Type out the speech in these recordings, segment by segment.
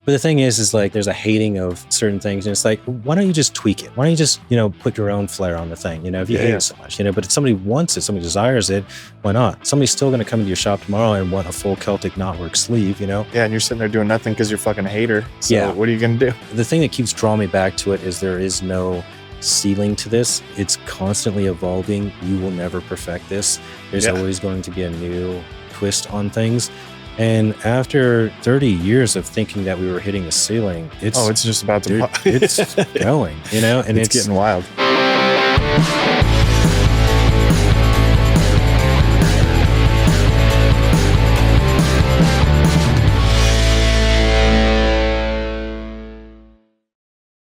But the thing is like there's a hating of certain things, and it's like, why don't you just tweak it? Why don't you just, put your own flair on the thing? If you hate it so much, but if somebody wants it, somebody desires it, why not? Somebody's still going to come into your shop tomorrow and want a full Celtic knotwork sleeve, Yeah, and you're sitting there doing nothing because you're fucking a hater. So what are you going to do? The thing that keeps drawing me back to it is there is no ceiling to this. It's constantly evolving. You will never perfect this. There's always going to be a new twist on things. And after 30 years of thinking that we were hitting the ceiling, it's just about to it's going, and it's getting wild.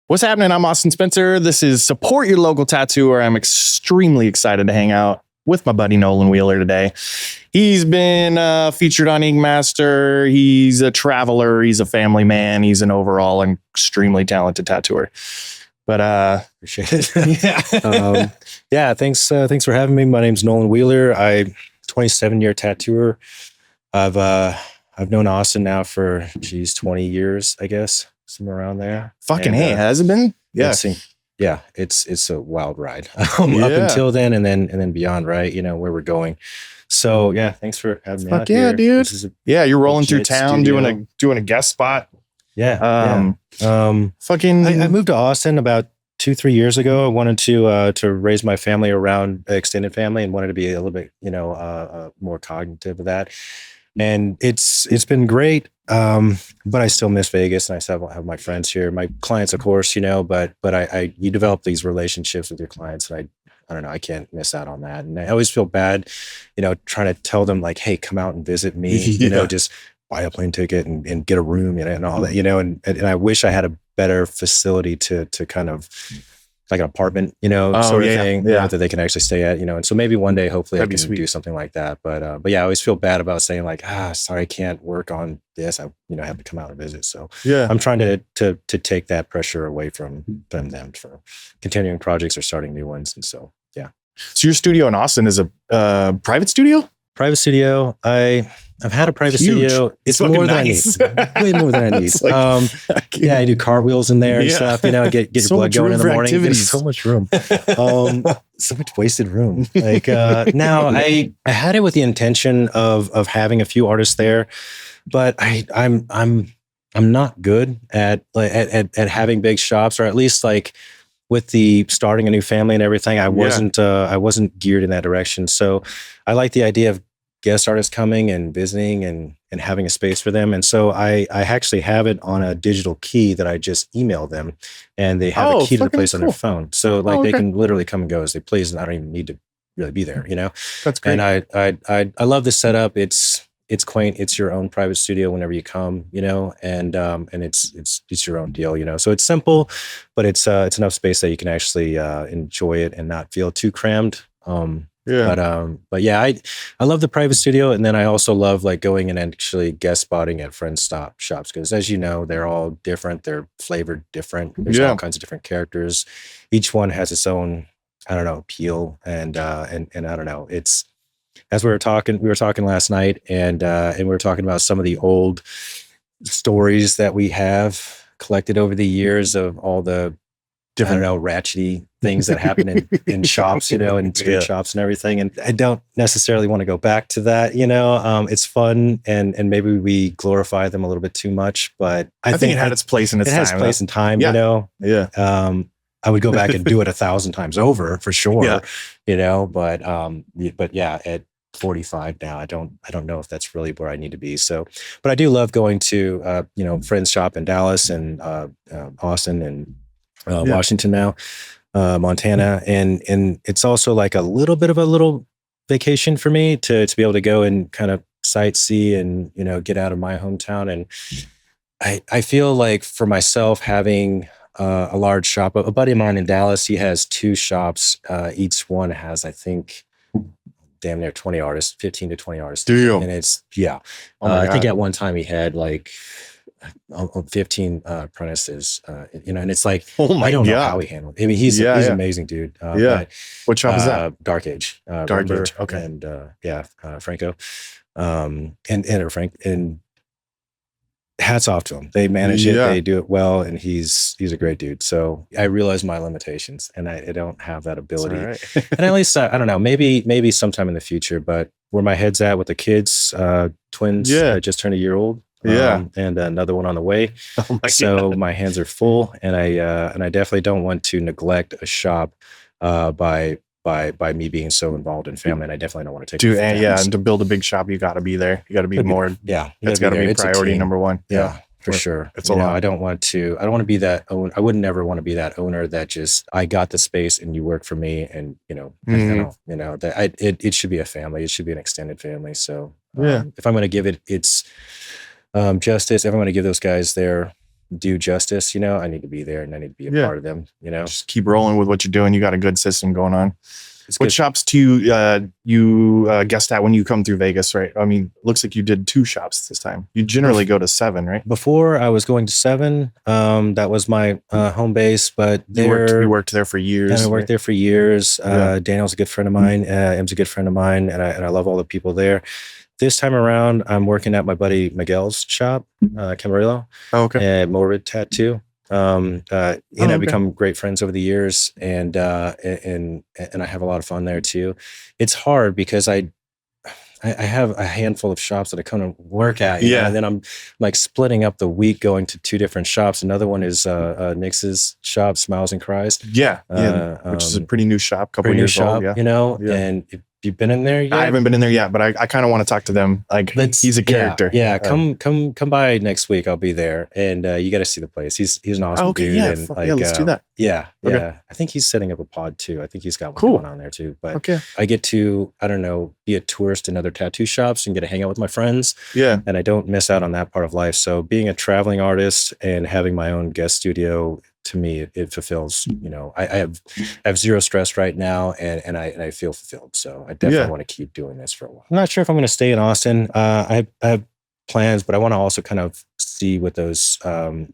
What's happening? I'm Austin Spencer. This is Support Your Local Tattooer. I'm extremely excited to hang out with my buddy Noelin Wheeler today. He's been featured on Inkmaster. He's a traveler. He's a family man. He's an overall extremely talented tattooer. But appreciate it. Thanks for having me. My name's Noelin Wheeler. I'm 27-year tattooer. I've known Austin now for 20 years, I guess, somewhere around there. Fucking has it been? Yeah. It's a wild ride up until then, and then beyond, right? Where we're going. So thanks for having me. Fuck yeah, here. Dude. You're rolling through town doing a guest spot. I moved to Austin about 2-3 years ago. I wanted to raise my family around extended family and wanted to be a little bit more cognitive of that. And it's been great. But I still miss Vegas, and I still have my friends here, my clients, of course, but you develop these relationships with your clients, and I don't know, I can't miss out on that. And I always feel bad, trying to tell them like, hey, come out and visit me, just buy a plane ticket and get a room, and all that, and I wish I had a better facility to kind of like an apartment, sort of thing, that they can actually stay at, and so maybe one day, hopefully I can do something like that. But I always feel bad about saying like, sorry, I can't work on this. I, have to come out and visit. So I'm trying to take that pressure away from them for continuing projects or starting new ones. And so, So your studio in Austin is a private studio? Private studio. I've had a private studio. It's more than I need. Way more than I need. I do cartwheels in there and stuff. Get your so blood going in the morning. There's so much room. So much wasted room. Now I had it with the intention of having a few artists there, but I'm not good at having big shops, or at least like with the starting a new family and everything. I wasn't geared in that direction. So I like the idea of guest artists coming and visiting and having a space for them. And so I actually have it on a digital key that I just email them, and they have a key to the place on their phone. So they can literally come and go as they please, and I don't even need to really be there, That's great. And I love this setup. It's quaint. It's your own private studio whenever you come, and it's your own deal, So it's simple, but it's enough space that you can actually enjoy it and not feel too crammed. But I love the private studio, and then I also love like going and actually guest spotting at friends' shops, because as you know, they're all different. They're flavored different. There's all kinds of different characters. Each one has its own, appeal, and I don't know. It's, as we were talking last night, and we were talking about some of the old stories that we have collected over the years of all the different, ratchety things that happen in shops, in street shops and everything. And I don't necessarily want to go back to that, it's fun, and maybe we glorify them a little bit too much, but I think it had its place in its time. It has place in time, I would go back and do it 1,000 times over for sure, but at 45 now, I don't know if that's really where I need to be. So, but I do love going to, friends shop in Dallas and Austin and Washington now, Montana. And it's also like a little bit of a little vacation for me to be able to go and kind of sightsee and, get out of my hometown. And I feel like for myself, having a large shop, a buddy of mine in Dallas, he has 2 shops. Each one has, I think, damn near 20 artists, 15 to 20 artists. Do you? And it's, I think at one time he had like 15 apprentices, and it's like, I don't know how he handled it. I mean, he's an amazing dude. What shop is that? Dark Age. Dark Age. Okay. And Franco, and Frank, and hats off to him. They manage it. They do it well. And he's a great dude. So I realize my limitations and I don't have that ability. And at least, I don't know, maybe sometime in the future, but where my head's at with the kids, twins just turned a year old. And another one on the way. So my hands are full, and I definitely don't want to neglect a shop by me being so involved in family, and I definitely don't want to take and to build a big shop, you got to be there. You got to be more. It's got to be priority number one. For sure. It's a lot. I don't want to be that owner. I would never want to be that owner that just, I got the space and you work for me, and that it should be a family. It should be an extended family. So if I'm going to give it's justice, if I'm going to give those guys their due justice, I need to be there and I need to be a part of them, Just keep rolling with what you're doing. You got a good system going on. What shops do you guest at when you come through Vegas, right? I mean, looks like you did 2 shops this time. You generally go to 7, right? Before I was going to 7. That was my home base, but you worked there for years. And I worked there for years. Daniel's a good friend of mine. M's a good friend of mine, and I love all the people there. This time around, I'm working at my buddy Miguel's shop, Camarillo. Morbid Tattoo. He and I've become great friends over the years, and I have a lot of fun there too. It's hard because I have a handful of shops that I come to work at, and then I'm like splitting up the week going to 2 different shops. Another one is Nix's shop, Smiles and Cries. Which is a pretty new shop, couple years old. And you've been in there yet? I haven't been in there yet, but I kind of want to talk to them. Like, he's a character. Come by next week. I'll be there, and you got to see the place. He's an awesome dude. And let's do that. I think he's setting up a pod too. I think he's got one going on there too. But I get to, I don't know, be a tourist in other tattoo shops and get to hang out with my friends. And I don't miss out on that part of life. So being a traveling artist and having my own guest studio, to me, it fulfills, I have zero stress right now, and I feel fulfilled. So I definitely want to keep doing this for a while. I'm not sure if I'm going to stay in Austin. I have plans, but I want to also kind of see what those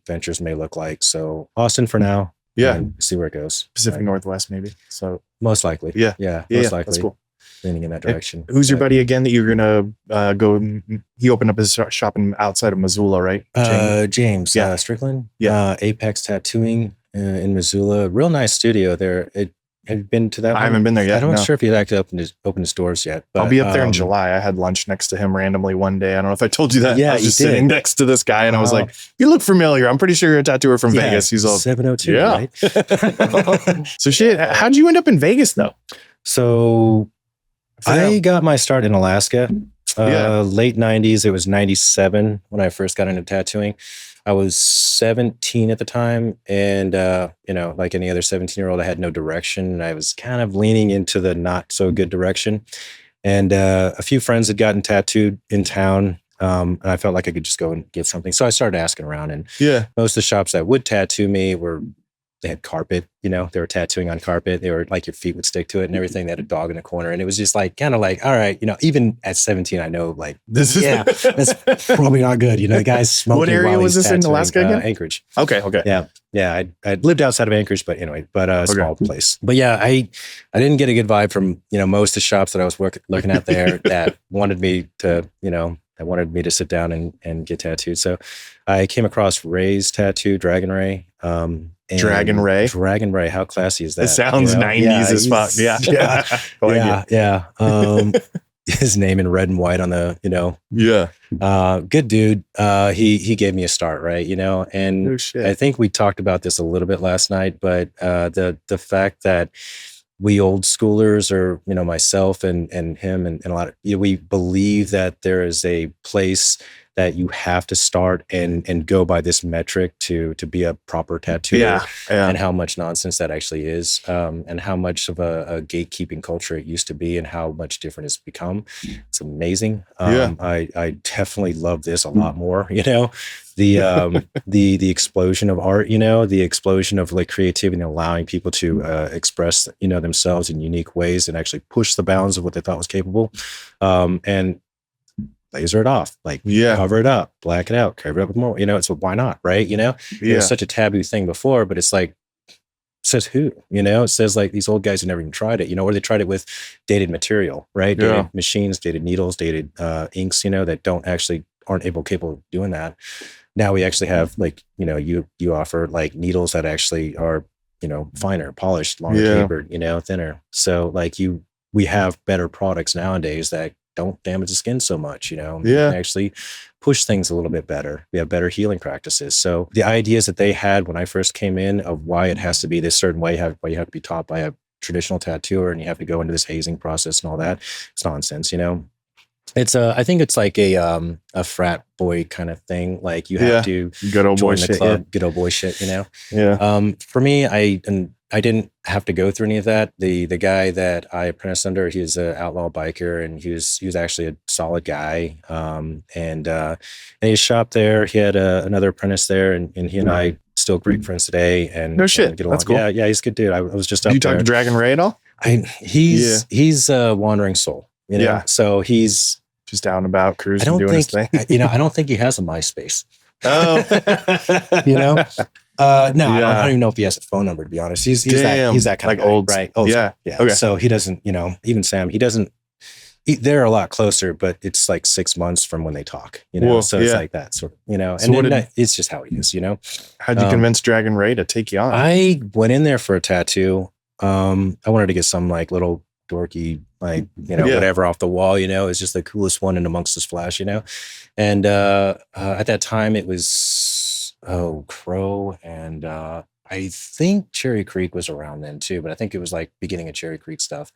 ventures may look like. So Austin for now. And see where it goes. Pacific Northwest, maybe. So most likely. Most likely. That's cool. Leaning in that direction. Who's your buddy again that you're gonna go? He opened up his shop outside of Missoula, right? James Strickland. Apex Tattooing in Missoula. Real nice studio there. Have you been to that one? I haven't been there yet. I'm not sure if he's actually opened his doors yet. But, I'll be up there in July. I had lunch next to him randomly one day. I don't know if I told you that. Yeah, I was just sitting next to this guy, and I was like, "You look familiar. I'm pretty sure you're a tattooer from Vegas." He's all 702. Right? So shit. How'd you end up in Vegas though? So I got my start in Alaska. Late 90s. It was 97 when I first got into tattooing. I was 17 at the time, and like any other 17-year-old, I had no direction, and I was kind of leaning into the not so good direction. And a few friends had gotten tattooed in town, and I felt like I could just go and get something. So I started asking around, and most of the shops that would tattoo me they had carpet, they were tattooing on carpet. They were like, your feet would stick to it and everything. They had a dog in the corner. And it was just like, kind of like, all right, even at 17, I know like, that's probably not good. The guy's smoking. What area was this in Alaska again? Anchorage. Okay. Yeah. I'd lived outside of Anchorage, but anyway, a small place. But yeah, I didn't get a good vibe from, most of the shops that I was looking at there that wanted me to, that wanted me to sit down and get tattooed. So I came across Ray's tattoo, Dragon Ray. Dragon Ray. How classy is that? It sounds 90s as fuck. Yeah. His name in red and white on the, good dude. He gave me a start, right? And I think we talked about this a little bit last night, but the fact that we old schoolers, or myself and him and a lot of we believe that there is a place that you have to start and go by this metric to be a proper tattooer, and how much nonsense that actually is, and how much of a gatekeeping culture it used to be, and how much different it's become. It's amazing. I definitely love this a lot more. The explosion of art, the explosion of like creativity and allowing people to express themselves in unique ways and actually push the bounds of what they thought was capable, and laser it off, cover it up, black it out, cover it up with more, it's why not, right? It was such a taboo thing before, but it's like, it says who, it says like these old guys who never even tried it, or they tried it with dated material, right? Dated machines, dated needles, dated inks, that aren't capable of doing that. now we actually have like, you offer like needles that actually are, finer, polished, longer tapered, thinner. So like we have better products nowadays that don't damage the skin so much, You can actually push things a little bit better. We have better healing practices. So the ideas that they had when I first came in of why it has to be this certain way, why you have to be taught by a traditional tattooer and you have to go into this hazing process and all that, it's nonsense, It's I think it's like a frat boy kind of thing. Like you have to good old boy join the shit, club, good old boy shit, Yeah. For me, I didn't have to go through any of that. The guy that I apprenticed under, he was an outlaw biker, and he was actually a solid guy. And he shopped there. He had another apprentice there, and he and I still great friends today. And No shit, get along. that's cool. Yeah, he's a good dude. I was just Did up you talk there. to Dragon Ray at all? He's a wandering soul. So he's just down about cruising, doing his thing. I don't think he has a MySpace. Oh, No, I don't even know if he has a phone number, to be honest. He's that kind like of guy, old, right? Yeah. Okay. So he doesn't, even Sam, he doesn't. They're a lot closer, but it's like 6 months from when they talk, So it's like that sort of, So and it's just how he is, How'd you convince Dragon Ray to take you on? I went in there for a tattoo. I wanted to get some like little dorky, like, whatever off the wall, it's just the coolest one in amongst the splash, And at that time it was Crow, and I think Cherry Creek was around then too, but I think it was like beginning of Cherry Creek stuff.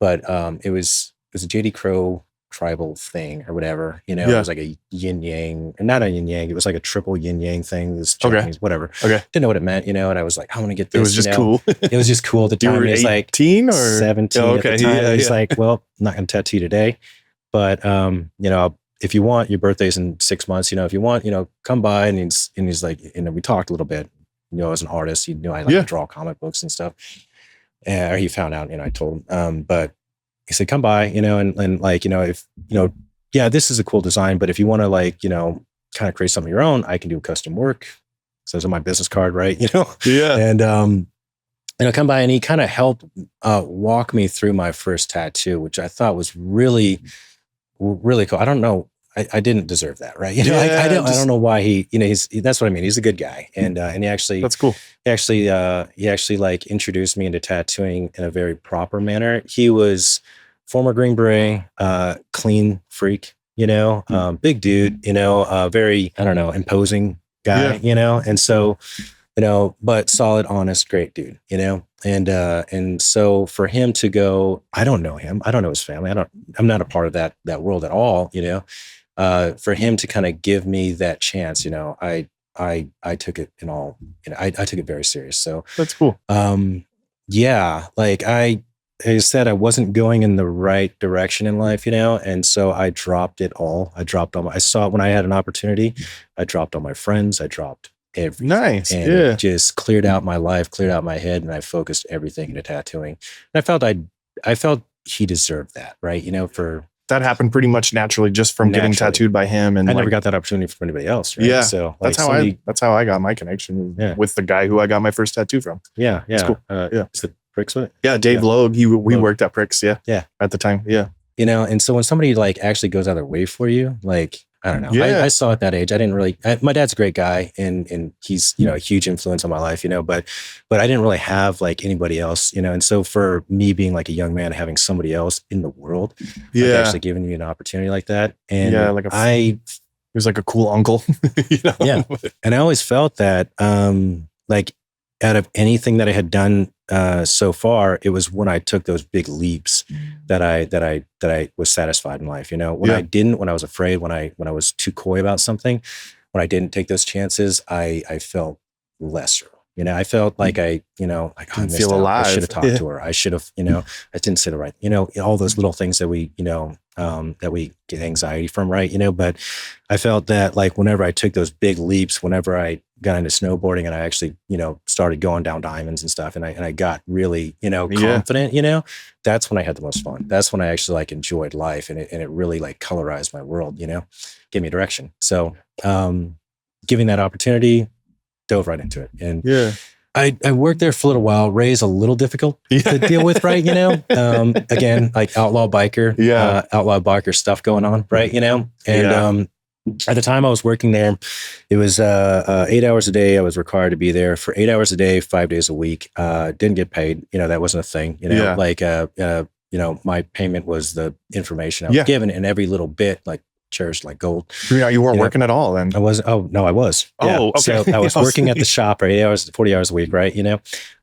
But it was a JD Crow tribal thing or whatever, It was like a yin yang, or not a yin yang, it was like a triple yin yang thing. This Japanese, whatever. Okay. Didn't know what it meant, and I was like, I want to get this. It was just cool. It was just cool at the time. You were It was like 18 or 17 at the time. He's like, well, I'm not going to tattoo today, but if you want, your birthday's in 6 months, if you want, come by. And he's like, we talked a little bit, as an artist, I like to draw comic books and stuff. Or he found out, I told him, but he said, come by, and like, if, this is a cool design, but if you want to like, kind of create something of your own, I can do custom work. So it's on my business card, right? Yeah. And, come by, and he kind of helped walk me through my first tattoo, which I thought was really, really cool. I don't know. I didn't deserve that, right? I don't know why he, that's what I mean. He's a good guy. And he actually, that's cool. He actually like introduced me into tattooing in a very proper manner. He was former Green Beret, clean freak, big dude, very, I don't know, imposing guy, and so, but solid, honest, great dude, and so for him to go, I don't know him. I don't know his family. I'm not a part of that world at all, for him to kind of give me that chance, I took it in all, I took it very serious. So that's cool. Like I said, I wasn't going in the right direction in life, and so I dropped it all. I saw it when I had an opportunity. I dropped all my friends. I dropped everything. Nice. And it just cleared out my life, cleared out my head, and I focused everything into tattooing. And I felt he deserved that, right? For that happened pretty much naturally just from getting tattooed by him. And I never got that opportunity from anybody else. Right? Yeah. So that's how I got my connection with the guy who I got my first tattoo from. Yeah. Yeah. It's cool. Is it Pricks with it? Yeah. Dave Loeb. We worked at Pricks. Yeah. Yeah. At the time. Yeah. And so when somebody like actually goes out of their way for you, like, I don't know. Yeah. I saw at that age, I didn't really, my dad's a great guy and he's, a huge influence on my life, but I didn't really have like anybody else, and so for me being like a young man, having somebody else in the world, actually giving me an opportunity like that. And he was like a cool uncle, Yeah. And I always felt that, like out of anything that I had done so far, it was when I took those big leaps that I was satisfied in life. When I didn't, when I was afraid, when I was too coy about something, when I didn't take those chances, I felt lesser. I felt like I feel alive. I should have talked to her. I should have, I didn't say the right, all those little things that we, that we get anxiety from, right? But I felt that like whenever I took those big leaps, whenever I got into snowboarding and I actually, started going down diamonds and stuff, and I got really, confident, that's when I had the most fun. That's when I actually like enjoyed life, and it really like colorized my world, gave me direction. So, giving that opportunity, dove right into it. And I worked there for a little while. Ray's a little difficult to deal with, right? Again, like outlaw biker stuff going on, right? And At the time I was working there, it was 8 hours a day. I was required to be there for 8 hours a day, 5 days a week. Didn't get paid. That wasn't a thing. My payment was the information I was given, and every little bit, like, cherished like gold. You weren't working at all then? I wasn't. Oh no, I was. Yeah. Oh, okay. So I was working at the shop, right? 8 hours, 40 hours a week, right?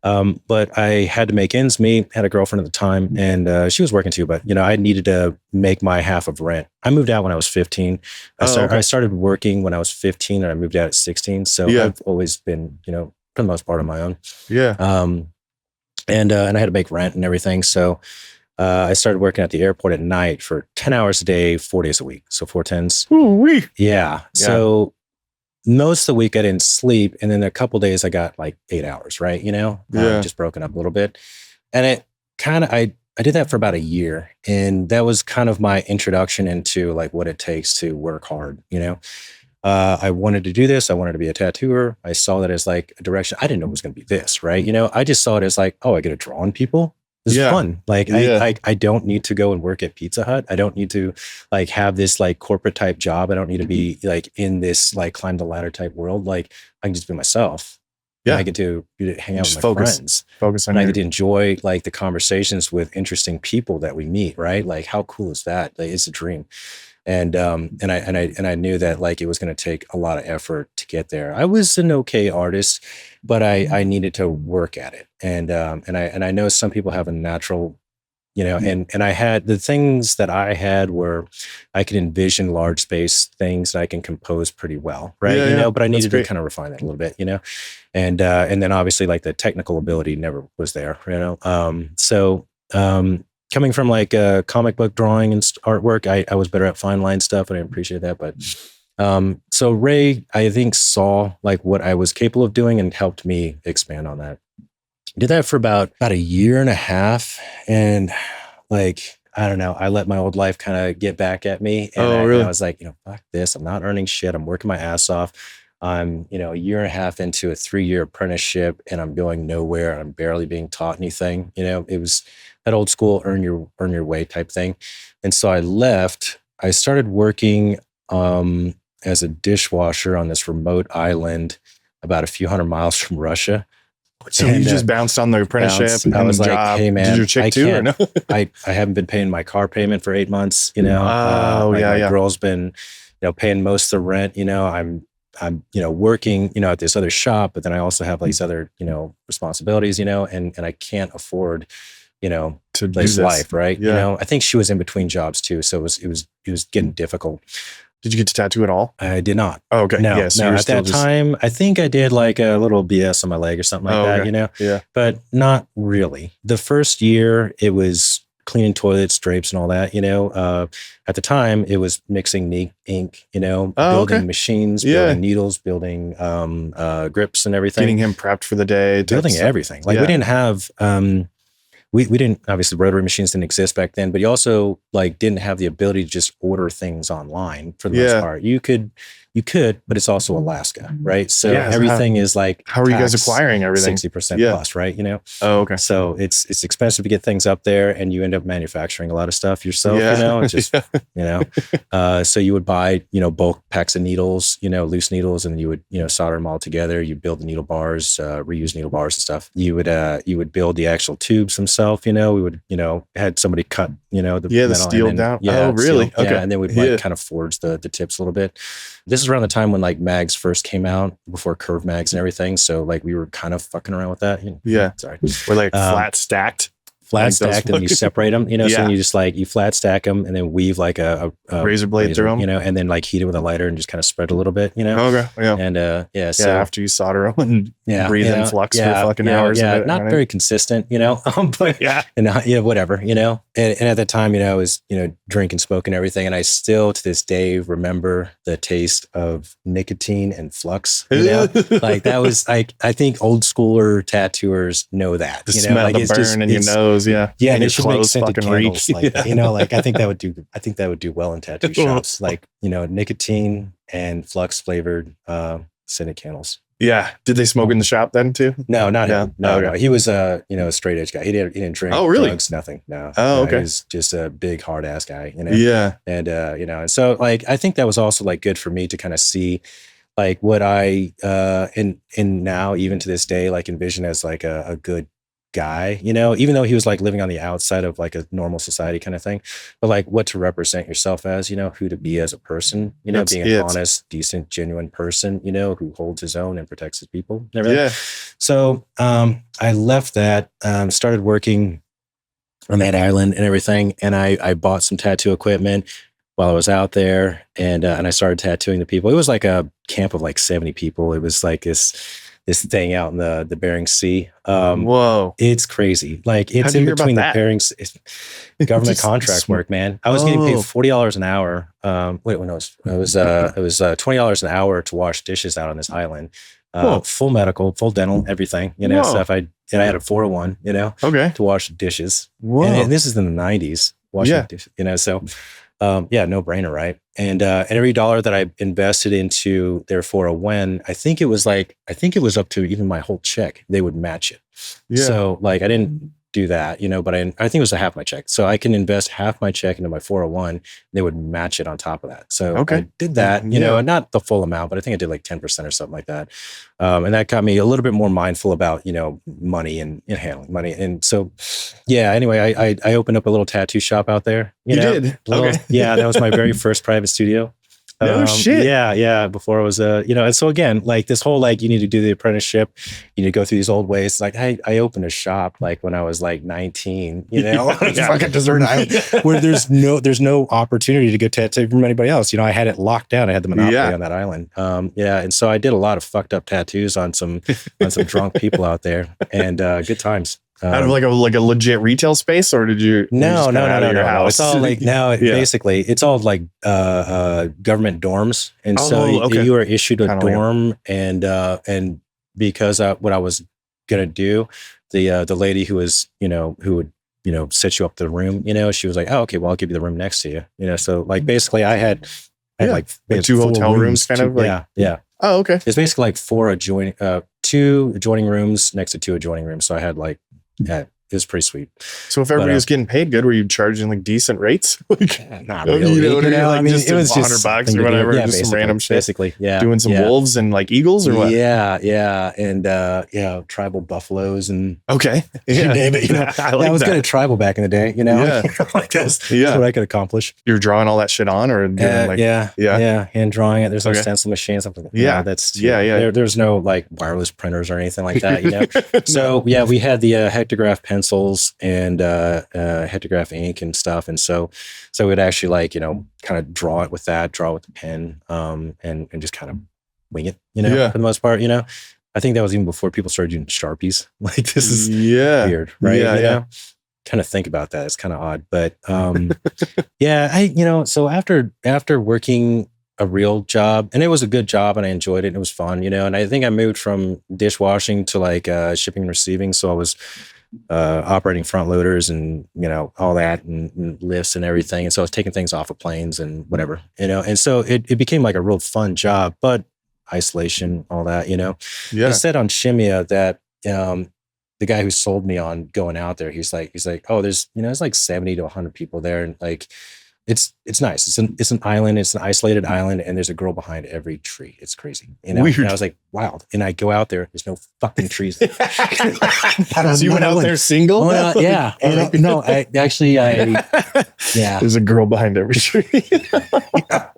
But I had to make ends meet. Had a girlfriend at the time, and she was working too. But I needed to make my half of rent. I moved out when I was 15. I started working when I was 15, and I moved out at 16. So I've always been, for the most part, on my own. Yeah. And I had to make rent and everything. So I started working at the airport at night for 10 hours a day, 4 days a week. So 4 10s. Ooh-wee. Yeah. So most of the week I didn't sleep. And then a couple of days I got like 8 hours, right? Just broken up a little bit. And it kind of, I did that for about a year. And that was kind of my introduction into like what it takes to work hard, I wanted to do this. I wanted to be a tattooer. I saw that as like a direction. I didn't know it was going to be this, right? I just saw it as like, oh, I get to draw on people. This is fun. Like I don't need to go and work at Pizza Hut. I don't need to like have this like corporate type job. I don't need to be like in this like climb the ladder type world. Like I can just be myself. Yeah. And I get to hang out with my friends. Focus on and I get to enjoy like the conversations with interesting people that we meet, right? Like how cool is that? Like it's a dream. And I knew that like it was going to take a lot of effort to get there. I was an okay artist, but I needed to work at it. And I know some people have a natural, and I had the things that I had were I could envision large space things that I can compose pretty well, right? But I needed to kind of refine that a little bit, and then obviously like the technical ability never was there, coming from like comic book drawing and artwork, I was better at fine line stuff, and I appreciate that. But so Ray, I think, saw like what I was capable of doing and helped me expand on that. Did that for about a year and a half, and like I don't know, I let my old life kind of get back at me, and I was like, fuck this, I'm not earning shit, I'm working my ass off. I'm, a year and a half into a 3-year apprenticeship, and I'm going nowhere. I'm barely being taught anything. It was that old school earn your way type thing. And so I left. I started working as a dishwasher on this remote island about a few hundred miles from Russia. So you just bounced on the apprenticeship. I was like, hey man, did your chick too or no? I haven't been paying my car payment for 8 months. My girl's been, paying most of the rent. I'm working, at this other shop, but then I also have like these other, responsibilities, and I can't afford, to this life. Right. Yeah. I think she was in between jobs too. So it was getting difficult. Did you get to tattoo at all? I did not. Oh, okay. No, yes. No, at that time, I think I did like a little BS on my leg or something like that, Yeah. But not really. The first year it was cleaning toilets, drapes, and all that. At the time, it was mixing ink. Building machines, building needles, building grips, and everything. Getting him prepped for the day, building everything. Like we didn't have. We didn't, obviously rotary machines didn't exist back then, but you also like didn't have the ability to just order things online for the most part. You could, but it's also Alaska, right? So everything is like, how are you guys acquiring everything? 60% plus, right? Oh, okay. So it's expensive to get things up there, and you end up manufacturing a lot of stuff yourself, It's just, so you would buy, bulk packs of needles, loose needles, and you would, solder them all together. You build the needle bars, reuse needle bars and stuff. You would build the actual tubes themselves, we would, had somebody cut, the steel down. Yeah. Oh, really? Steel, okay. And then we'd like kind of forge the tips a little bit. This is around the time when like mags first came out, before curve mags and everything. So like we were kind of fucking around with that. Sorry. We're like flat stacked. And then you separate them, so you just like, you flat stack them and then weave like a razor blade through them, and then like heat it with a lighter and just kind of spread a little bit, Okay. Yeah. And so after you solder them and breathe in flux for fucking hours. Yeah. Not very consistent, but and whatever, and at that time, I was, drink and smoke and everything. And I still to this day remember the taste of nicotine and flux, like that was like, I think old schooler tattooers know that, the smell, like the burn in your nose. Yeah. And it should make scented candles like that. Like I think that would do well in tattoo shops, like, nicotine and flux flavored scented candles. Yeah. Did they smoke in the shop then too? No, not him. No, okay. no. He was a straight edge guy. He didn't drink. Oh, really? Drugs, nothing. No. Oh, okay. He was just a big hard ass guy. Yeah. And and so like I think that was also like good for me to kind of see like what I in now even to this day like envision as like a good guy, even though he was like living on the outside of like a normal society kind of thing, but like what to represent yourself as, who to be as a person, being an honest, decent, genuine person, who holds his own and protects his people and everything. Yeah. So I left that, started working on that island and everything, and I bought some tattoo equipment while I was out there, and I started tattooing the people. It was like a camp of like 70 people. It was like this thing out in the Bering Sea. Whoa. It's crazy. Like it's in between the Bering Sea. Government contract work, man. I was getting paid $40 an hour. It was $20 an hour to wash dishes out on this island. Full medical, full dental, everything, stuff. I had a 401, okay, to wash dishes. Whoa. And this is in the 90s, washing dishes, so no brainer, right? And every dollar that I invested into their 401, I think it was up to even my whole check, they would match it. Yeah. So like I didn't do that, but I think it was a half my check. So I can invest half my check into my 401. They would match it on top of that. So I did that, not the full amount, but I think I did like 10% or something like that. And that got me a little bit more mindful about, money and handling money. And so, anyway, I opened up a little tattoo shop out there. You did? Okay. Yeah, that was my very first private studio. No shit. Yeah. Before I was, and so again, like this whole, like, you need to do the apprenticeship, you need to go through these old ways. Like I opened a shop like when I was like 19, fucking desert island where there's no opportunity to go tattoo from anybody else. I had it locked down. I had the monopoly on that island. And so I did a lot of fucked up tattoos on some drunk people out there, and good times. Out of like a legit retail space, or did you? No. It's all like basically it's all like government dorms, and so you are issued a dorm, and because what I was gonna do, the lady who was who would set you up the room, she was like, oh, okay, well, I'll give you the room next to you, so like basically I had like two hotel rooms kind of like Oh, okay. It's basically like two adjoining rooms next to two adjoining rooms, so I had like. Yeah, it was pretty sweet. So if everybody was getting paid good, were you charging like decent rates? Not really. I mean, it was just $100 or whatever, just some random shit. Basically, doing some wolves and like eagles or what? Yeah, and tribal buffaloes and you name it. I was good at tribal back in the day. Like that's what I could accomplish. You're drawing all that shit on, or hand drawing it. There's no stencil machine, something. There's no like wireless printers or anything like that. So we had the hectograph pencils and hectograph ink and stuff, and so we'd actually like kind of draw with the pen, and just kind of wing it, for the most part. I think that was even before people started using Sharpies. Like this is weird, right? Kind of think about that, it's kind of odd, but so after working a real job, and it was a good job and I enjoyed it and it was fun, and I think I moved from dishwashing to like shipping and receiving, so I was operating front loaders and all that and lifts and everything, and so I was taking things off of planes and whatever, and so it became like a real fun job, but isolation, all that, I said on Shimia that the guy who sold me on going out there, he's like, oh, there's there's like 70 to 100 people there, and like it's nice. It's an island. It's an isolated island, and there's a girl behind every tree. It's crazy. Weird. And I was like, wild. And I go out there. There's no fucking trees. So you went out there single? Yeah. And There's a girl behind every tree.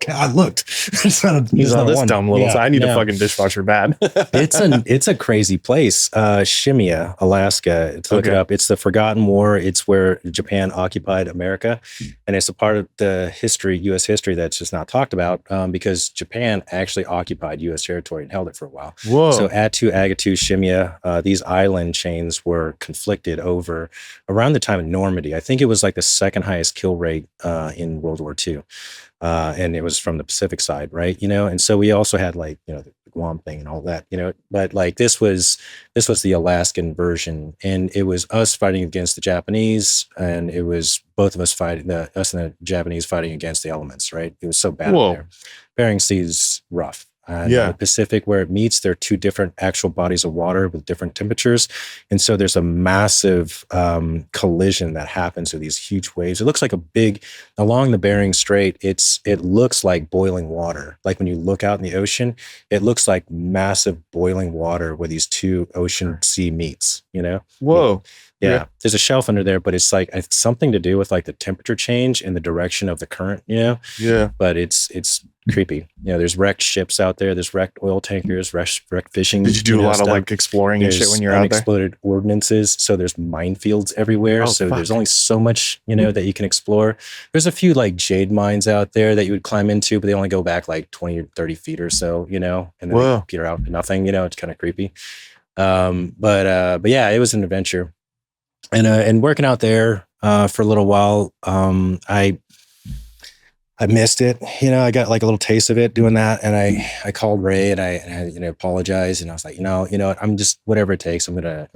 I looked. He's not this dumb little. I need a fucking dishwasher bad. It's a crazy place. Shimia, Alaska. To look it up. It's the Forgotten War. It's where Japan occupied America, and it's a part of the U.S. history that's just not talked about, because Japan actually occupied U.S. territory and held it for a while. Whoa. So Attu, Agatu, Shimia, these island chains were conflicted over around the time of Normandy. I think it was like the second highest kill rate in World War II. And it was from the Pacific side, right? And so we also had like, the Guam thing and all that, but like this was the Alaskan version, and it was us fighting against the Japanese, and it was both of us fighting, us and the Japanese fighting against the elements, right? It was so bad out there. Bering Sea is rough. And the Pacific, where it meets, there are two different actual bodies of water with different temperatures. And so there's a massive collision that happens with these huge waves. It looks like along the Bering Strait, it looks like boiling water. Like when you look out in the ocean, it looks like massive boiling water where these two ocean sea meets, Whoa. Yeah. There's a shelf under there, but it's like it's something to do with like the temperature change and the direction of the current, Yeah. But it's creepy. There's wrecked ships out there. There's wrecked oil tankers, wrecked fishing. Did you do a lot of like exploring and shit when you're out there? Unexploded ordnances. So there's minefields everywhere. There's only so much, that you can explore. There's a few like jade mines out there that you would climb into, but they only go back like 20 or 30 feet or so, and then they peter out to nothing, it's kind of creepy. But yeah, it was an adventure. And working out there for a little while, I missed it. I got like a little taste of it doing that. And I called Ray and I apologized. And I was like, you know what? I'm just, whatever it takes. I'm gonna,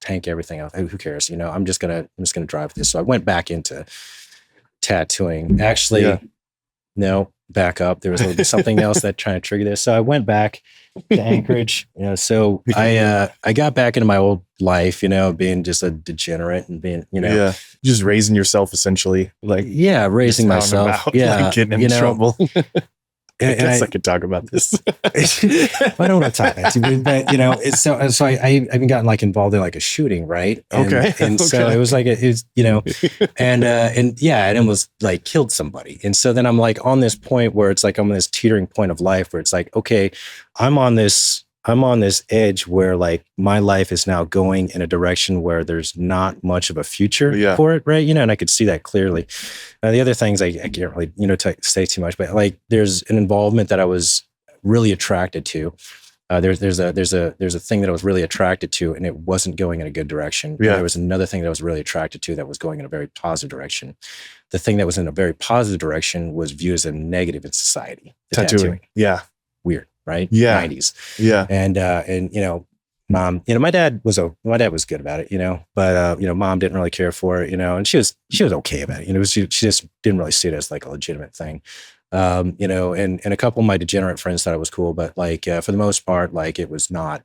tank everything out. Who cares? I'm just gonna drive this. So I went back into tattooing. Actually, no, back up. There was a little bit something else that trying to trigger this. So I went back to Anchorage. So I got back into my old life, being just a degenerate and being, just raising yourself essentially, like raising myself, like getting in trouble. I guess I could talk about this. I don't want to talk about it, but it's so I've been gotten like involved in like a shooting, right? And so it was like and it almost like killed somebody. And so then I'm like on this point where it's like I'm on this teetering point of life where it's like, okay, I'm on this edge where like my life is now going in a direction where there's not much of a future for it, right? And I could see that clearly. The other things I can't really, say too much, but like there's an involvement that I was really attracted to. There's a thing that I was really attracted to, and it wasn't going in a good direction. Yeah. There was another thing that I was really attracted to that was going in a very positive direction. The thing that was in a very positive direction was viewed as a negative in society. Tattooing. Yeah. Weird. Right? Yeah. 90s. Yeah. And mom, my dad was good about it, but mom didn't really care for it, and she was okay about it. She just didn't really see it as like a legitimate thing. And a couple of my degenerate friends thought it was cool, but like for the most part, like it was not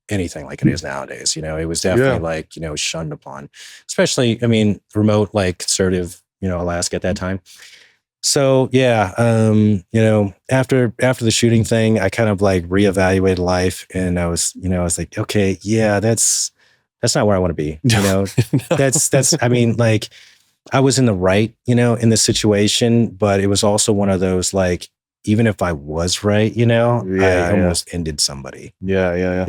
anything like it is nowadays. It was definitely like, shunned upon, especially, remote, like conservative, Alaska at that time. So after the shooting thing, I kind of like reevaluated life, and I was like, okay, that's not where I want to be. That's like I was in the right, in this situation, but it was also one of those like, even if I was right, I almost ended somebody. Yeah.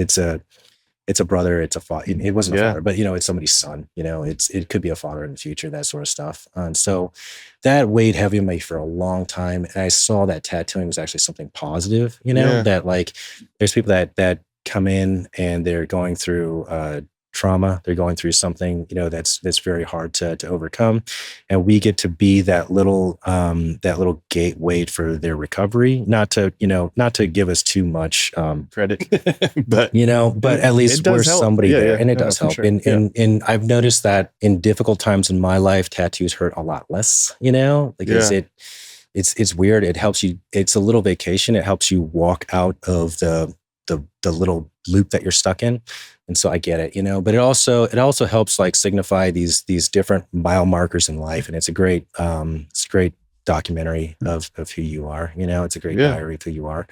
It's a brother, it's a father. It wasn't a father, but it's somebody's son. It could be a father in the future, that sort of stuff. And so that weighed heavy on me for a long time. And I saw that tattooing was actually something positive. That like there's people that come in and they're going through trauma. They're going through something that's very hard to overcome, and we get to be that little gateway for their recovery. Not to give us too much credit, but at least we're help. somebody there, and it does help. Sure. And I've noticed that in difficult times in my life, tattoos hurt a lot less. Because it's weird. It helps you. It's a little vacation. It helps you walk out of the little loop that you're stuck in. And so I get it, but it also helps like signify these different mile markers in life. And it's a great documentary of who you are. It's a great diary of who you are.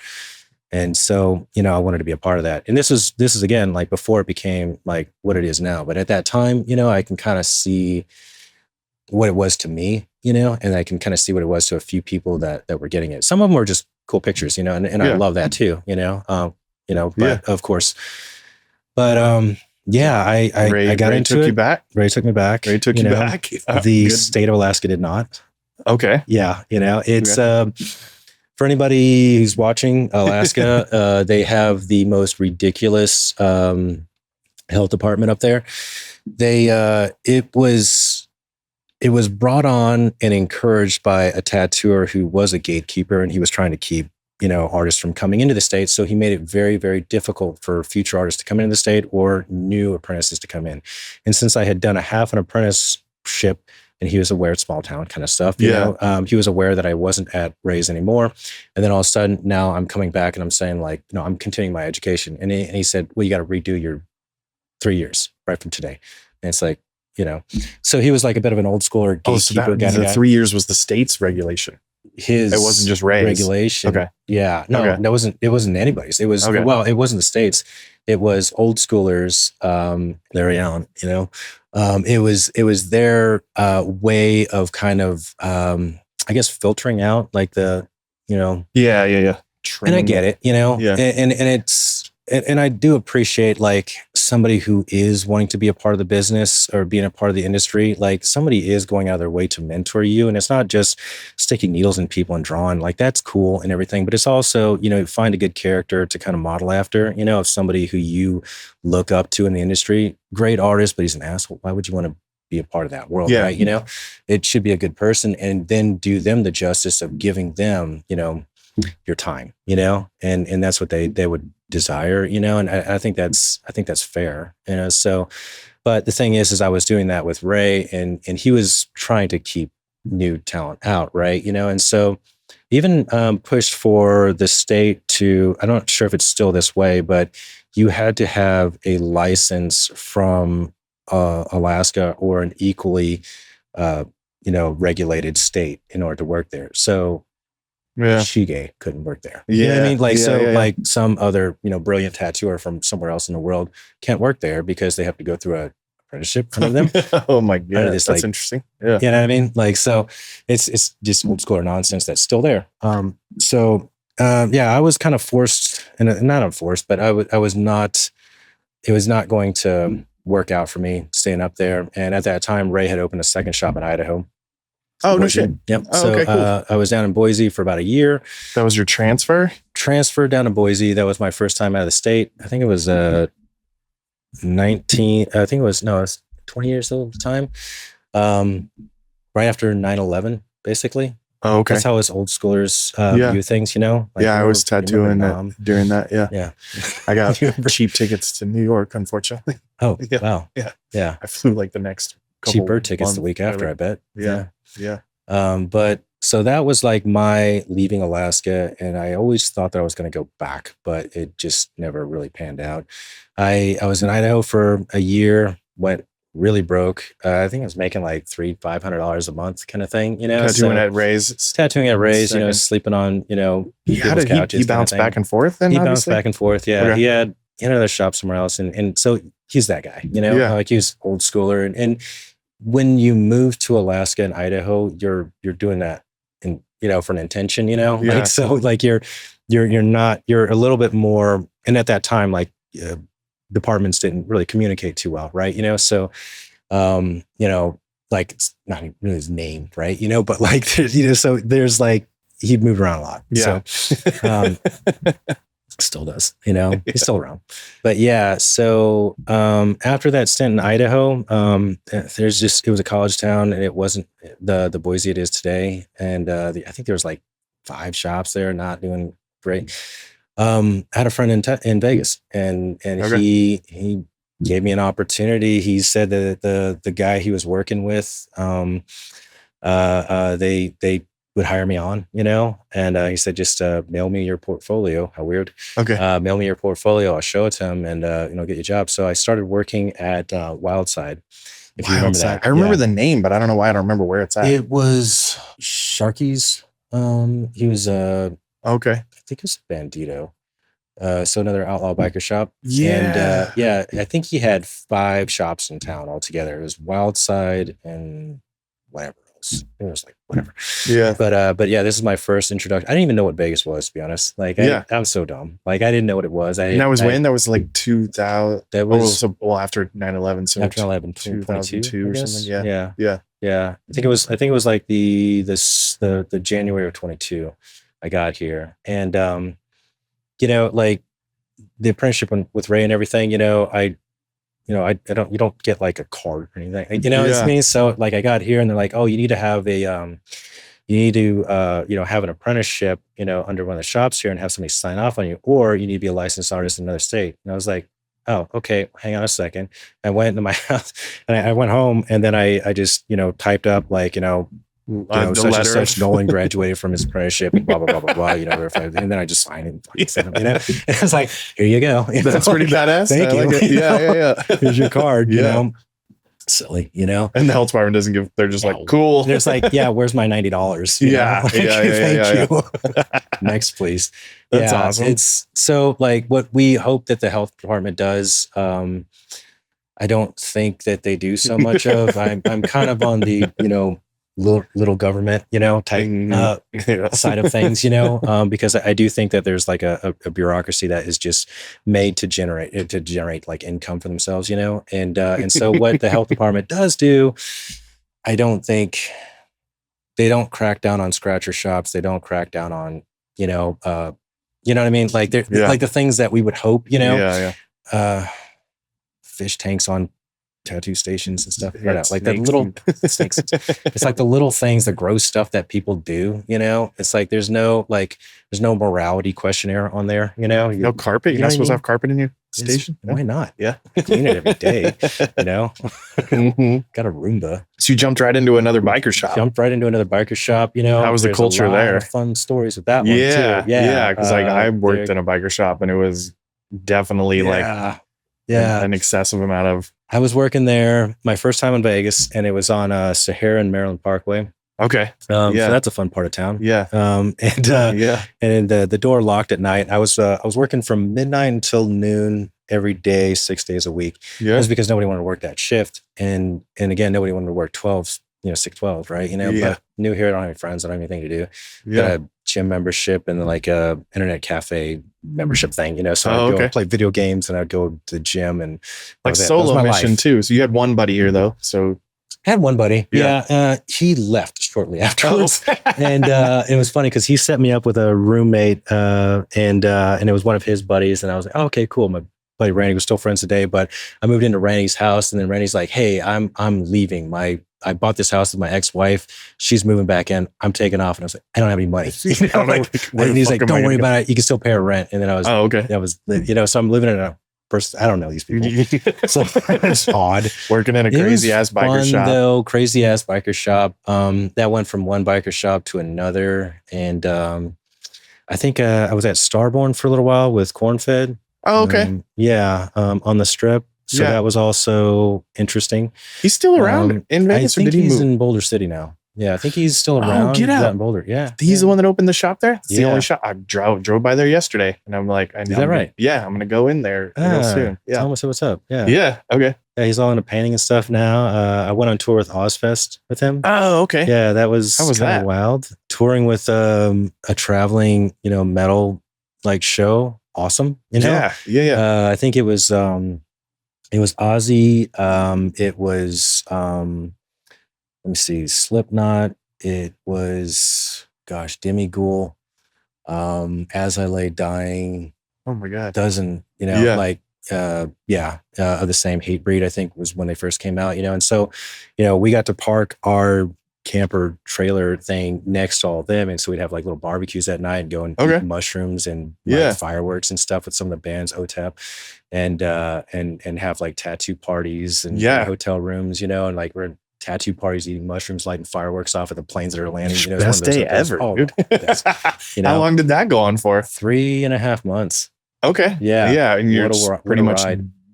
And so, I wanted to be a part of that. And this is again, like before it became like what it is now. But at that time, I can kind of see what it was to me, and I can kind of see what it was to a few people that were getting it. Some of them were just cool pictures, and I love that too, but of course. But I got into it. You back. Ray took me back. Ray took you back. The state of Alaska did not. Okay. Yeah, it's for anybody who's watching Alaska, they have the most ridiculous health department up there. It was brought on and encouraged by a tattooer who was a gatekeeper, and he was trying to keep artists from coming into the state. So he made it very, very difficult for future artists to come into the state or new apprentices to come in. And since I had done a half an apprentice ship, and he was aware of small town kind of stuff. You know, he was aware that I wasn't at Ray's anymore. And then all of a sudden now I'm coming back and I'm saying like, I'm continuing my education. And he said, well, you got to redo your 3 years right from today. And it's like, so he was like a bit of an old schooler gatekeeper guy. The 3 years was the state's regulation. It wasn't just Ray's regulation. Okay. Yeah. No, it wasn't anybody's. It was, well, it wasn't the state's. It was old schoolers, Larry Allen, it was their way of kind of, I guess, filtering out like the, Yeah. And I get it, and it's, and I do appreciate like somebody who is wanting to be a part of the business or being a part of the industry. Like somebody is going out of their way to mentor you. And it's not just sticking needles in people and drawing, like that's cool and everything. But it's also, find a good character to kind of model after, of somebody who you look up to in the industry. Great artist, but he's an asshole. Why would you want to be a part of that world? Right. It should be a good person, and then do them the justice of giving them, your time, and that's what they would desire, and I think that's fair, so, but the thing is I was doing that with Ray, and he was trying to keep new talent out, right, and so even pushed for the state to, I'm not sure if it's still this way, but you had to have a license from Alaska or an equally regulated state in order to work there. So Shige couldn't work there. You know what I mean? Like, like some other, brilliant tattooer from somewhere else in the world can't work there because they have to go through a apprenticeship for them. Oh my God. That's like, interesting. Yeah. You know what I mean? Like, so it's just old school nonsense that's still there. I was kind of forced, and not unforced, but it was not going to work out for me staying up there. And at that time, Ray had opened a second shop in Idaho. Oh, no shit. Yep. So okay, cool. I was down in Boise for about a year. That was your transfer? Transferred down to Boise. That was my first time out of the state. I think it was 19. I think it was 20 years old at the time. Right after 9/11, basically. Oh, okay. That's how us old schoolers view things, Like, I was tattooing during that. Yeah. Yeah. I got cheap tickets to New York, unfortunately. Oh, wow. Yeah. I flew like the next couple cheaper tickets the week after, I bet. Yeah. But so that was like my leaving Alaska, and I always thought that I was going to go back, but it just never really panned out. I was in Idaho for a year, went really broke. I think I was making like $500 a month kind of thing, Tattooing at Ray's, sleeping on, people's couches. He bounced back and forth then? He bounced back and forth. Yeah. Okay. He had another shop somewhere else. And so he's that guy, like he's old schooler. And when you move to Alaska and Idaho, you're doing that and, for an intention, like, so like you're a little bit more. And at that time, like, departments didn't really communicate too well. Right. So, like it's not really his name, right. But like, so there's like, he moved around a lot. Yeah. So, still does, he's still around, but so, after that stint in Idaho, it was a college town, and it wasn't the Boise it is today. And, I think there was like 5 shops there, not doing great. I had a friend in Vegas, and okay. he gave me an opportunity. He said that the guy he was working with, they would hire me on, and he said, just mail me your portfolio. How weird. Okay. Mail me your portfolio. I'll show it to him, and get you a job. So I started working at Wildside. If you remember that. I remember the name, but I don't know why I don't remember where it's at. It was Sharky's. He was okay. I think it was Bandito. So another outlaw biker shop. Yeah. And I think he had 5 shops in town altogether. It was Wildside and whatever else. It was like whatever. Yeah. But yeah, this is my first introduction. I didn't even know what Vegas was, to be honest. Like I was so dumb. Like I didn't know what it was. And that was when? That was like 2000. That was after 9/11. So after 9/11, 2002 or something. Yeah. I think it was like the January of 22 I got here. And like the apprenticeship with Ray and everything, you don't get like a card or anything, it's me. So like I got here and they're like, oh, you need to have have an apprenticeship, under one of the shops here and have somebody sign off on you, or you need to be a licensed artist in another state. And I was like, oh, okay, hang on a second. I went into my house and I went home, and then I just, typed up like, such and such Noelin graduated from his apprenticeship, blah, blah, blah, blah, blah, and then I just signed it and fucking sent him, and it's like, here you go. That's pretty badass. Thank you. Like yeah. Here's your card, silly, And the health department doesn't give, they're just like, cool. There's like, yeah, where's my $90? Thank you. Next, please. That's awesome. It's so like what we hope that the health department does. I don't think that they do so much of. I'm kind of on the, little government, type side of things, because I do think that there's like a bureaucracy that is just made to generate like income for themselves, and so what the health department does do, I don't think they don't crack down on scratcher shops. They don't crack down on, you know what I mean? Like they're like the things that we would hope, fish tanks on tattoo stations and stuff like the little snakes. It's like the little things, the gross stuff that people do, it's like there's no morality questionnaire on there, no carpet. You're not supposed to have carpet in your station. Why not? Yeah, clean it every day. Got a Roomba. So you jumped right into another biker shop. How was the culture there? Fun stories with that one too. Yeah, because I worked in a biker shop and it was definitely an excessive amount of. I was working there my first time in Vegas, and it was on Sahara and Maryland Parkway. Okay. So that's a fun part of town. Yeah. And the door locked at night. I was working from midnight until noon every day, 6 days a week. Yeah. It was because nobody wanted to work that shift. And again, nobody wanted to work 12s, 6/12, right? But new here, I don't have any friends, I don't have anything to do. Got a gym membership and like a internet cafe membership thing, so I'd go play video games and I'd go to the gym and like solo mission too. So you had one buddy here though. So I had one buddy. He left shortly afterwards. And it was funny because he set me up with a roommate and it was one of his buddies. And I was like, oh, okay, cool. My buddy Randy was still friends today, but I moved into Randy's house, and then Randy's like, hey, I'm leaving. I bought this house with my ex-wife. She's moving back in. I'm taking off. And I was like, I don't have any money. And he's like, don't worry about it. You can still pay her rent. And then I was, that was, so I'm living in a first, I don't know these people. So it's odd. Working in a crazy ass biker shop. Though, crazy ass biker shop. That went from one biker shop to another. And I think I was at Starborn for a little while with Cornfed. Oh, okay. On the Strip. So that was also interesting. He's still around in Vegas, I think or did he he's move? in Boulder City now. Yeah, I think he's still around. Oh, get out. In Boulder. Yeah. He's the one that opened the shop there? It's the only shop. I drove by there yesterday, and I'm like, is that right? Yeah, I'm going to go in there real soon. Yeah. Tell him what's up. Yeah. Yeah. Okay. Yeah, he's all into painting and stuff now. I went on tour with Ozfest with him. Oh, okay. Yeah, that was kind of wild. Touring with a traveling, metal like show. Awesome. Yeah. I think it was Ozzy. It was let me see, Slipknot. It was Demigul. As I Lay Dying. Oh my God. Dozen, of the same hate breed, I think was when they first came out, and so, we got to park our camper trailer thing next to all of them, and so we'd have like little barbecues at night and go and eat mushrooms and fireworks and stuff with some of the bands, OTEP, and have like tattoo parties and hotel rooms, and like we're in tattoo parties eating mushrooms, lighting fireworks off at the planes that are landing. Best day ever. Dude. How long did that go on for? 3.5 months. Okay. Yeah. And you're pretty much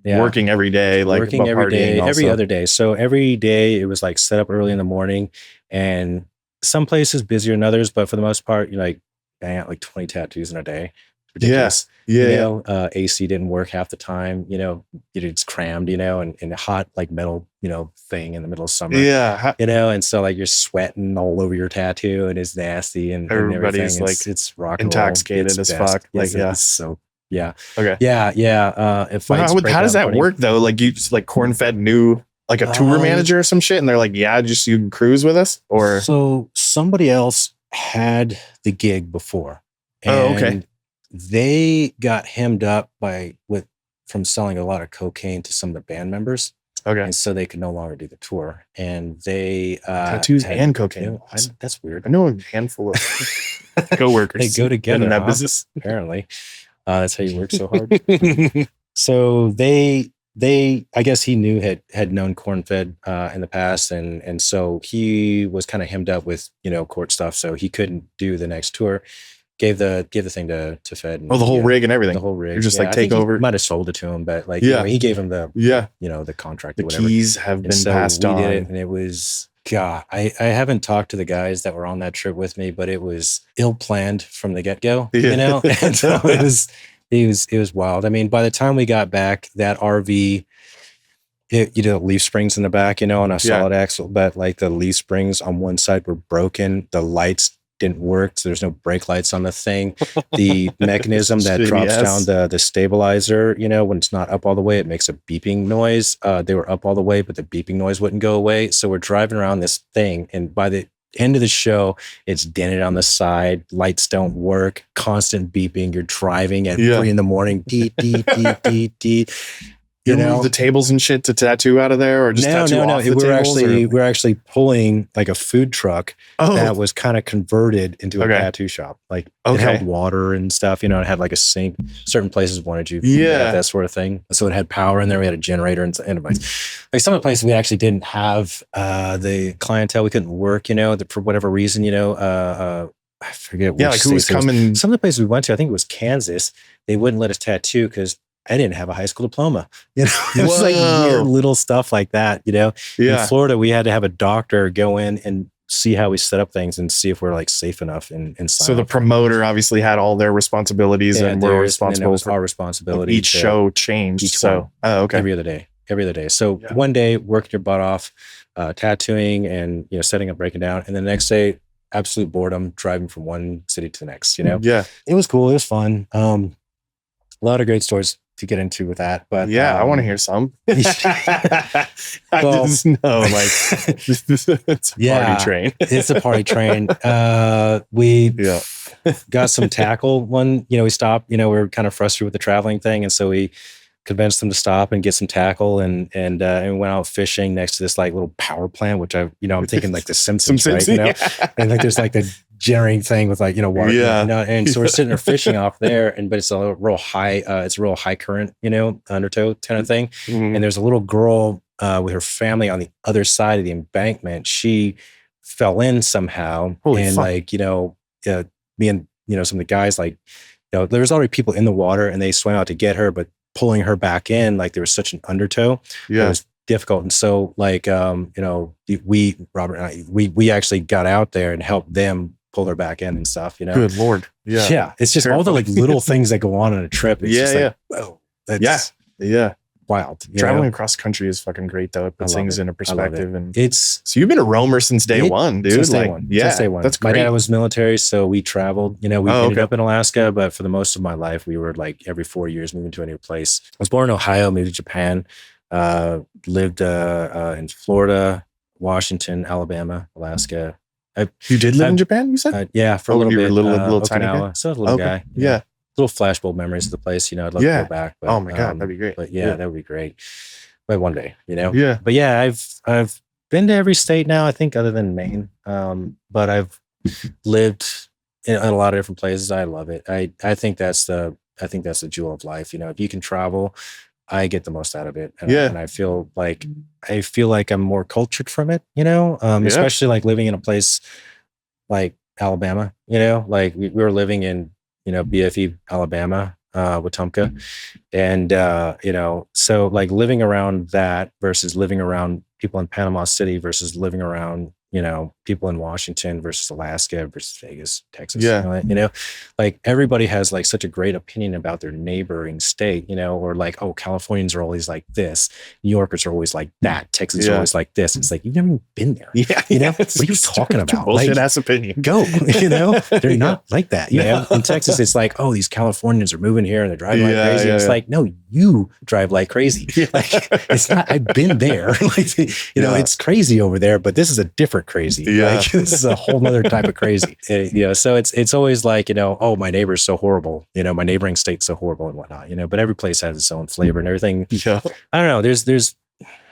working every day, like working every day, every other day. So every day it was like set up early in the morning, and some places busier than others, but for the most part, you like bang out like 20 tattoos in a day. Ridiculous. AC didn't work half the time, it's crammed, and a hot like metal, thing in the middle of summer. Yeah. And so like you're sweating all over your tattoo and it's nasty and everybody's and like it's rock intoxicated as fuck. It's so okay. How does that work though? Like you just like Cornfed knew like a tour manager or some shit, and they're like, just you can cruise with us? Or so somebody else had the gig before. And they got hemmed up from selling a lot of cocaine to some of the band members. Okay. And so they could no longer do the tour. And they tattoos and cocaine. That's weird. I know a handful of coworkers. They go together in that business. Apparently. That's how you work so hard. So I guess he knew had known Cornfed in the past, and so he was kind of hemmed up with court stuff, so he couldn't do the next tour. Gave the thing to Fed. And the whole rig and everything. The whole rig. You're just like take over. Might have sold it to him, but like he gave him the the contract. The keys have been passed on. We did it, and it was God. I haven't talked to the guys that were on that trip with me, but it was ill planned from the get go. And so it was wild. I mean, by the time we got back, that RV. Leaf springs in the back, on a solid axle, but like the leaf springs on one side were broken. The lights didn't work, so there's no brake lights on the thing. The mechanism that drops down the stabilizer, when it's not up all the way, it makes a beeping noise. They were up all the way, but the beeping noise wouldn't go away. So we're driving around this thing, and by the end of the show, it's dented on the side. Lights don't work. Constant beeping. You're driving at 3 a.m. Deet, deet, deet, deet, deet. You know the tables and shit to tattoo out of there, or just tattoo off the tables? We're actually pulling like a food truck that was kind of converted into a tattoo shop. Like it held water and stuff. It had like a sink. Certain places wanted you, that sort of thing. So it had power in there. We had a generator and like some of the places we actually didn't have the clientele. We couldn't work. For whatever reason. I forget. Yeah, like who was coming? Some of the places we went to, I think it was Kansas. They wouldn't let us tattoo because I didn't have a high school diploma. It was like weird little stuff like that. In Florida, we had to have a doctor go in and see how we set up things and see if we're like safe enough. And so the promoter obviously had all their responsibilities and we're responsible for our responsibility. Each show changed. Every other day. So one day working your butt off, tattooing and setting up, breaking down, and the next day absolute boredom, driving from one city to the next. It was cool. It was fun. A lot of great stories to get into with that, but I want to hear some. I just know, like, it's a party train. It's a party train. We got some tackle. We stopped. We were kind of frustrated with the traveling thing, and so we convinced them to stop and get some tackle, and we went out fishing next to this like little power plant, which I'm thinking like the Simpsons, right? And like there's like the generating thing with like water, and so we're sitting there fishing off there, but it's a real high, current, undertow kind of thing, and there's a little girl with her family on the other side of the embankment. She fell in somehow, and like me and some of the guys, like there was already people in the water, and they swam out to get her, but pulling her back in, like there was such an undertow. It was difficult. And so like, Robert and I, we actually got out there and helped them pull her back in and stuff, Good Lord. Yeah. Yeah. It's just all the like little things that go on a trip. It's just like, whoa, that's wild. Traveling across country is fucking great though. It puts things into perspective. And so you've been a roamer since day one, dude. Since day one. Yeah. Since day one. That's great. My dad was military, so we traveled, we ended up in Alaska, but for the most of my life, we were like every 4 years moving to a new place. I was born in Ohio, moved to Japan, lived in Florida, Washington, Alabama, Alaska. You did live in Japan, you said? Yeah, for a little bit. You were little tiny guy? So I was a little guy. Yeah. Little flashbulb memories of the place. I'd love to go back. But, oh my God, that'd be great. But that would be great. But one day, Yeah. But yeah, I've been to every state now, I think, other than Maine. But I've lived in a lot of different places. I love it. I think that's the jewel of life. If you can travel, I get the most out of it. And I feel like I'm more cultured from it, especially like living in a place like Alabama, like we were living in, BFE, Alabama, Wetumpka. And, so like living around that versus living around people in Panama City versus living around, people in Washington versus Alaska versus Vegas, Texas, like everybody has like such a great opinion about their neighboring state, or like, oh, Californians are always like this. New Yorkers are always like that. Texans are always like this. It's like, you've never even been there. What are you talking about? Bullshit ass opinion. Go, they're not like that. In Texas, it's like, oh, these Californians are moving here and they're driving like crazy. It's like, no, you drive like crazy. Like it's not, I've been there. Like, it's crazy over there, but this is a different crazy. Like this is a whole nother type of crazy. So it's always like, oh, my neighbor's so horrible. My neighboring state's so horrible and whatnot. But every place has its own flavor and everything. I don't know. There's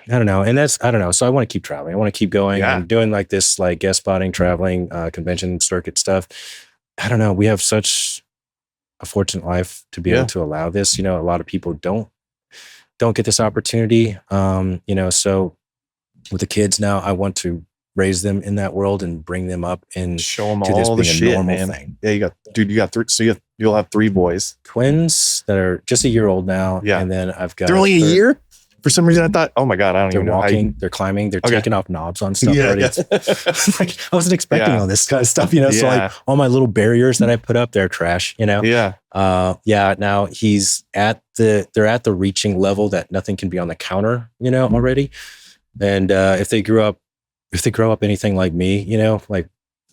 I don't know. And I don't know. So I want to keep traveling. I want to keep going. I'm doing like this, like guest spotting, traveling, convention circuit stuff. I don't know. We have such a fortunate life to be able to allow this. A lot of people don't don't get this opportunity. So with the kids now, I want to raise them in that world and bring them up and show them all the shit, man. Thing. Yeah, you got 3. So you'll have 3 boys, twins that are just a year old now. Yeah, and then I've got. They're only a year. For some reason, I thought, oh my God, I don't even know. They're walking, they're climbing, they're taking off knobs on stuff already. Like, I wasn't expecting all this kind of stuff, So like all my little barriers that I put up, they're trash, Yeah. Now they're at the reaching level that nothing can be on the counter, already. And if they grow up anything like me,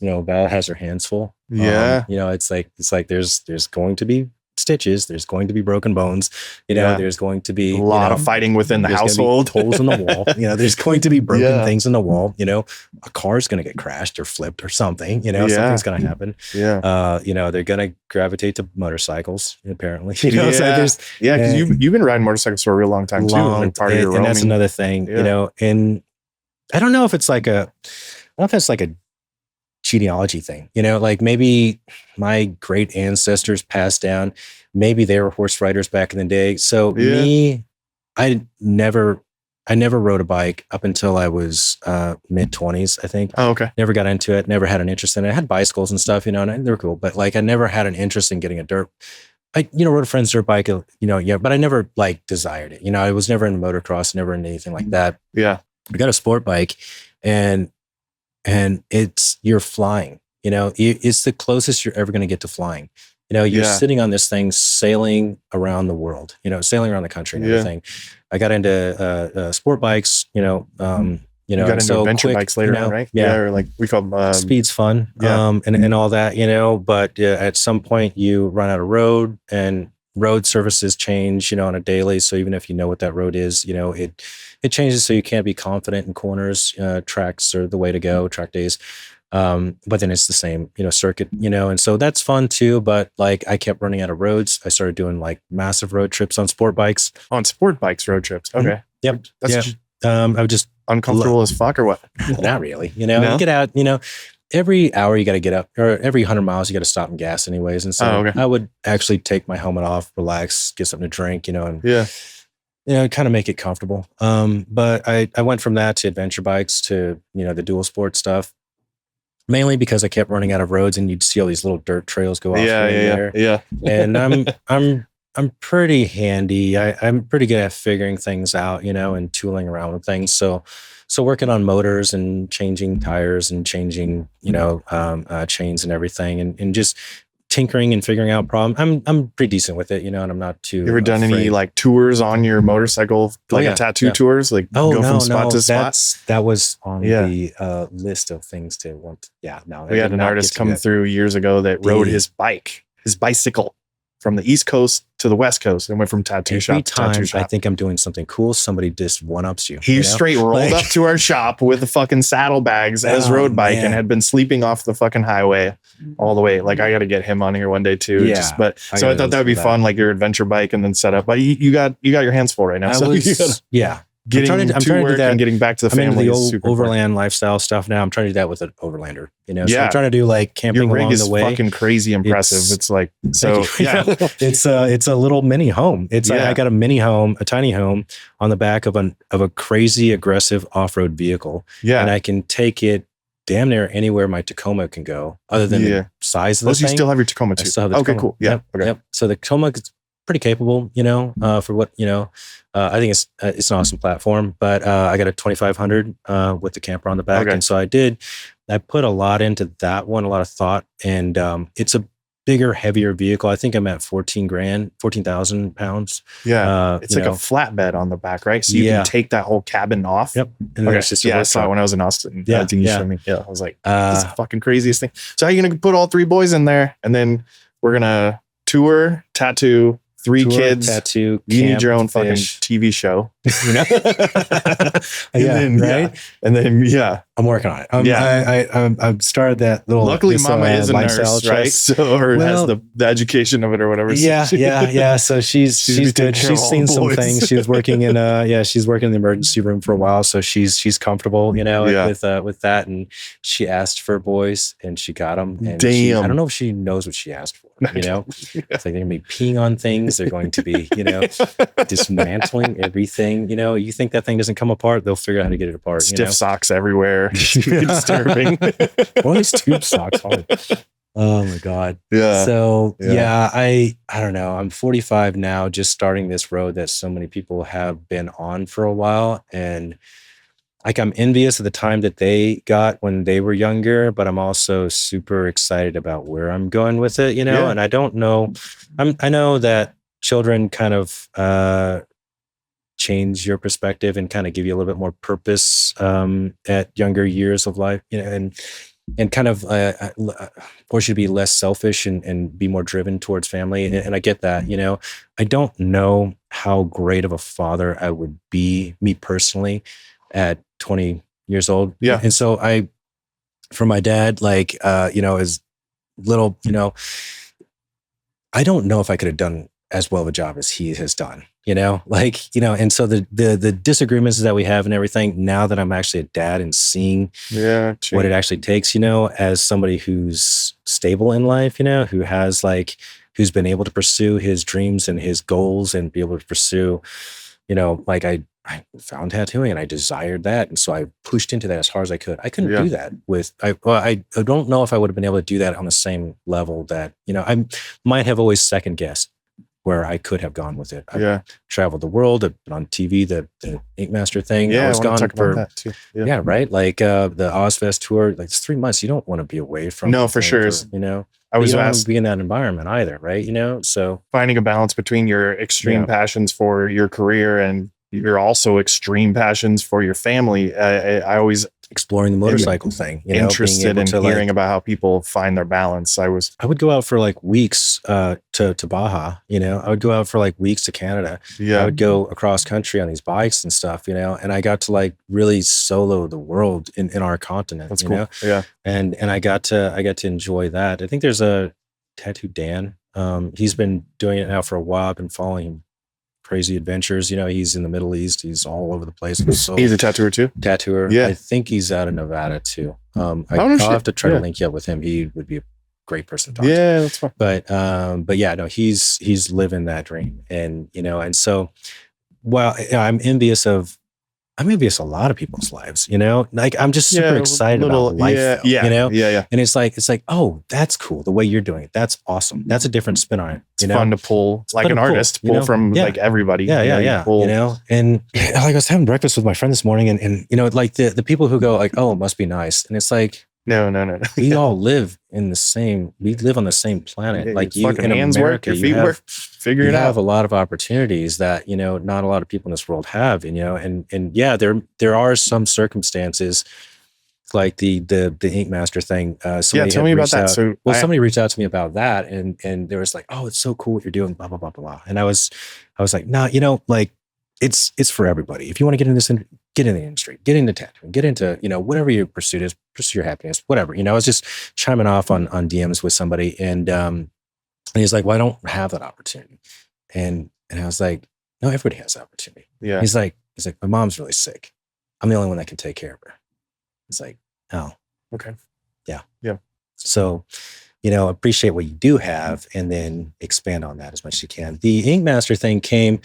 Val has her hands full. Yeah. It's like there's going to be stitches, there's going to be broken bones, there's going to be a lot of fighting within the household, holes in the wall, there's going to be broken things in the wall, a car's going to get crashed or flipped or something, something's going to happen. They're going to gravitate to motorcycles apparently, so because you've been riding motorcycles for a real long time too, like part of your and that's another thing, and I don't know if it's like a genealogy thing, like maybe my great ancestors passed down, maybe they were horse riders back in the day. So me, I never rode a bike up until I was mid-20s, I think. Oh, okay. Never got into it, never had an interest in it. I had bicycles and stuff, and they were cool, but like I never had an interest in getting a dirt. I rode a friend's dirt bike, but I never like desired it. I was never in motocross, never in anything like that. Yeah. I got a sport bike and you're flying, it's the closest you're ever going to get to flying. You're sitting on this thing, sailing around the world, sailing around the country and everything. I got into sport bikes, you got into adventure bikes later on, right? Yeah. Or like we call them speed's fun. And all that, but at some point you run out of road and road services change, on a daily. So even if you know what that road is, it changes. So you can't be confident in corners. Tracks are the way to go, track days. But then it's the same, circuit, and so that's fun too. But like I kept running out of roads. I started doing like massive road trips on sport bikes. On sport bikes, road trips. Okay. Mm-hmm. Yep. That's I was just uncomfortable as fuck or what? Not really. You get out, every hour you got to get up, or every 100 miles you got to stop and gas anyways. And so I would actually take my helmet off, relax, get something to drink, and kind of make it comfortable. But I went from that to adventure bikes to, the dual sport stuff, mainly because I kept running out of roads and you'd see all these little dirt trails go off there. Yeah. And I'm pretty handy. I'm pretty good at figuring things out, and tooling around with things. So working on motors and changing tires and changing, chains and everything and just tinkering and figuring out problems. I'm pretty decent with it, and I'm not too. You ever done any like tours on your motorcycle, like tattoo tours, like go from spot to spot? That was on the list of things to want. We had an artist come through years ago that rode his bicycle from the East Coast to the West Coast and went from tattoo shop to tattoo shop. I think I'm doing something cool, somebody just one-ups you. He straight rolled up to our shop with the fucking saddlebags as road bike and had been sleeping off the fucking highway all the way. Like I got to get him on here one day too. Yeah. So I thought that would be fun, like your adventure bike and then set up. But you got your hands full right now. Getting to work and getting back to the family. The old overland lifestyle stuff now. I'm trying to do that with an overlander. So I'm trying to do like camping your rig along is the way. Fucking crazy impressive. It's like so. It's a little mini home. I got a mini home, a tiny home on the back of a crazy aggressive off road vehicle. Yeah, and I can take it damn near anywhere my Tacoma can go, other than the size of the thing. You still have your Tacoma too. I still have the Tacoma. Cool. Yeah. Yep. So the Tacoma is pretty capable, for what, I think it's an awesome platform, but I got a 2500 with the camper on the back. And so I put a lot into that one, a lot of thought, and it's a bigger, heavier vehicle. I think I'm at 14,000 pounds. Yeah. It's like a flatbed on the back, right? So you can take that whole cabin off. Yep. And I saw it when I was in Austin. Yeah. I think you showed me. Yeah. I was like, this is the fucking craziest thing. So how are you going to put all 3 boys in there? And then we're going to tour, tattoo, 3 kids. Tattoo, you camp, need your own fucking fish. TV show. you know? Right. And then, I'm working on it. I've started that little. Luckily, Mama is a lifestyle nurse, right? So, or has the education of it or whatever. Yeah. So she's good. She's seen some things. She was working in she's working in the emergency room for a while, so she's comfortable, with that. And she asked for boys, and she got them. And I don't know if she knows what she asked for. It's like they're gonna be peeing on things. They're going to be, dismantling everything. You think that thing doesn't come apart? They'll figure out how to get it apart. Stiff socks everywhere. Disturbing. Well, these tube socks are. Oh my God. Yeah. So I don't know. I'm 45 now, just starting this road that so many people have been on for a while. And like, I'm envious of the time that they got when they were younger, but I'm also super excited about where I'm going with it, and I don't know. I know that children kind of change your perspective and kind of give you a little bit more purpose at younger years of life, and kind of force you to be less selfish and be more driven towards family. And I get that, I don't know how great of a father I would be, me personally, at 20 years old. Yeah. And so for my dad, as little, I don't know if I could have done as well of a job as he has done, and so the disagreements that we have and everything, now that I'm actually a dad and seeing what it actually takes, as somebody who's stable in life, who has who's been able to pursue his dreams and his goals and be able to pursue, I found tattooing and I desired that. And so I pushed into that as hard as I could. I couldn't do that I don't know if I would have been able to do that on the same level that, I might have always second guessed where I could have gone with it. I've traveled the world. I've been on TV, the Ink Master thing. Yeah, I was gone for that too. Yeah, right. Like the Ozfest tour, it's 3 months. You don't want to be away from. No, for sure. I was don't want to be in that environment either, right? So finding a balance between your extreme passions for your career and your also extreme passions for your family. I always exploring the motorcycle thing, interested in hearing about how people find their balance. I would go out for weeks to Baja, I would go out for weeks to Canada. I would go across country on these bikes and stuff, and I got to really solo the world in our continent. That's cool. Yeah. And I got to enjoy that. I think there's a Tattoo Dan. He's been doing it now for a while. I've been following him. Crazy adventures. He's in the Middle East. He's all over the place. So he's a tattooer too? Tattooer. Yeah. I think he's out of Nevada too. I'll have to try to link you up with him. He would be a great person to talk to. Yeah, that's fine. But yeah, no, he's living that dream. And, and so while I'm envious of a lot of people's lives, I'm just super excited about life, Yeah. And it's like, oh, that's cool. The way you're doing it. That's awesome. That's a different spin on it. It's fun to pull an artist, pull from everybody. Yeah. And I was having breakfast with my friend this morning and the people who go oh, it must be nice. And it's like, no. We all live on the same planet. You in America, your feet work. Figure it out. You have a lot of opportunities that, not a lot of people in this world have, and there are some circumstances like the Ink Master thing. Tell me about that. Somebody reached out to me about that and they was like, oh, it's so cool what you're doing, blah, blah, blah, blah. And I was like, nah, it's for everybody. If you want to get in this, get in the industry, get into tattooing, get into, whatever your pursuit is, pursue your happiness, whatever. I was just chiming off on DMs with somebody and he's like, well, I don't have that opportunity. And I was like, no, everybody has that opportunity. Yeah. He's like, my mom's really sick. I'm the only one that can take care of her. It's like, oh, okay. Yeah. Yeah. So, appreciate what you do have and then expand on that as much as you can. The Ink Master thing came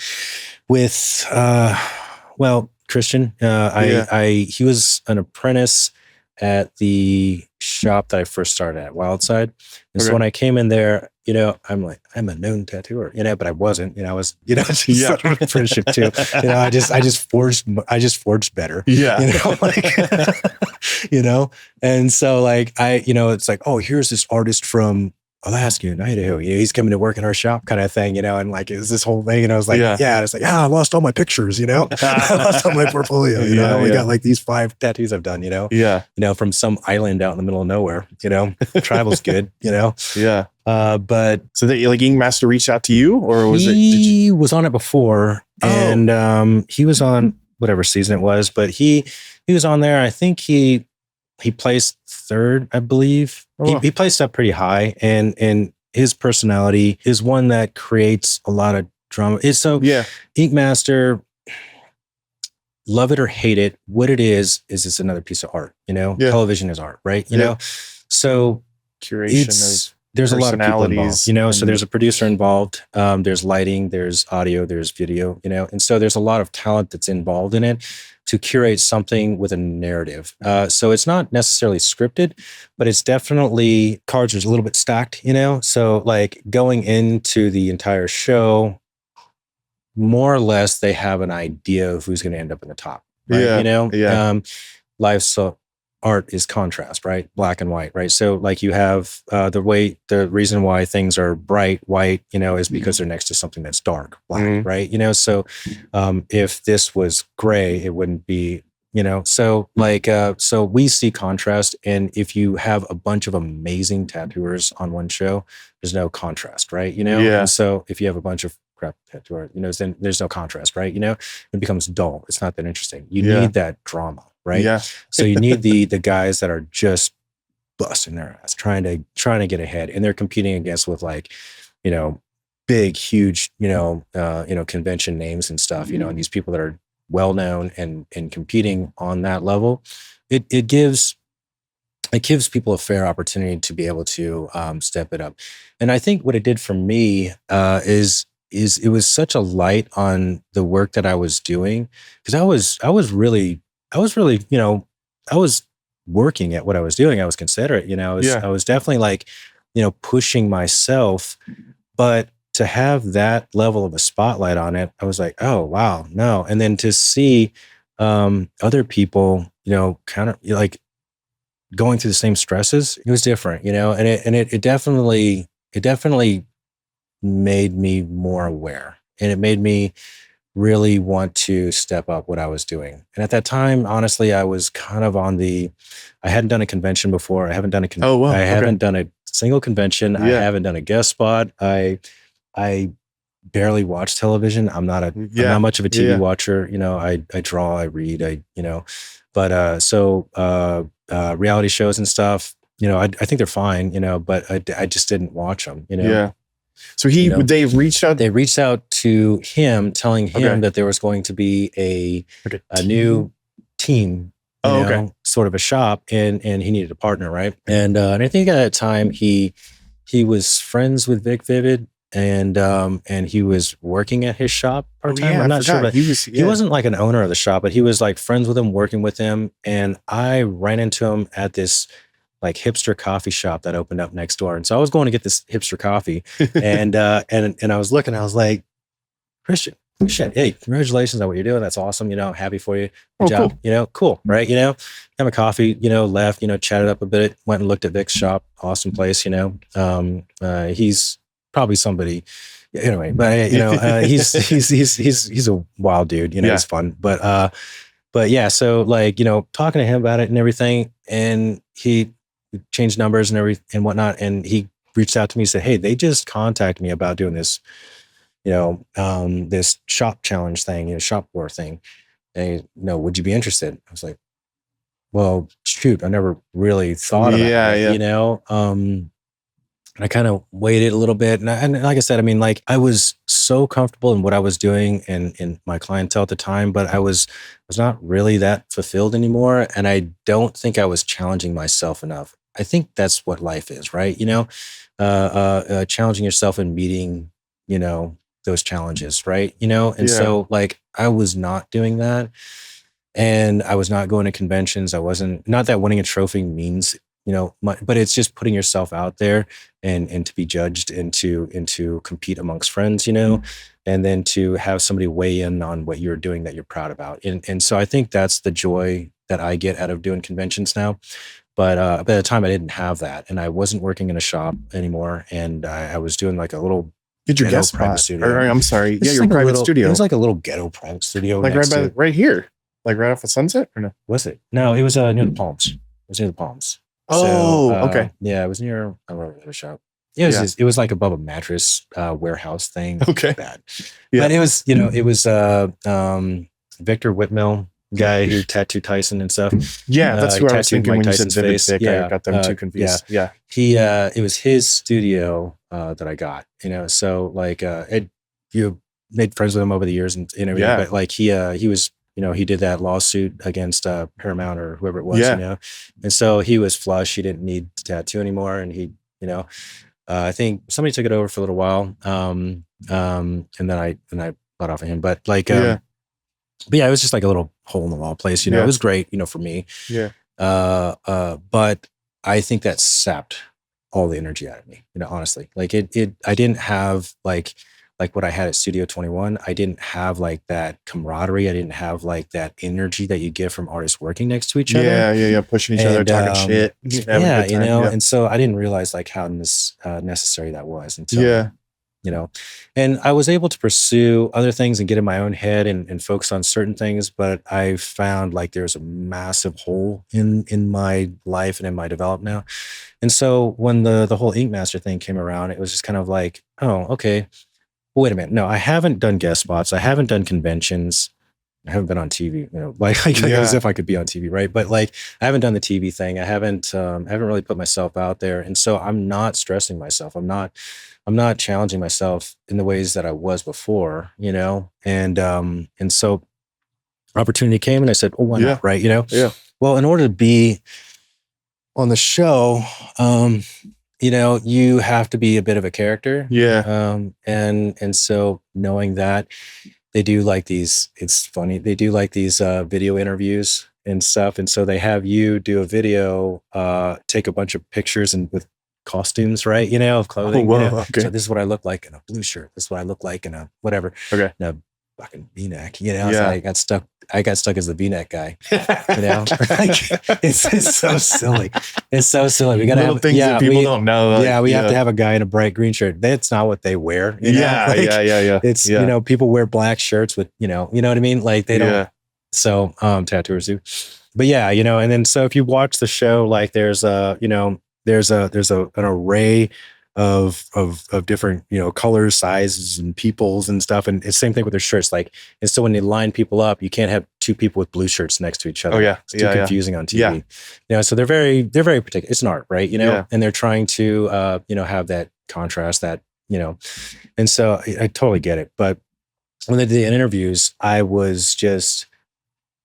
with, Christian. He was an apprentice at the shop that I first started at, Wildside. And so when I came in there, I'm a known tattooer, but I wasn't, I was, just apprenticeship too. I just forged better. Yeah. And so it's like, oh, here's this artist from Alaska and Idaho, he's coming to work in our shop kind of thing, and it's this whole thing. And I was like, and it's like, I lost all my pictures, I lost all my portfolio, I only got these 5 tattoos I've done, from some island out in the middle of nowhere, travel's good, Yeah. But so that Ink Master reached out to you or was he was on it before And he was on whatever season it was, but he was on there. I think he placed third, I believe. He placed up pretty high, and his personality is one that creates a lot of drama. Ink Master, love it or hate it, what it is it's another piece of art. Television is art, right? You know, so curation of there's a lot of people involved, so there's a producer involved, there's lighting, there's audio, there's video, and so there's a lot of talent that's involved in it to curate something with a narrative. So it's not necessarily scripted, but it's definitely cards are a little bit stacked, so like going into the entire show, more or less they have an idea of who's going to end up in the top, right? Live art is contrast, right? Black and white, right? So like you have the reason why things are bright white, is because they're next to something that's dark black, right? So if this was gray, it wouldn't be, so like so we see contrast, and if you have a bunch of amazing tattooers on one show, there's no contrast, right? And so if you have a bunch of crap tattooer, then there's no contrast, right? It becomes dull. It's not that interesting. You need that drama, right? Yeah. So you need the guys that are just busting their ass, trying to get ahead, and they're competing against with like, big, huge, convention names and stuff, and these people that are well known and competing on that level. It gives people a fair opportunity to be able to step it up. And I think what it did for me is it was such a light on the work that I was doing, because I was really, I was working at what I was doing. I was considerate, I was definitely like, pushing myself, but to have that level of a spotlight on it, I was like, oh, wow, no. And then to see other people, kind of like going through the same stresses, it was different, and it definitely made me more aware, and it made me really want to step up what I was doing. And at that time, honestly, I was kind of I hadn't done a convention before. I haven't done haven't done a single convention. I haven't done a guest spot. I barely watch television. I'm not much of a TV watcher. I draw, I read, but reality shows and stuff, I think they're fine, but I just didn't watch them, Yeah. So they reached out. They reached out to him, telling him that there was going to be a new team, sort of a shop, and he needed a partner, right? And I think at that time he was friends with Vic Vivid, and he was working at his shop part time. I'm not sure, but he wasn't like an owner of the shop, but he was like friends with him, working with him. And I ran into him at this like hipster coffee shop that opened up next door. And so I was going to get this hipster coffee, and I was looking, I was like, Christian, shit, hey, congratulations on what you're doing. That's awesome. I'm happy for you. Good job. Cool. Cool. Right. Have a coffee, left, chatted up a bit, went and looked at Vic's shop. Awesome place. He's probably somebody anyway, but he's a wild dude, it's fun. But yeah, so like, talking to him about it and everything, and he changed numbers and everything and whatnot. And he reached out to me and said, hey, they just contacted me about doing this, this shop challenge thing, shop war thing. And would you be interested? I was like, well, shoot, I never really thought about it, I kind of waited a little bit. And like I said, I mean, like I was so comfortable in what I was doing and in my clientele at the time, but I was not really that fulfilled anymore. And I don't think I was challenging myself enough. I think that's what life is, right? Challenging yourself and meeting, those challenges, right? And so like I was not doing that. And I was not going to conventions. Not that winning a trophy means, but it's just putting yourself out there and to be judged and to compete amongst friends, and then to have somebody weigh in on what you're doing that you're proud about. And so I think that's the joy that I get out of doing conventions now. But at the time I didn't have that, and I wasn't working in a shop anymore. And I was doing like a little guest private studio. I'm sorry. It's your like private studio. It was like a little ghetto private studio. Like right here. Like right off of Sunset or no? Was it? No, it was near the Palms. It was near the Palms. Oh, okay. Yeah, it was near, I don't remember the shop. it was like above a mattress warehouse thing. Okay. Bad. But it was, Victor Whitmill guy who tattooed Tyson and stuff. Yeah, that's who I was thinking when you said Vivid face. Vic. I got them too confused. Yeah. It was his studio that I got, so like you made friends with him over the years and everything, but like he was, he did that lawsuit against Paramount or whoever it was, and so he was flush. He didn't need to tattoo anymore, and he, I think somebody took it over for a little while, and then I bought off of him, but like, but yeah, it was just like a little hole in the wall place, it was great, for me. Yeah. But I think that sapped all the energy out of me, honestly. Like I didn't have like what I had at Studio 21. I didn't have like that camaraderie. I didn't have like that energy that you get from artists working next to each other. Yeah. Pushing each other, talking shit. And so I didn't realize like how necessary that was until, and I was able to pursue other things and get in my own head and focus on certain things. But I found like there's a massive hole in my life and in my development now. And so when the whole Ink Master thing came around, it was just kind of like, oh, okay. Wait a minute. No, I haven't done guest spots. I haven't done conventions. I haven't been on TV, as if I could be on TV. Right. But like, I haven't done the TV thing. I haven't really put myself out there. And so I'm not stressing myself. I'm not challenging myself in the ways that I was before, and so opportunity came and I said, oh, why not? Right. Yeah. Well, in order to be on the show, you have to be a bit of a character. Yeah. And so knowing that they do like these, it's funny, they do like these video interviews and stuff. And so they have you do a video, take a bunch of pictures and with costumes, right? Of clothing. Oh, whoa, okay. So this is what I look like in a blue shirt. This is what I look like in a whatever. Okay. In a fucking V-neck, So I got stuck as the V-neck guy, like, it's so silly. It's so silly. We got to have things that people don't know. We have to have a guy in a bright green shirt. That's not what they wear. Yeah. It's, people wear black shirts with, you know what I mean? Like they don't, so, tattooers do, but and then, so if you watch the show, like there's an array of different, colors, sizes and peoples and stuff. And it's the same thing with their shirts. Like, and so when they line people up, you can't have two people with blue shirts next to each other. Oh yeah. It's too confusing on TV. So they're very particular. It's an art, right? And they're trying to, have that contrast that, and so I totally get it. But when they did the interviews, I was just,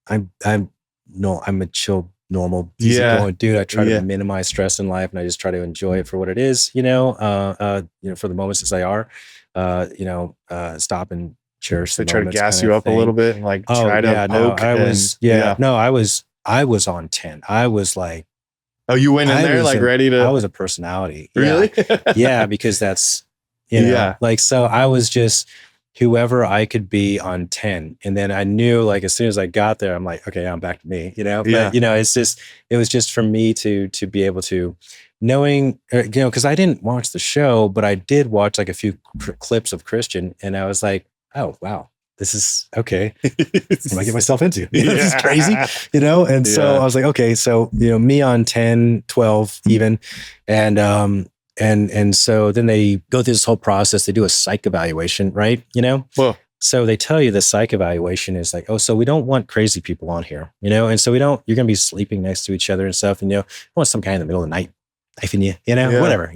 I'm a chill, normal, easygoing dude. I try to minimize stress in life, and I just try to enjoy it for what it is. For the moments as they are. Stop and cherish. They try to gas you up a little bit and like try to poke. I was on 10. I was like, oh, you went in there like ready to. I was a personality. Really? Yeah, because that's like, so I was just whoever I could be on 10. And then I knew, like, as soon as I got there, I'm like, okay, I'm back to me, but it was just for me to be able to knowing, cause I didn't watch the show, but I did watch like a few clips of Christian, and I was like, oh, wow, this is okay. What am I get myself into? This is crazy, And so I was like, okay, so, me on 10, 12 even. And so then they go through this whole process. They do a psych evaluation, right? Well, so they tell you the psych evaluation is like, oh, so we don't want crazy people on here, and so you're going to be sleeping next to each other and stuff. And, we want some guy in the middle of the night knifing you, whatever,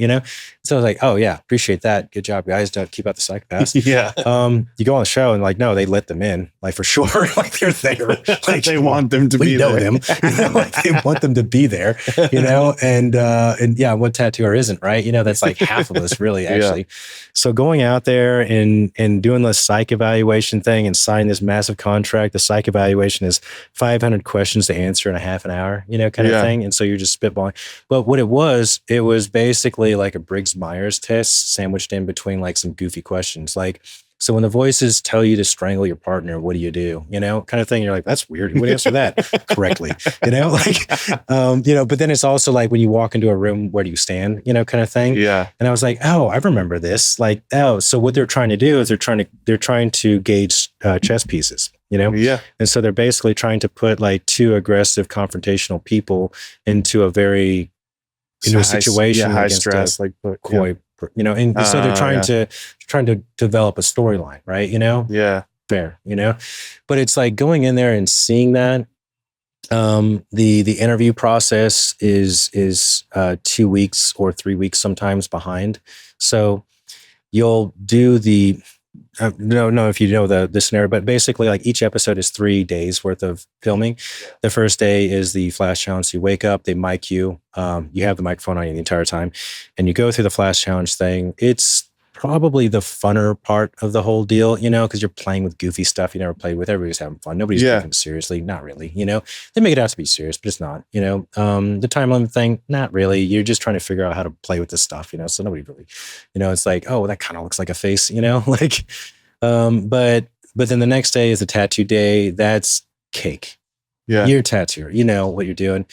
So I was like, oh yeah, appreciate that. Good job, guys. Don't keep out the psychopaths. You go on the show and like, no, they let them in, like for sure. Like they're there. Like they want them to be there. Them. Like they want them to be there, and what tattooer isn't, right? That's like half of us really, actually. So going out there and doing the psych evaluation thing and signing this massive contract, the psych evaluation is 500 questions to answer in a half an hour, kind of thing. And so you're just spitballing. But what it was basically like a Briggs-Myers test sandwiched in between like some goofy questions. Like, so when the voices tell you to strangle your partner, what do you do? Kind of thing. You're like, that's weird. You would answer that correctly, but then it's also like when you walk into a room, where do you stand, kind of thing. Yeah. And I was like, oh, I remember this. Like, oh, so what they're trying to do is they're trying to gauge chess pieces, Yeah. And so they're basically trying to put like two aggressive confrontational people into a very, a situation high against stress, a coy you know, and so they're trying to develop a storyline, right? You know, fair, you know, but it's like going in there and seeing that. The interview process is 2 weeks or 3 weeks sometimes behind. So you'll do the no, if you know the scenario, but basically, like, each episode is 3 days worth of filming. The first day is the flash challenge. So you wake up, they mic you. You have the microphone on you the entire time, and you go through the flash challenge thing. It's probably the funner part of the whole deal, you know, because you're playing with goofy stuff you never played with. Everybody's having fun. Nobody's taking it seriously. Not really, you know. They make it out to be serious, but it's not, you know. The time limit thing, not really. You're just trying to figure out how to play with this stuff, you know. So nobody really, you know, it's like, oh, that kind of looks like a face, you know, like. But then the next day is the tattoo day. That's cake. Yeah, you're a tattooer. You know what you're doing.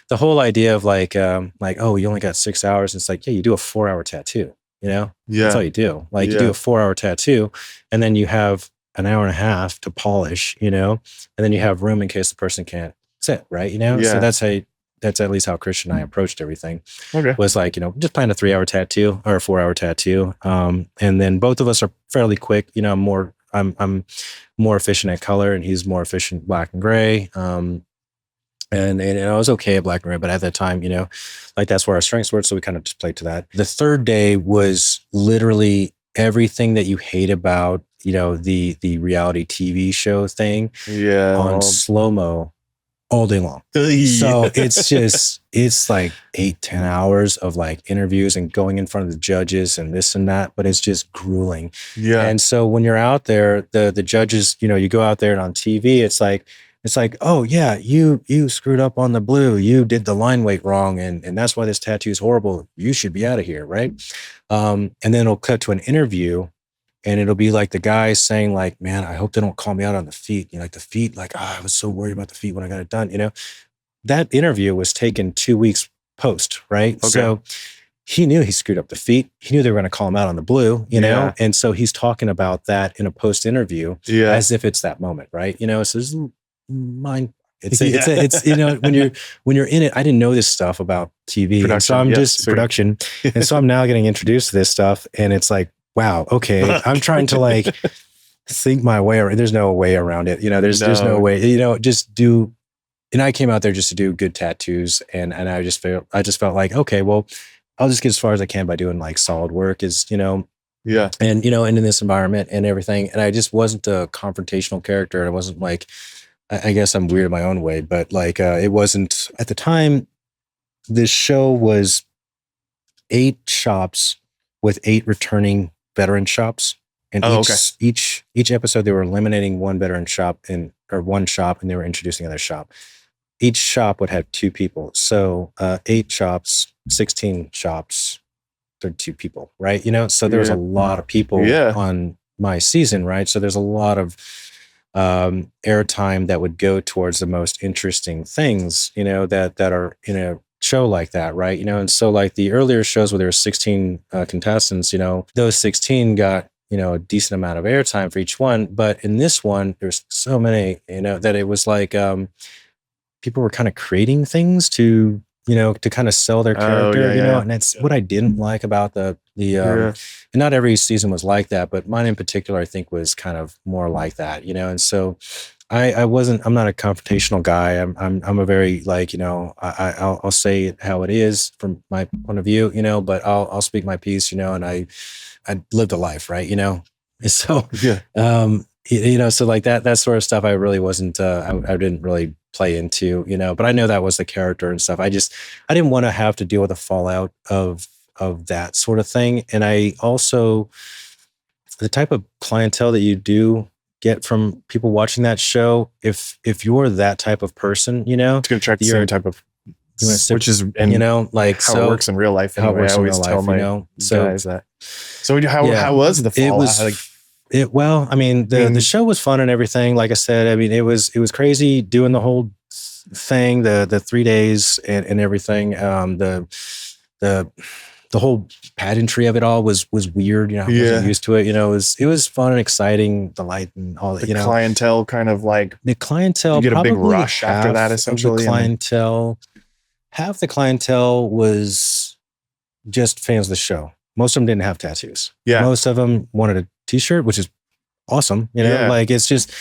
The whole idea of like, oh, you only got 6 hours. It's like, yeah, you do a 4-hour tattoo. You know, that's all you do. Like, you do a 4-hour tattoo, and then you have an hour and a half to polish. You know, and then you have room in case the person can't sit. Right. You know, so that's at least how Christian and I approached everything. Okay. Was like, you know, just plan a 3-hour tattoo or a 4-hour tattoo. And then both of us are fairly quick. You know, I'm more efficient at color, and he's more efficient black and gray. And I was okay at black and gray, but at that time, you know, like, that's where our strengths were. So we kind of just played to that. The third day was literally everything that you hate about, you know, the reality TV show thing on slow-mo all day long. So it's like 8-10 hours of like interviews and going in front of the judges and this and that, but it's just grueling. And so when you're out there, the judges, you know, you go out there and on TV, it's like, oh yeah, you screwed up on the blue. You did the line weight wrong. And that's why this tattoo is horrible. You should be out of here. Right. And then it'll cut to an interview, and it'll be like the guy saying like, man, I hope they don't call me out on the feet. You know, like the feet, like, I was so worried about the feet when I got it done. You know, that interview was taken 2 weeks post. Right. Okay. So he knew he screwed up the feet. He knew they were going to call him out on the blue, you know? And so he's talking about that in a post interview as if it's that moment. Right. You know, so it's mind. It's you know, when you're in it, I didn't know this stuff about TV. Production, and so I'm just production. And so I'm now getting introduced to this stuff, and it's like, wow, okay. I'm trying to like think my way around. There's no way around it. You know, there's no way, you know, just do. And I came out there just to do good tattoos. And I just felt like, okay, well, I'll just get as far as I can by doing like solid work is, you know, and, you know, and in this environment and everything. And I just wasn't a confrontational character. I wasn't like, I guess I'm weird in my own way, but like, it wasn't at the time. This show was 8 shops with 8 returning veteran shops, and each episode they were eliminating one veteran shop or one shop, and they were introducing another shop. Each shop would have 2 people, so 8 shops, 16 shops, 32 people, right? You know, so there was a lot of people on my season, right? So there's a lot of airtime that would go towards the most interesting things, you know, that are in a show like that, right? You know, and so like the earlier shows where there were 16 contestants, you know, those 16 got, you know, a decent amount of airtime for each one. But in this one, there's so many, you know, that it was like people were kind of creating things to, you know, to kind of sell their character, you know, and that's what I didn't like about the and not every season was like that, but mine in particular, I think was kind of more like that, you know, and so I'm not a confrontational guy. I'm a very like, you know, I'll say it how it is from my point of view, you know, but I'll speak my piece, you know, and I lived a life, right, you know, and so you know, so like that sort of stuff, I really wasn't, I didn't really play into, you know, but I know that was the character and stuff. I didn't want to have to deal with the fallout of that sort of thing. And I also, the type of clientele that you do get from people watching that show, if you're that type of person, you know, it's going to attract the same type of, which is, and you know, like how it works in real life. Anyway. How it works I always tell my guys that. So how was the fallout? Well, I mean, the show was fun and everything. Like I said, I mean, it was crazy doing the whole thing, the 3 days and everything. The whole pageantry of it all was weird. You know, I wasn't used to it. You know, it was fun and exciting, the light and all that. The clientele kind of like the clientele. You get a big rush after that. Essentially, half the clientele was just fans of the show. most of them didn't have tattoos. Yeah. Most of them wanted a t-shirt, which is awesome. You know, like it's just,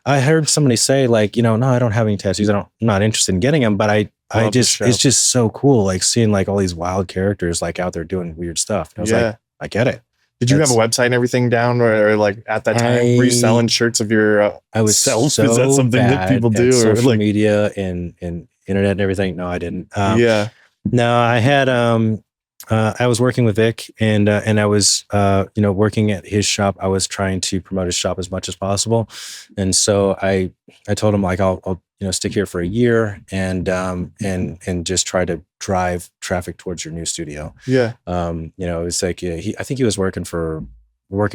I heard somebody say like, you know, no, I don't have any tattoos. I'm not interested in getting them, but it's just so cool. Like seeing like all these wild characters like out there doing weird stuff. And I was like, I get it. Did you have a website and everything down, or like at that time were you selling shirts of your I was self? So is that something that people do, or social like media and internet and everything? No, I didn't. No, I had I was working with Vic, and I was you know, working at his shop. I was trying to promote his shop as much as possible, and so I told him like I'll you know, stick here for a year and just try to drive traffic towards your new studio. Yeah. You know, it's like I think he was working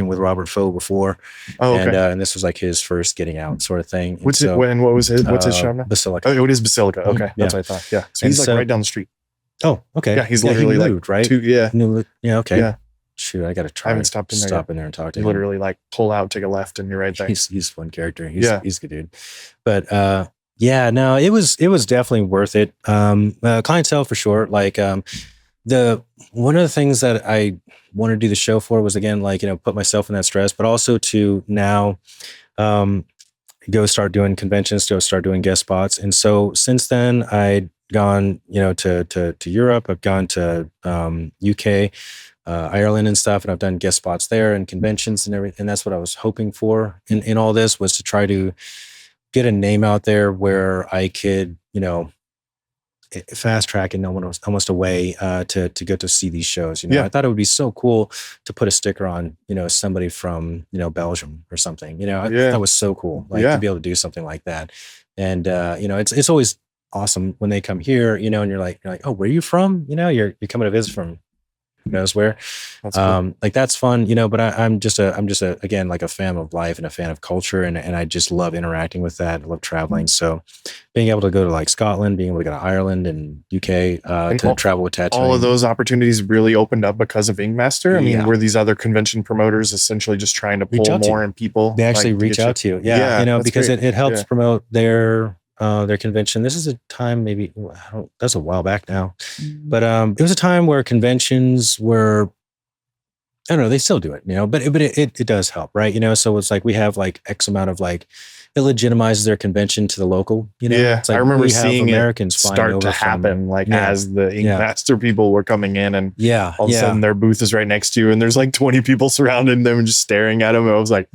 with Robert Faux before. Oh, okay. And this was like his first getting out sort of thing. What's his shop now? Basilica. Oh, it is Basilica. Okay. That's what I thought. Yeah. So he's like right down the street. Oh, okay. Yeah, he's literally he moved, like right? yeah. Okay. Yeah. Shoot, I gotta try. I haven't stopped in there and talk to him. Literally like pull out, take a left, and you're right there. He's one character. He's a good dude. But yeah, no, it was definitely worth it. Clientele for sure. Like the one of the things that I wanted to do the show for was, again, like, you know, put myself in that stress, but also to now go start doing conventions, go start doing guest spots. And so since then I'd gone, you know, to Europe. I've gone to UK, Ireland and stuff, and I've done guest spots there and conventions and everything. And that's what I was hoping for in all this, was to try to get a name out there where I could, you know, fast track and almost a way to get to see these shows. You know, I thought it would be so cool to put a sticker on, you know, somebody from, you know, Belgium or something. You know, that was so cool, like to be able to do something like that. And you know, it's always awesome when they come here, you know, and you're like, oh, where are you from? You know, you're coming to visit from who knows where. That's cool. Like that's fun, you know, but I'm just again, like a fan of life and a fan of culture. And I just love interacting with that. I love traveling. So being able to go to like Scotland, being able to go to Ireland and UK, to travel with tattooing. All of those opportunities really opened up because of Inkmaster. I mean, were these other convention promoters essentially just trying to pull more in people? They actually reach out to you. Yeah. You know, because it helps promote their convention. This is a time, maybe that's a while back now, but it was a time where conventions were, I don't know, they still do it, you know, but it does help, right? You know, so it's like we have like X amount of like, it legitimizes their convention to the local, you know. Yeah, it's like I remember seeing Americans it start to happen, like as the Inkmaster people were coming in, and all of a sudden their booth is right next to you, and there's like 20 people surrounding them and just staring at them. And I was like,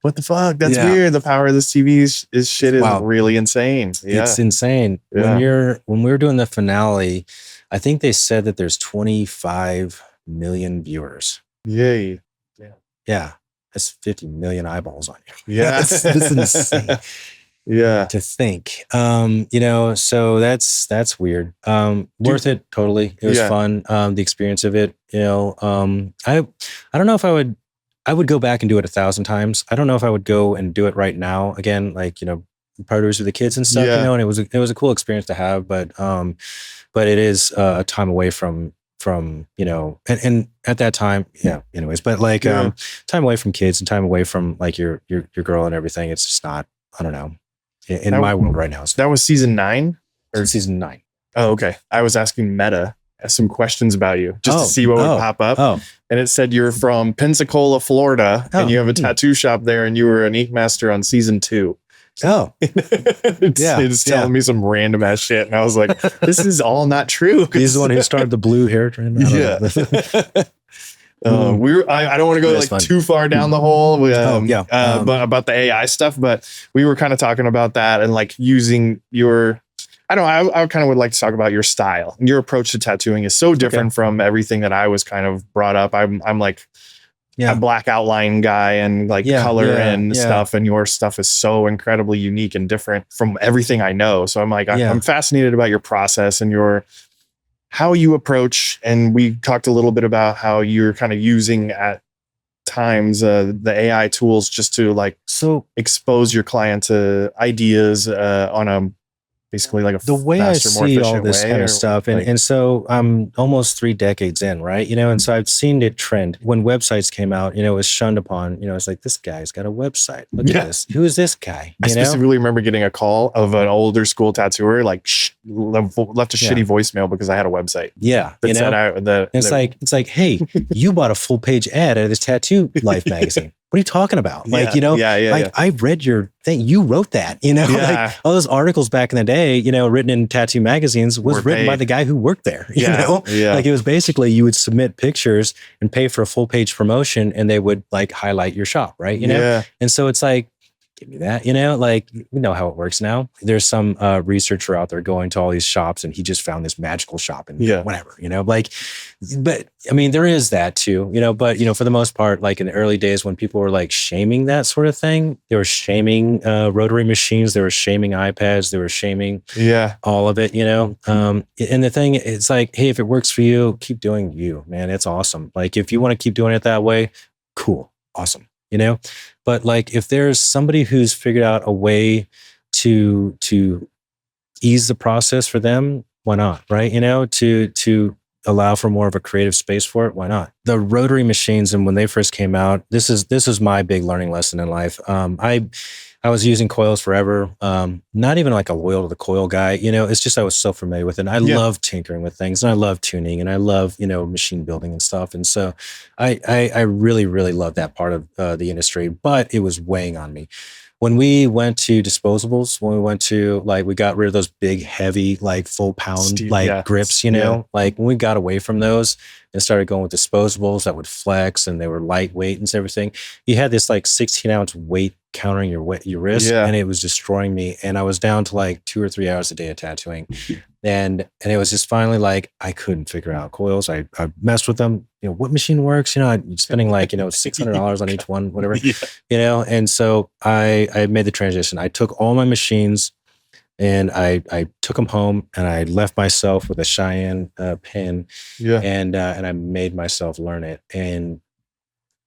what the fuck? That's weird. The power of this TV is really insane. It's insane. When we were doing the finale, I think they said that there's 25 million viewers. Yay. Yeah. That's 50 million eyeballs on you. Yeah. That's insane. To think. You know, so that's weird. Worth it totally. It was fun. The experience of it, you know. I don't know if I would go back and do it 1,000 times. I don't know if I would go and do it right now again, like, you know, parties with the kids and stuff, you know, and it was a cool experience to have, but it is a time away from, you know, and at that time, anyways, but like, time away from kids and time away from like your girl and everything. It's just not, I don't know, in my world right now. That was season 9 or season 9. Oh, okay. I was asking Meta some questions about you just to see what would pop up. And it said you're from Pensacola, Florida, and you have a tattoo shop there, and you were an Inkmaster on season 2. It's telling me some random ass shit, and I was like, this is all not true. He's the one who started the blue hair trend. I don't want to go like too far down the hole but about the AI stuff, but we were kind of talking about that and like using your, I kind of would like to talk about your style. Your approach to tattooing is so different from everything that I was kind of brought up. I'm like a black outline guy and like color and stuff. And your stuff is so incredibly unique and different from everything I know. So I'm like, I'm fascinated about your process and how you approach. And we talked a little bit about how you're kind of using at times the AI tools just to like expose your client to ideas on a basically like the way I see all this kind of stuff. And so I'm almost 3 decades in, right? You know, and so I've seen it trend. When websites came out, you know, it was shunned upon, you know, it's like, this guy's got a website. Look at this. Who is this guy? I specifically remember getting a call of an older school tattooer, like, shh, left a shitty voicemail because I had a website. Yeah. That said it's like, hey, you bought a full page ad out of this Tattoo Life magazine. What are you talking about? Like, I read your thing. You wrote that, like all those articles back in the day, written in tattoo magazines was written by the guy who worked there, like it was basically you would submit pictures and pay for a full page promotion and they would like highlight your shop. Right. And so it's like, give me that, like, we know how it works now. There's some researcher out there going to all these shops and he just found this magical shop and whatever, but I mean, there is that too, but, for the most part, like in the early days when people were like shaming that sort of thing, they were shaming rotary machines, they were shaming iPads, they were shaming all of it, and the thing, it's like, hey, if it works for you, keep doing you, man. It's awesome. Like if you want to keep doing it that way, cool. Awesome. But like if there's somebody who's figured out a way to ease the process for them, why not? Right. To allow for more of a creative space for it. Why not? The rotary machines, and when they first came out, this is my big learning lesson in life. I was using coils forever. Not even like a loyal to the coil guy, it's just, I was so familiar with it. And I love tinkering with things and I love tuning and I love, machine building and stuff. And so I really, really love that part of the industry, but it was weighing on me. When we went to disposables, we got rid of those big, heavy, like full pound, grips, like when we got away from those and started going with disposables that would flex and they were lightweight and everything, you had this like 16-ounce weight countering your wrist and it was destroying me. And I was down to like 2 or 3 hours a day of tattooing. And it was just finally like, I couldn't figure out coils. I messed with them, what machine works, I'm spending like, $600 on each one, whatever, and so I made the transition. I took all my machines and I took them home and I left myself with a Cheyenne pen and I made myself learn it. And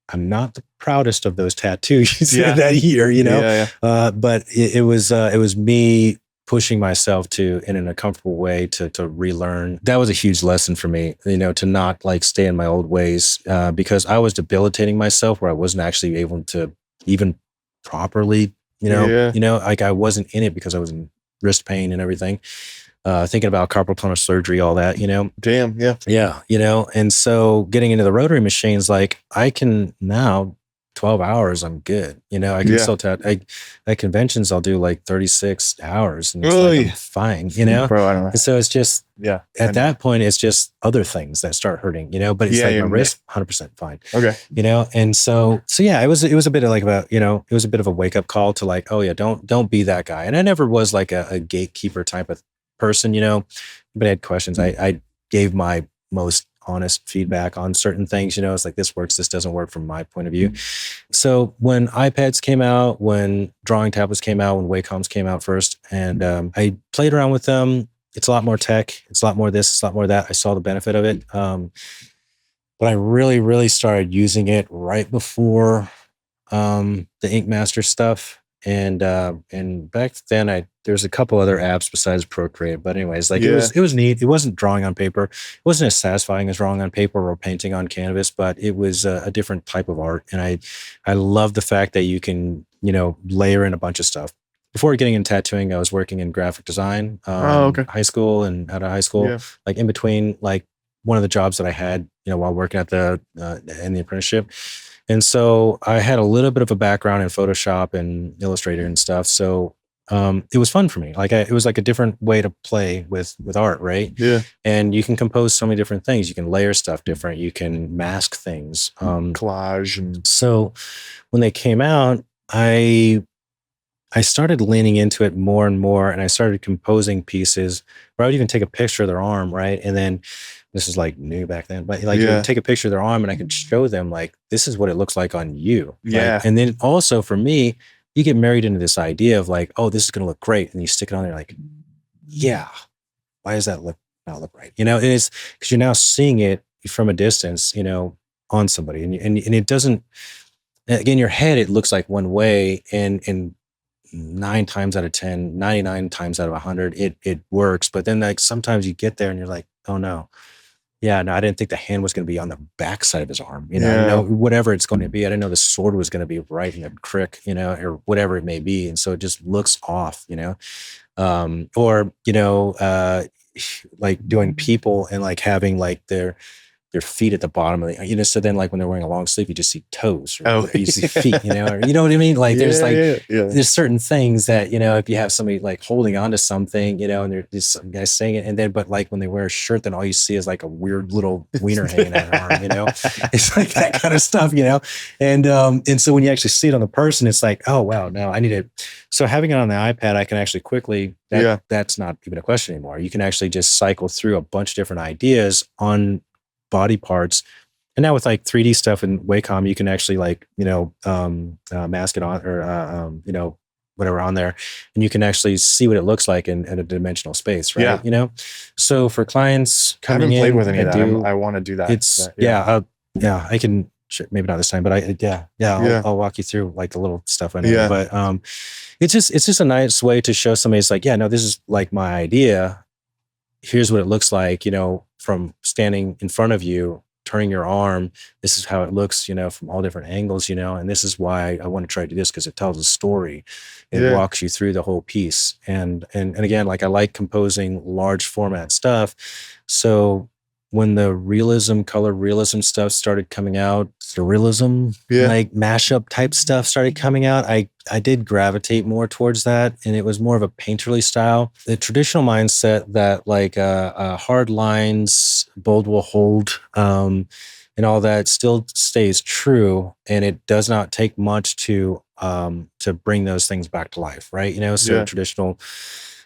I'm not the proudest of those tattoos that year, but it was me pushing myself in a comfortable way to relearn. That was a huge lesson for me, to not like stay in my old ways because I was debilitating myself where I wasn't actually able to even properly, like I wasn't in it because I was in wrist pain and everything. Thinking about carpal tunnel surgery, all that, Damn, yeah. And so getting into the rotary machines, like I can now 12 hours, I'm good. I can still at conventions, I'll do like 36 hours and it's like I'm fine, Bro, I don't know. And so it's just, at that point, it's just other things that start hurting, but it's like my wrist, 100% fine. Okay. And so yeah, it was a bit of like it was a bit of a wake up call to like, oh yeah, don't be that guy. And I never was like a gatekeeper type of person, but I had questions. I gave my most honest feedback on certain things, it's like this works, this doesn't work from my point of view. So when iPads came out, when drawing tablets came out, when Wacom's came out first, and I played around with them. It's a lot more tech. It's a lot more this, it's a lot more that. I saw the benefit of it. But I really, really started using it right before the Ink Master stuff. And back then there's a couple other apps besides Procreate, but anyways, like it was neat. It wasn't drawing on paper. It wasn't as satisfying as drawing on paper or painting on canvas, but it was a different type of art. And I love the fact that you can, layer in a bunch of stuff. Before getting into tattooing, I was working in graphic design, high school and out of high school, like in between, like one of the jobs that I had, while working at in the apprenticeship. And so I had a little bit of a background in Photoshop and Illustrator and stuff. So it was fun for me. Like it was like a different way to play with art, right? Yeah. And you can compose so many different things. You can layer stuff different. You can mask things. Collage. And so when they came out, I started leaning into it more and more, and I started composing pieces where I would even take a picture of their arm, right? And then this is like new back then, but like you would take a picture of their arm and I could show them like, this is what it looks like on you. Yeah. Like, and then also for me, you get married into this idea of like, oh, this is going to look great. And you stick it on there like, yeah, why does that not look right? And it's because you're now seeing it from a distance, on somebody and it doesn't, again, in your head, it looks like one way and 9 times out of 10, 99 times out of 100, it works. But then like sometimes you get there and you're like, oh no. Yeah, no, I didn't think the hand was going to be on the backside of his arm, whatever it's going to be. I didn't know the sword was going to be right in the crick, or whatever it may be. And so it just looks off, Or, like doing people and like having like their feet at the bottom of the, so then like when they're wearing a long sleeve, you just see toes or you see feet, or, you know what I mean? Like there's there's certain things that, if you have somebody like holding onto something, and there's some guy saying it, and then, but like when they wear a shirt, then all you see is like a weird little wiener hanging out her arm, it's like that kind of stuff, and so when you actually see it on the person, it's like, oh, wow, no, I need it. So having it on the iPad, I can actually quickly, that's not even a question anymore. You can actually just cycle through a bunch of different ideas on body parts. And now with like 3D stuff in Wacom, you can actually like, mask it on or, whatever on there. And you can actually see what it looks like in a dimensional space, right? So for clients coming in, I haven't played with any of that. I want to do that. It's, I can, maybe not this time, but I'll walk you through like the little stuff I know. But it's just a nice way to show somebody, it's like, no, this is like my idea. Here's what it looks like, from standing in front of you, turning your arm. This is how it looks, from all different angles, and this is why I want to try to do this, because it tells a story. It walks you through the whole piece. And again, like I like composing large format stuff. So when the color realism stuff started coming out, surrealism, like mashup type stuff started coming out, I did gravitate more towards that, and it was more of a painterly style. The traditional mindset that like hard lines, bold will hold, and all that still stays true, and it does not take much to bring those things back to life, right? So traditional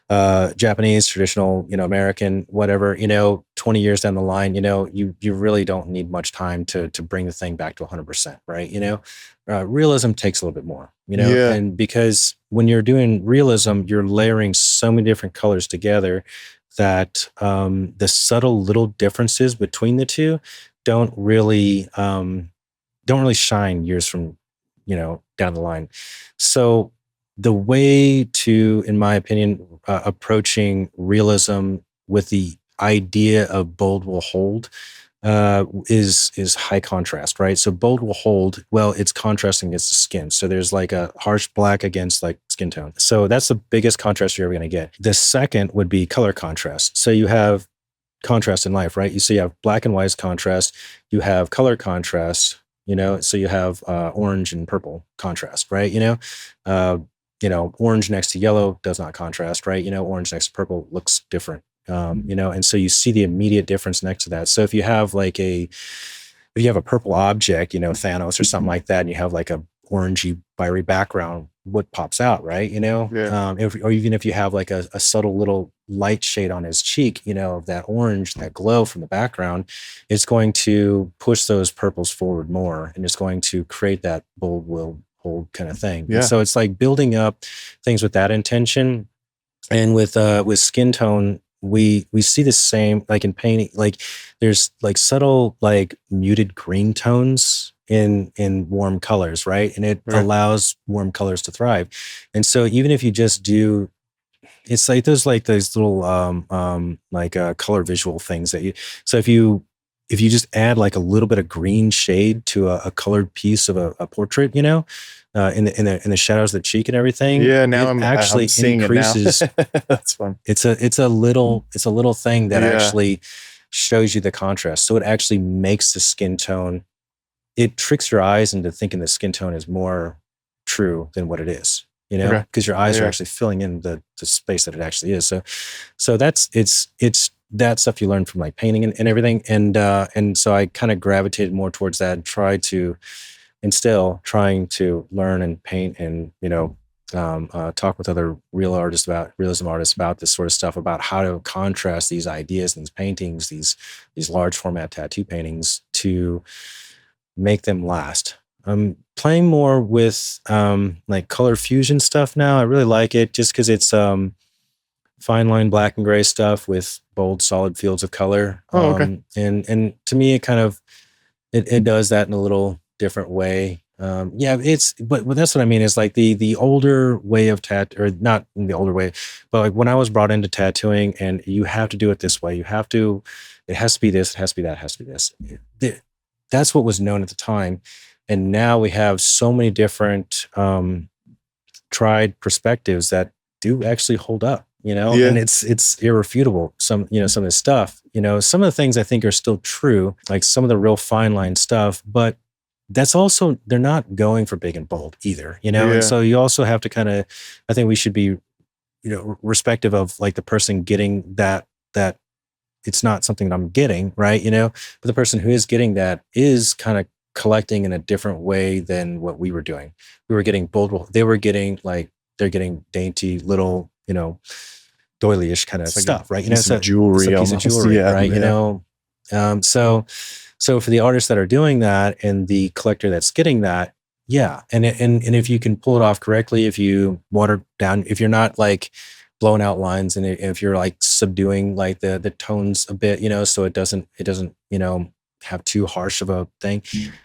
Japanese, traditional, American, whatever, 20 years down the line, you really don't need much time to bring the thing back to 100%, right? Realism takes a little bit more, and because when you're doing realism, you're layering so many different colors together that the subtle little differences between the two don't really shine years from, down the line. So the way to, in my opinion, approaching realism with the idea of bold will hold is high contrast, right? So bold will hold, well, it's contrasting against the skin. So there's like a harsh black against like skin tone. So that's the biggest contrast you're ever going to get. The second would be color contrast. So you have contrast in life, right? So you have black and white contrast, you have color contrast, so you have orange and purple contrast, right? Orange next to yellow does not contrast, right? Orange next to purple looks different. And so you see the immediate difference next to that. So if you have a purple object, Thanos or something like that, and you have like a orangey, fiery background, what pops out, right? Or even if you have like a subtle little light shade on his cheek, of that orange, that glow from the background, it's going to push those purples forward more, and it's going to create that bold will hold kind of thing. And so it's like building up things with that intention. And with skin tone, we see the same, like in painting, like there's like subtle, like muted green tones in warm colors, right? And it allows warm colors to thrive. And so even if you just do, it's like those little color visual things that so if you just add like a little bit of green shade to a colored piece of a portrait, in the shadows of the cheek and everything. Now I'm actually seeing increases. It now. That's fun. It's a little thing that actually shows you the contrast. So it actually makes the skin tone, it tricks your eyes into thinking the skin tone is more true than what it is, because your eyes are actually filling in the space that it actually is. So it's that stuff you learn from like painting and everything. And so I kind of gravitated more towards that and trying to learn and paint and, talk with other realism artists about this sort of stuff, about how to contrast these ideas and these paintings, these large format tattoo paintings, to make them last. I'm playing more with like color fusion stuff now. I really like it just because it's fine line black and gray stuff with bold solid fields of color. And to me, it kind of it does that in a little different way. But that's what I mean is like the older way of or not in the older way, but like when I was brought into tattooing, and you have to do it this way, it has to be this, it has to be that, it has to be this. That's what was known at the time. And now we have so many different tried perspectives that do actually hold up. and it's irrefutable. Some of this stuff, some of the things I think are still true, like some of the real fine line stuff, but that's also, they're not going for big and bold either, and so you also have to kind of, I think we should be, respective of like the person getting that it's not something that I'm getting, right? But the person who is getting that is kind of collecting in a different way than what we were doing. We were getting bold. They were getting like, they're getting dainty little, doily-ish kind of stuff, right? It's a jewelry, piece of jewelry, right? So for the artists that are doing that and the collector that's getting that, yeah. And if you can pull it off correctly, if you water down, if you're not like blowing out lines, and if you're like subduing like the tones a bit, so it doesn't, have too harsh of a thing,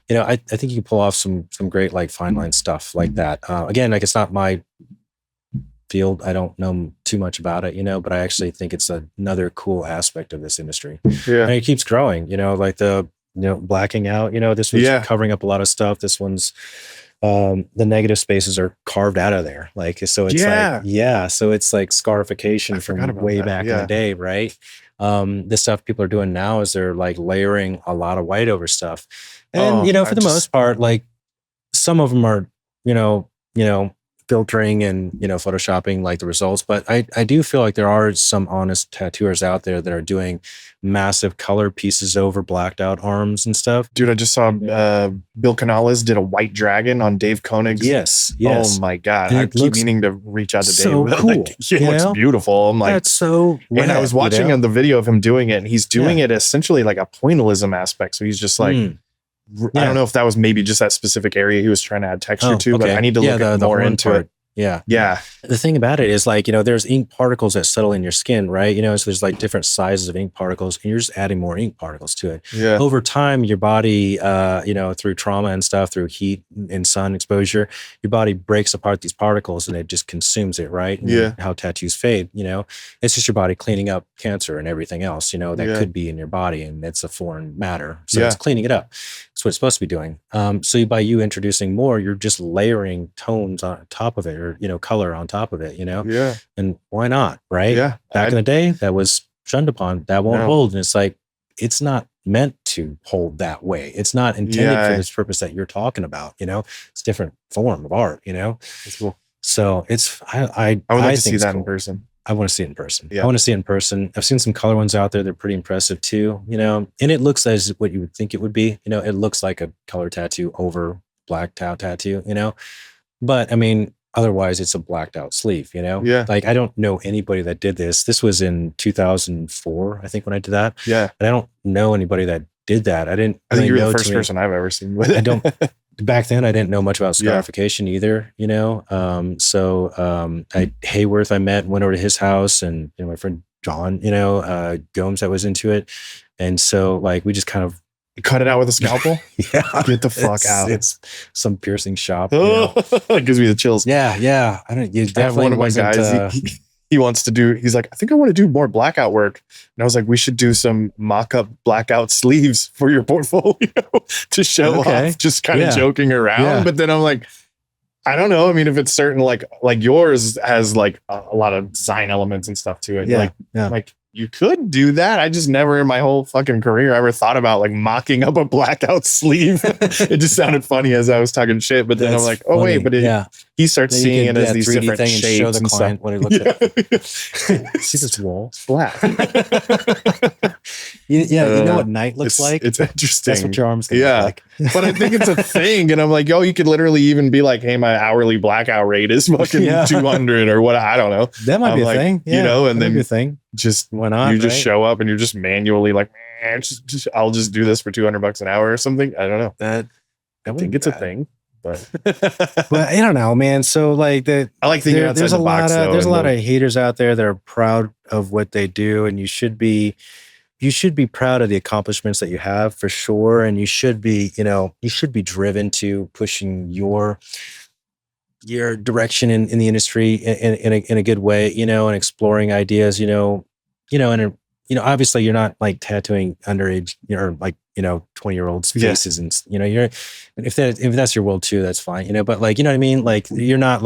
I think you can pull off some great like fine line stuff like that. Again, like it's not my field. I don't know too much about it, but I actually think it's another cool aspect of this industry. Yeah. And it keeps growing, like the, blacking out, this one's covering up a lot of stuff. This one's, the negative spaces are carved out of there. Like, so it's so it's like scarification from way back in the day. Right. The stuff people are doing now is they're like layering a lot of white over stuff. And, for the most part, like some of them are, filtering and photoshopping like the results, but I do feel like there are some honest tattooers out there that are doing massive color pieces over blacked out arms and stuff. Dude, I just saw Bill Canales did a white dragon on Dave Koenig's. Yes. Oh my god, I keep meaning to reach out to so Dave. Cool. It looks beautiful. I'm like, that's so rad, and I was watching the video of him doing it, and he's doing it essentially like a pointillism aspect, so he's just like I don't know if that was maybe just that specific area he was trying to add texture to, but I need to look more into it. Yeah. Yeah. The thing about it is like, there's ink particles that settle in your skin, right? So there's like different sizes of ink particles, and you're just adding more ink particles to it. Yeah. Over time, your body, through trauma and stuff, through heat and sun exposure, your body breaks apart these particles and it just consumes it, right? And how tattoos fade, it's just your body cleaning up cancer and everything else, that could be in your body, and it's a foreign matter. So it's cleaning it up. That's what it's supposed to be doing. So by you introducing more, you're just layering tones on top of it, or color on top of it, and why not, right? Back in the day, that was shunned upon. That won't hold. And it's like, it's not meant to hold that way. It's not intended for this purpose that you're talking about. It's a different form of art. It's cool. So it's I would like to see that in person. I want to see it in person. I want to see it in person. I've seen some color ones out there. They're pretty impressive too, and it looks as what you would think it would be. It looks like a color tattoo over black tattoo, but I mean, otherwise it's a blacked out sleeve, like I don't know anybody that did this. This was in 2004, I think, when I did that. Yeah. And I don't know anybody that did that. I think you're the first person I've ever seen with it. Back then I didn't know much about scarification either, I Hayworth, I met, went over to his house, and my friend John, Gomes, that was into it. And so like we just kind of cut it out with a scalpel. Get the fuck out. It's some piercing shop. It gives me the chills. Yeah. I don't. You definitely I have one of my guys. He wants to do. He's like, I think I want to do more blackout work. And I was like, we should do some mock-up blackout sleeves for your portfolio to show off. Just kind of joking around. But then I'm like, I don't know. I mean, if it's certain, like yours has like a lot of design elements and stuff to it. Like you could do that. I just never in my whole fucking career ever thought about like mocking up a blackout sleeve. It just sounded funny as I was talking shit. But then I'm like, oh wait, but he starts seeing it as these different shapes and show the client when he looks at it. See this wall? It's black. You know what night looks like? It's interesting. That's what your arms look like. But I think it's a thing. And I'm like, yo, you could literally even be like, hey, my hourly blackout rate is fucking 200 or what. I don't know. That might be a thing. And then a thing. Just why not? You just show up and you're just manually like, I'll just do this for $200 an hour or something. I don't know. I think it's a thing, but I don't know, man. So like I like thinking outside the box. There's a lot of haters out there that are proud of what they do, and you should be proud of the accomplishments that you have, for sure. And you should be driven to pushing your direction in the industry in a good way, and exploring ideas, and obviously you're not like tattooing underage or like, 20-year-olds faces and, you're, if that's your world too, that's fine, but like, you know what I mean? Like, you're not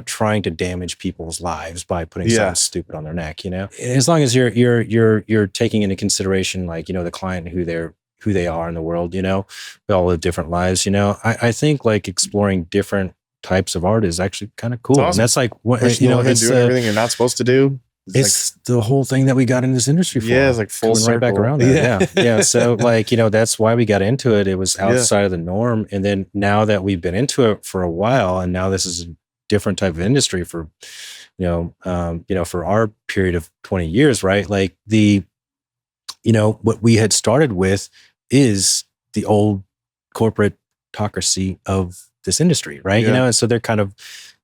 trying to damage people's lives by putting something stupid on their neck, as long as you're taking into consideration, like, the client, who they are in the world, we all live different lives, I think like exploring different types of art is actually kind of cool. Awesome. And that's like what, it's doing everything you're not supposed to do. It's like, the whole thing that we got in this industry for. Yeah, it's like full circle. Right back around there. Yeah. So like, that's why we got into it. It was outside of the norm. And then now that we've been into it for a while, and now this is a different type of industry for, for our period of 20 years, right? Like what we had started with is the old corporateocracy of this industry, right? And so they're kind of,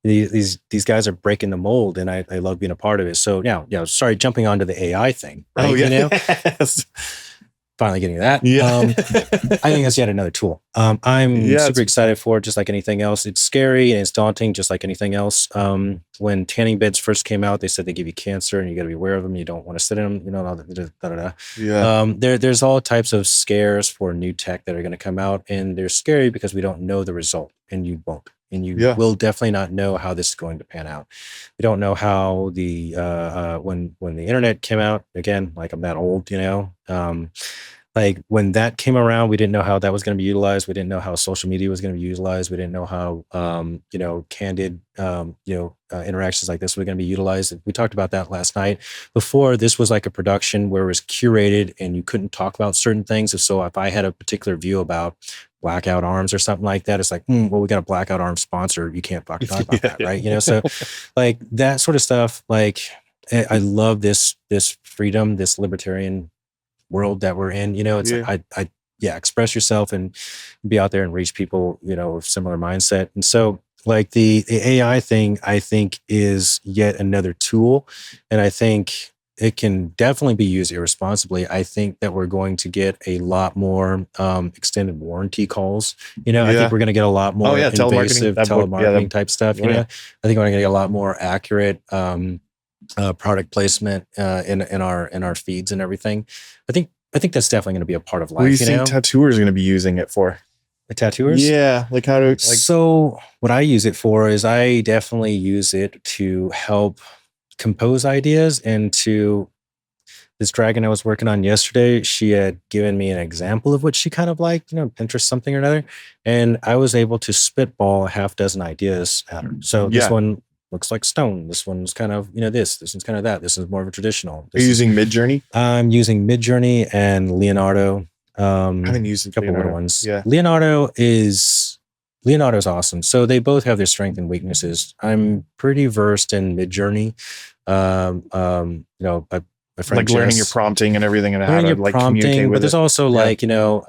these guys are breaking the mold, and I love being a part of it. So sorry, jumping onto the AI thing. Right? Oh yeah, finally getting that. I think that's yet another tool. I'm super excited for it, just like anything else. It's scary and it's daunting, just like anything else. When tanning beds first came out, they said they give you cancer and you got to be aware of them. You don't want to sit in them. There's all types of scares for new tech that are going to come out, and they're scary because we don't know the result, and you won't. And you will definitely not know how this is going to pan out. We don't know how the when the internet came out, again, like I'm that old, like when that came around, we didn't know how that was going to be utilized. We didn't know how social media was going to be utilized. We didn't know how candid interactions like this were going to be utilized. We talked about that last night. Before, this was like a production where it was curated and you couldn't talk about certain things. So if I had a particular view about Blackout Arms or something like that, it's like, well, we got a Blackout Arms sponsor. You can't fucking talk about that, right? So like that sort of stuff. Like I love this freedom, this libertarian world that we're in. It's express yourself and be out there and reach people, with similar mindset. And so like the AI thing, I think, is yet another tool, and I think it can definitely be used irresponsibly. I think that we're going to get a lot more extended warranty calls. I think we're going to get a lot more invasive telemarketing type stuff. I think we're going to get a lot more accurate product placement in our feeds and everything. I think that's definitely going to be a part of life. What do you think tattooers are going to be using it for? The tattooers? Yeah, like how to. So what I use it for is I definitely use it to help compose ideas, and to this dragon I was working on yesterday, she had given me an example of what she kind of liked, Pinterest something or another, and I was able to spitball a half dozen ideas at her. So this one looks like stone. This one's kind of, this one's kind of that. This is more of a traditional. Are you using Midjourney? I'm using Midjourney and Leonardo. I haven't used a couple other ones. Yeah. Leonardo's awesome. So they both have their strengths and weaknesses. I'm pretty versed in Midjourney. My friend like learning your prompting and everything, and how to like communicate with but there's also like your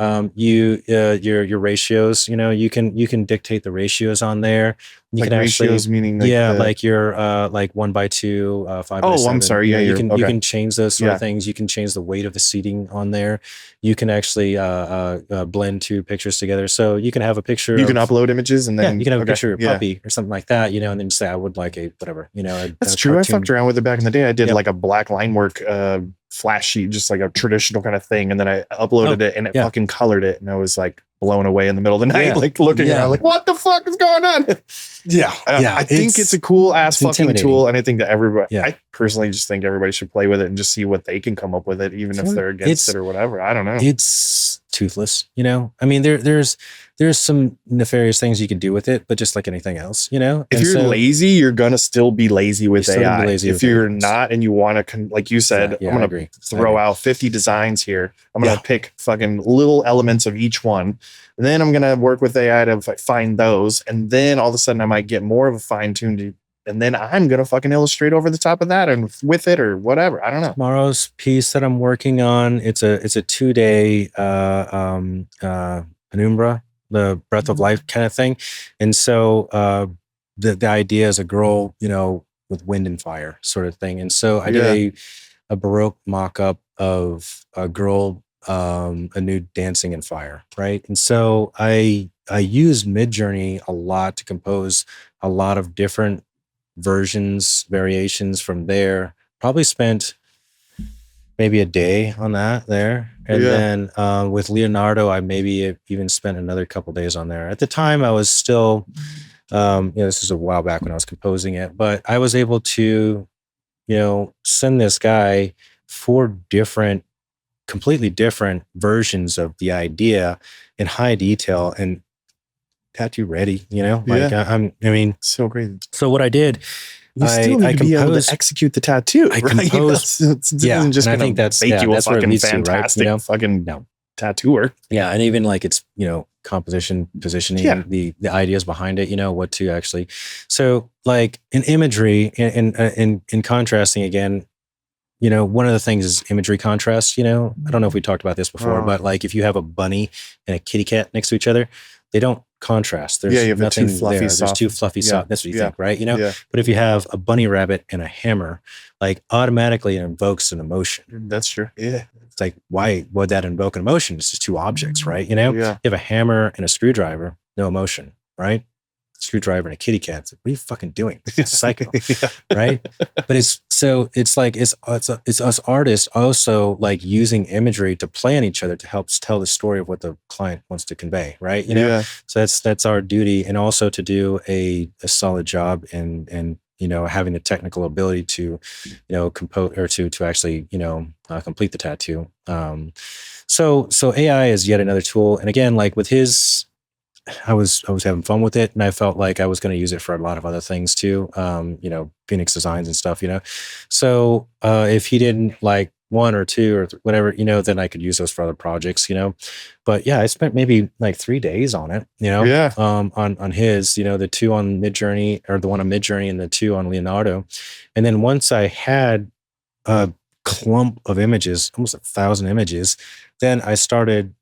ratios. You can dictate the ratios on there. You like can ratios, meaning like like your like 1:2, 5:7. I'm sorry. Yeah, you can change those sort of things. You can change the weight of the seating on there. You can actually blend two pictures together. So you can have a picture. You can upload images, and then you can have a picture of your puppy or something like that. And then say I would like a whatever. That's true. I fucked around with it back in the day. I did like a black line work flash sheet, just like a traditional kind of thing, and then I uploaded it, and it fucking colored it, and I was like blown away in the middle of the night, like looking around, like what the fuck is going on? I think it's a cool ass fucking tool, and I think that everybody, I personally just think everybody should play with it and just see what they can come up with it, even if they're against it or whatever. I don't know. It's toothless, I mean, there's some nefarious things you can do with it, but just like anything else, if you're lazy, you're gonna still be lazy with AI. If you're not, and you want to, like you said, I'm gonna throw out 50 designs here. I'm gonna pick fucking little elements of each one. And then I'm gonna work with AI to find those, and then all of a sudden I might get more of a fine-tuned, and then I'm gonna fucking illustrate over the top of that and with it or whatever. I don't know. Tomorrow's piece that I'm working on, it's a 2-day penumbra, the breath of life kind of thing. And so the idea is a girl, with wind and fire sort of thing. And so I did a Baroque mock-up of a girl, a nude dancing in fire, right? And so I use Midjourney a lot to compose a lot of different variations from there. Probably spent maybe a day on that there. And then with Leonardo, I maybe even spent another couple days on there. At the time, I was still, this is a while back when I was composing it, but I was able to, send this guy 4 completely different versions of the idea in high detail and tattoo ready, I mean, so great. So what I did, you still need to be able to execute the tattoo. I composed, this isn't just I think that's where it leads fantastic to, right? Fucking tattooer. Yeah, and even like it's composition, positioning, the ideas behind it, what to actually. So like in imagery, in contrasting again, one of the things is imagery contrast. I don't know if we talked about this before, but like if you have a bunny and a kitty cat next to each other, they don't contrast. There's you have nothing too fluffy there. soft. There's too fluffy soft. That's what you think, right? But if you have a bunny rabbit and a hammer, like automatically it invokes an emotion. That's true. Yeah. It's like, why would that invoke an emotion? It's just 2 objects, right? You have a hammer and a screwdriver, no emotion, right? Screwdriver and a kitty cat. It's like, what are you fucking doing? It's psycho, right? But it's us artists also like using imagery to play on each other to help tell the story of what the client wants to convey, right? So that's our duty, and also to do a solid job and having the technical ability to compose or to actually complete the tattoo. So AI is yet another tool, and again, like with his, I was having fun with it, and I felt like I was going to use it for a lot of other things too. Phoenix designs and stuff, So if he didn't like 1 or 2 or whatever, then I could use those for other projects, But yeah, I spent maybe like 3 days on it, on his, the 2 on Midjourney, or the one on Midjourney and the 2 on Leonardo. And then once I had a clump of images, almost 1,000 images, then I started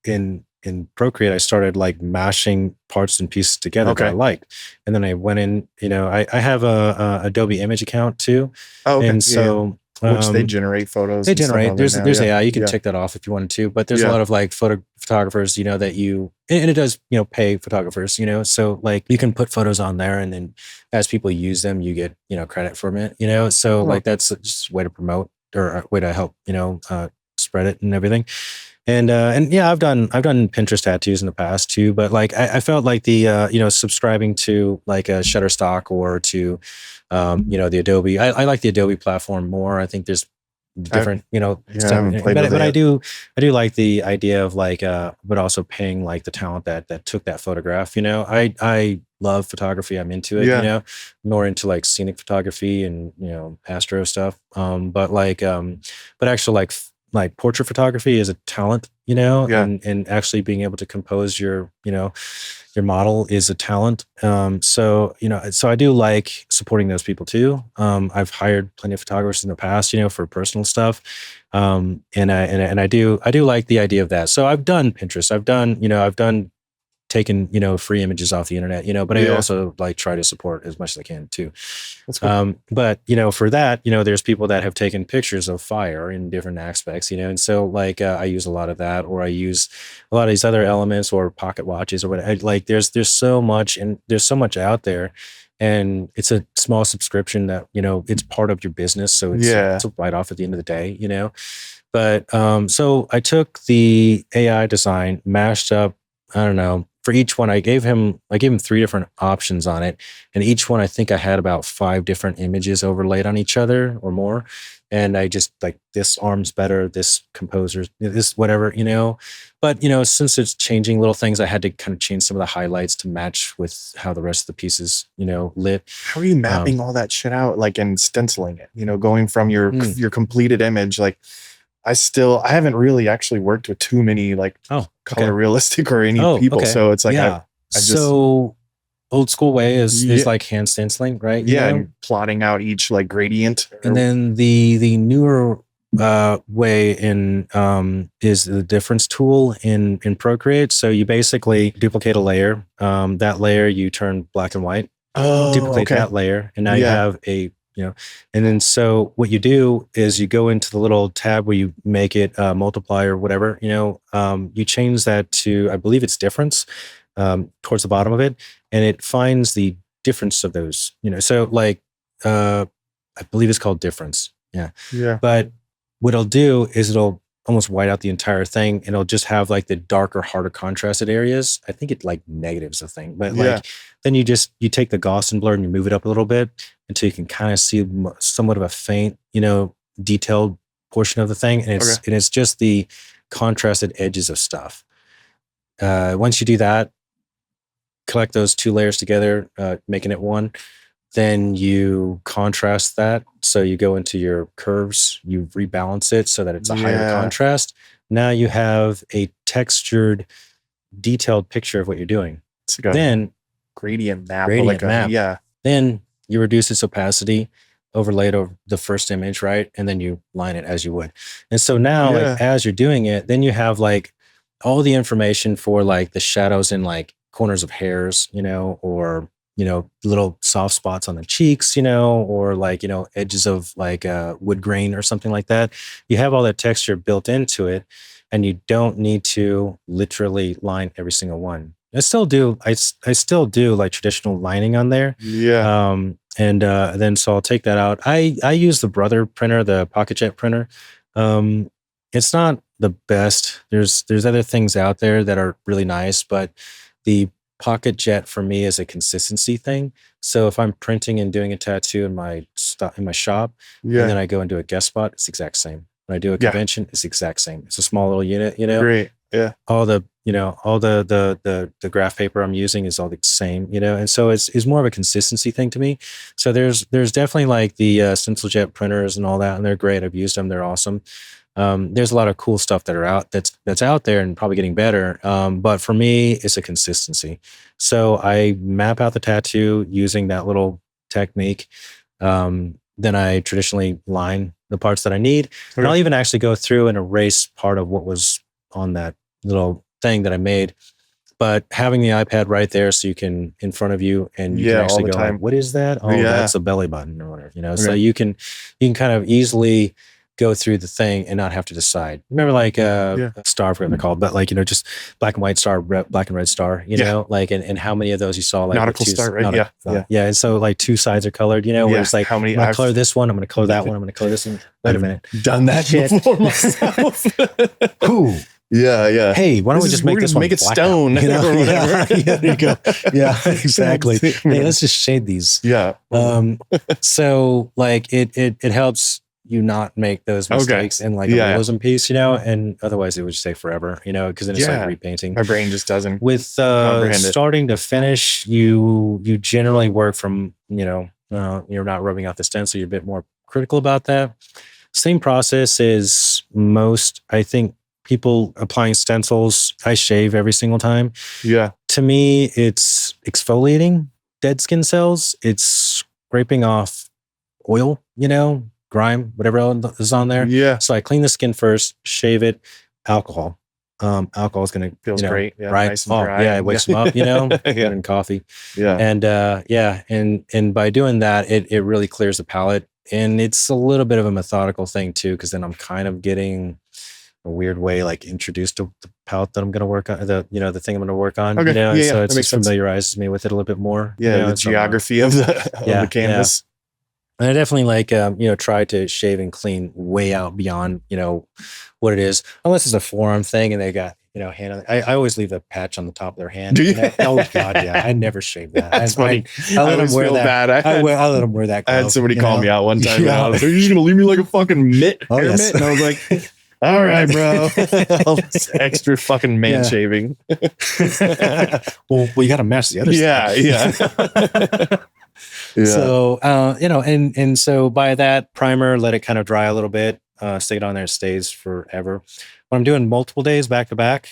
in Procreate, I started like mashing parts and pieces together that I liked. And then I went in, I have a Adobe Image account too. Oh, okay. And so, which they generate photos. They generate, there's AI, you can check that off if you wanted to, but there's a lot of like photographers, that and it does, pay photographers, so like you can put photos on there, and then as people use them, you get, credit from it, so like that's just a way to promote, or a way to help, spread it and everything. And yeah, I've done Pinterest tattoos in the past too, but like I felt like the subscribing to like a Shutterstock or to the Adobe. I like the Adobe platform more. I think there's different stuff, but I do like the idea of like but also paying like the talent that took that photograph. I love photography. I'm into it. More into like scenic photography and astro stuff. But actual like portrait photography is a talent, and actually being able to compose your model is a talent. So I do like supporting those people too. I've hired plenty of photographers in the past, for personal stuff. And I do like the idea of that. So I've done Pinterest. I've done taken free images off the internet, but I also like try to support as much as I can too. That's cool. But for that, there's people that have taken pictures of fire in different aspects, and so like I use a lot of that, or I use a lot of these other elements, or pocket watches, or whatever. Like there's so much, and there's so much out there, and it's a small subscription that it's part of your business, so it's a write-off at the end of the day, But so I took the AI design, mashed up, I don't know. For each one, I gave him 3 different options on it, and each one I think I had about 5 different images overlaid on each other or more. And I just like, this arm's better, this composer's, this whatever, But since it's changing little things, I had to kind of change some of the highlights to match with how the rest of the pieces, lit. How are you mapping all that shit out, like, and stenciling it? Going from your completed image, like. I haven't really actually worked with too many like color realistic or any people. Okay. So it's like, I just, so old school way is like hand stenciling, right? And plotting out each like gradient. And then the newer way in is the difference tool in Procreate. So you basically duplicate a layer. That layer you turn black and white. Duplicate that layer, and now you have a and then so what you do is you go into the little tab where you make it multiply or whatever, you change that to, I believe it's difference, towards the bottom of it, and it finds the difference of those, so like I believe it's called difference. Yeah. But what it'll do is it'll almost white out the entire thing, and it'll just have like the darker, harder contrasted areas. I think it like negatives the thing, but like then you take the Gaussian blur and you move it up a little bit until you can kind of see somewhat of a faint, detailed portion of the thing, and it's just the contrasted edges of stuff. Once you do that, collect those two layers together, making it one. Then you contrast that. So you go into your curves, you rebalance it so that it's a higher contrast. Now you have a textured, detailed picture of what you're doing. It's like then gradient map. Then you reduce its opacity, overlay it over the first image, right? And then you line it as you would. And so now, like, as you're doing it, then you have like all the information for like the shadows in like corners of hairs, or little soft spots on the cheeks, or like, edges of like wood grain or something like that. You have all that texture built into it, and you don't need to literally line every single one. I still do like traditional lining on there. And then so I'll take that out. I use the Brother printer, the Pocket Jet printer. It's not the best. There's other things out there that are really nice, but the Pocket Jet for me is a consistency thing. So if I'm printing and doing a tattoo in my shop, and then I go and do a guest spot, it's the exact same. When I do a convention, it's the exact same. It's a small little unit, Great. Yeah. All the the graph paper I'm using is all the same, and so it's more of a consistency thing to me. So there's definitely like the Stencil Jet printers and all that, and they're great. I've used them; they're awesome. There's a lot of cool stuff that's out there and probably getting better. But for me, it's a consistency. So I map out the tattoo using that little technique. Then I traditionally line the parts that I need. And I'll even actually go through and erase part of what was on that little thing that I made. But having the iPad right there so you can in front of you and you can actually go, like, what is that? Oh, that's a belly button or whatever, so you can kind of easily go through the thing and not have to decide. Remember, like star, I forget what they're called, but like, just black and white star, black and red star, like, and how many of those you saw, like nautical star, right? Yeah. And so like two sides are colored, where it's like, how many, I'm going to color this one, I'm going to color that one, I'm going to color this one. Wait a minute. Done that shit before myself. Cool. Yeah. Hey, why don't we just make this one make it stone? Or whatever. There you go. Yeah, exactly. Hey, let's just shade these. Yeah. So like it helps you not make those mistakes in like a realism piece, and otherwise it would just take forever, because then it's like repainting. My brain just doesn't. With starting to finish, you generally work from, you're not rubbing out the stencil. You're a bit more critical about that. Same process as most, I think, people applying stencils. I shave every single time. Yeah. To me, it's exfoliating dead skin cells. It's scraping off oil, grime, whatever else is on there. Yeah. So I clean the skin first, shave it, alcohol. Alcohol is going to feels great. Yeah, right? Nice and dry. It wakes them up, and coffee. Yeah. And by doing that, it really clears the palette. And it's a little bit of a methodical thing too, because then I'm kind of getting a weird way like introduced to the palette that I'm going to work on, the thing I'm going to work on. Okay. So it just familiarizes me with it a little bit more. Yeah, the geography of the canvas. And I definitely like try to shave and clean way out beyond what it is, unless it's a forearm thing and they got hand on. I always leave the patch on the top of their hand. Do you? Oh God, yeah. I never shave that. That's funny. I let them wear that. Bad. I let them wear that glove. I had somebody call me out one time. And I was like, "You're just gonna leave me like a fucking mitt?" Oh, yes. Mitt? And I was like, "All right, bro." All this extra fucking man shaving. well, you got to match the other stuff. Yeah. So and so by that primer, let it kind of dry a little bit. Stick it on there, it stays forever. When I'm doing multiple days back to back,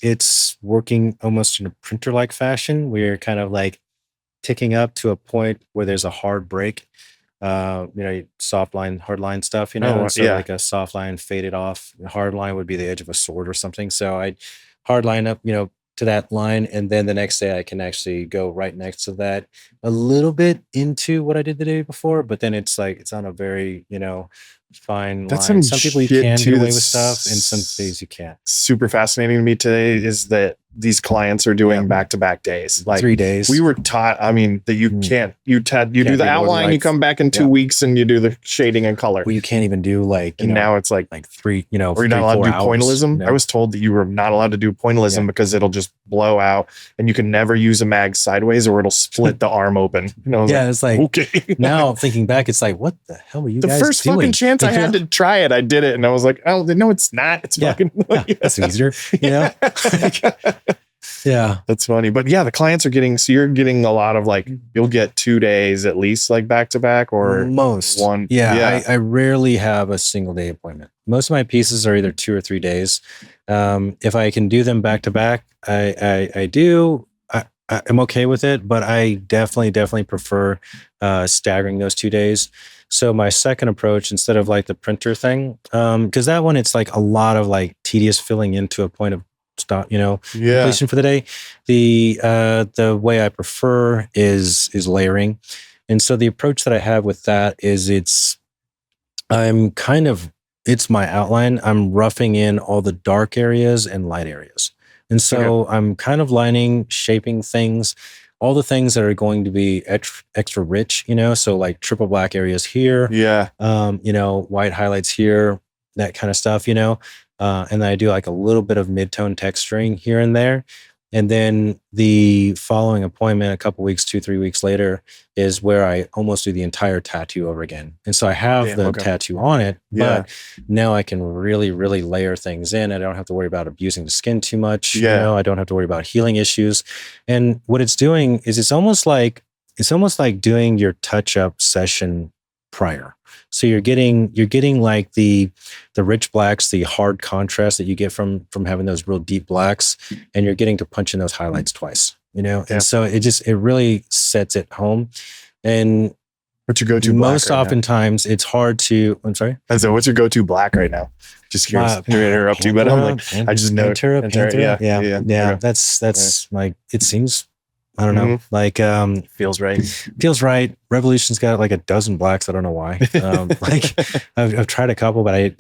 it's working almost in a printer-like fashion. We're kind of like ticking up to a point where there's a hard break. Soft line, hard line stuff, like a soft line faded off. Hard line would be the edge of a sword or something. So I hard line up, to that line, and then the next day I can actually go right next to that a little bit into what I did the day before, but then it's like it's on a very fine That's line. Some people you can get away with that's stuff, and some days you can't. Super fascinating to me today is that these clients are doing back-to-back days, like 3 days. We were taught, I mean, that you can't, you do the outline, like, you come back in 2 weeks and you do the shading and color. Well, you can't even do like, and now it's like 3, or you're not allowed to do pointillism. I was told that you were not allowed to do pointillism because it'll just blow out and you can never use a mag sideways or it'll split the arm open. It's like, okay. Now thinking back, it's like, what the hell were you guys doing? The first fucking chance I had to try it, I did it. And I was like, oh, no, it's not. It's fucking. That's easier, Yeah. That's funny. But yeah, the clients are getting, so you're getting a lot of like, you'll get 2 days at least, like back to back or most one. Yeah. I rarely have a single day appointment. Most of my pieces are either 2 or 3 days. If I can do them back to back, I do. I'm okay with it, but I definitely prefer staggering those 2 days. So my second approach, instead of like the printer thing, because that one, it's like a lot of like tedious filling into a point of stop, completion for the day. The way I prefer is layering. And so the approach that I have with that is it's my outline. I'm roughing in all the dark areas and light areas. And so I'm kind of lining, shaping things, all the things that are going to be extra rich, so like triple black areas here, white highlights here, that kind of stuff, and then I do like a little bit of mid-tone texturing here and there. And then the following appointment, a couple weeks, 2-3 weeks later, is where I almost do the entire tattoo over again. And so I have the tattoo on it, but now I can really, really layer things in. I don't have to worry about abusing the skin too much. I don't have to worry about healing issues. And what it's doing is it's almost like doing your touch-up session prior. So you're getting like the rich blacks, the hard contrast that you get from having those real deep blacks, and you're getting to punch in those highlights twice, And so it really sets it home. And what's your go-to most black oftentimes it's hard to, I'm sorry. And so what's your go-to black right now? Just curious. To interrupt you, but I'm like, I just know Pantera. Yeah. That's like, it seems, I don't know. Like, feels right. Feels right. Revolution's got like a dozen blacks. I don't know why. Like I've tried a couple, but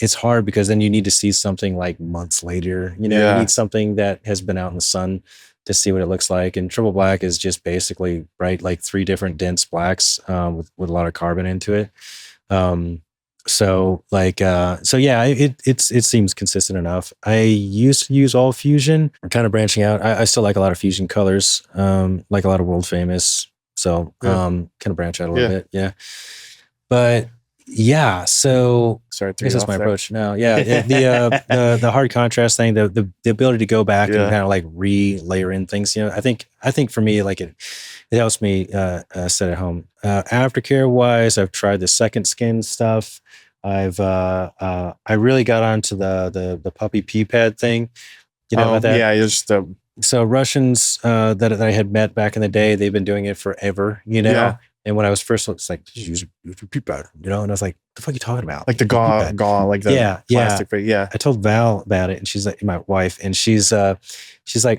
it's hard because then you need to see something like months later. You need something that has been out in the sun to see what it looks like. And triple black is just basically like 3 different dense blacks with a lot of carbon into it. It seems consistent enough. I used to use all fusion. I'm kind of branching out. I still like a lot of fusion colors, like a lot of world famous. So kind of branch out a little bit. Yeah. But so sorry, I guess that's my approach now. The hard contrast thing, the ability to go back and kind of like re-layer in things. I think for me, like it helps me set at home. Aftercare wise, I've tried the second skin stuff. I really got onto the puppy pee pad thing. About that? Yeah, just so Russians that I had met back in the day, they've been doing it forever. And when I was first, it's like, use your pee pad, and I was like, the fuck are you talking about? Like the gauze, like the plastic. Yeah. I told Val about it, and she's like, my wife, and she's like,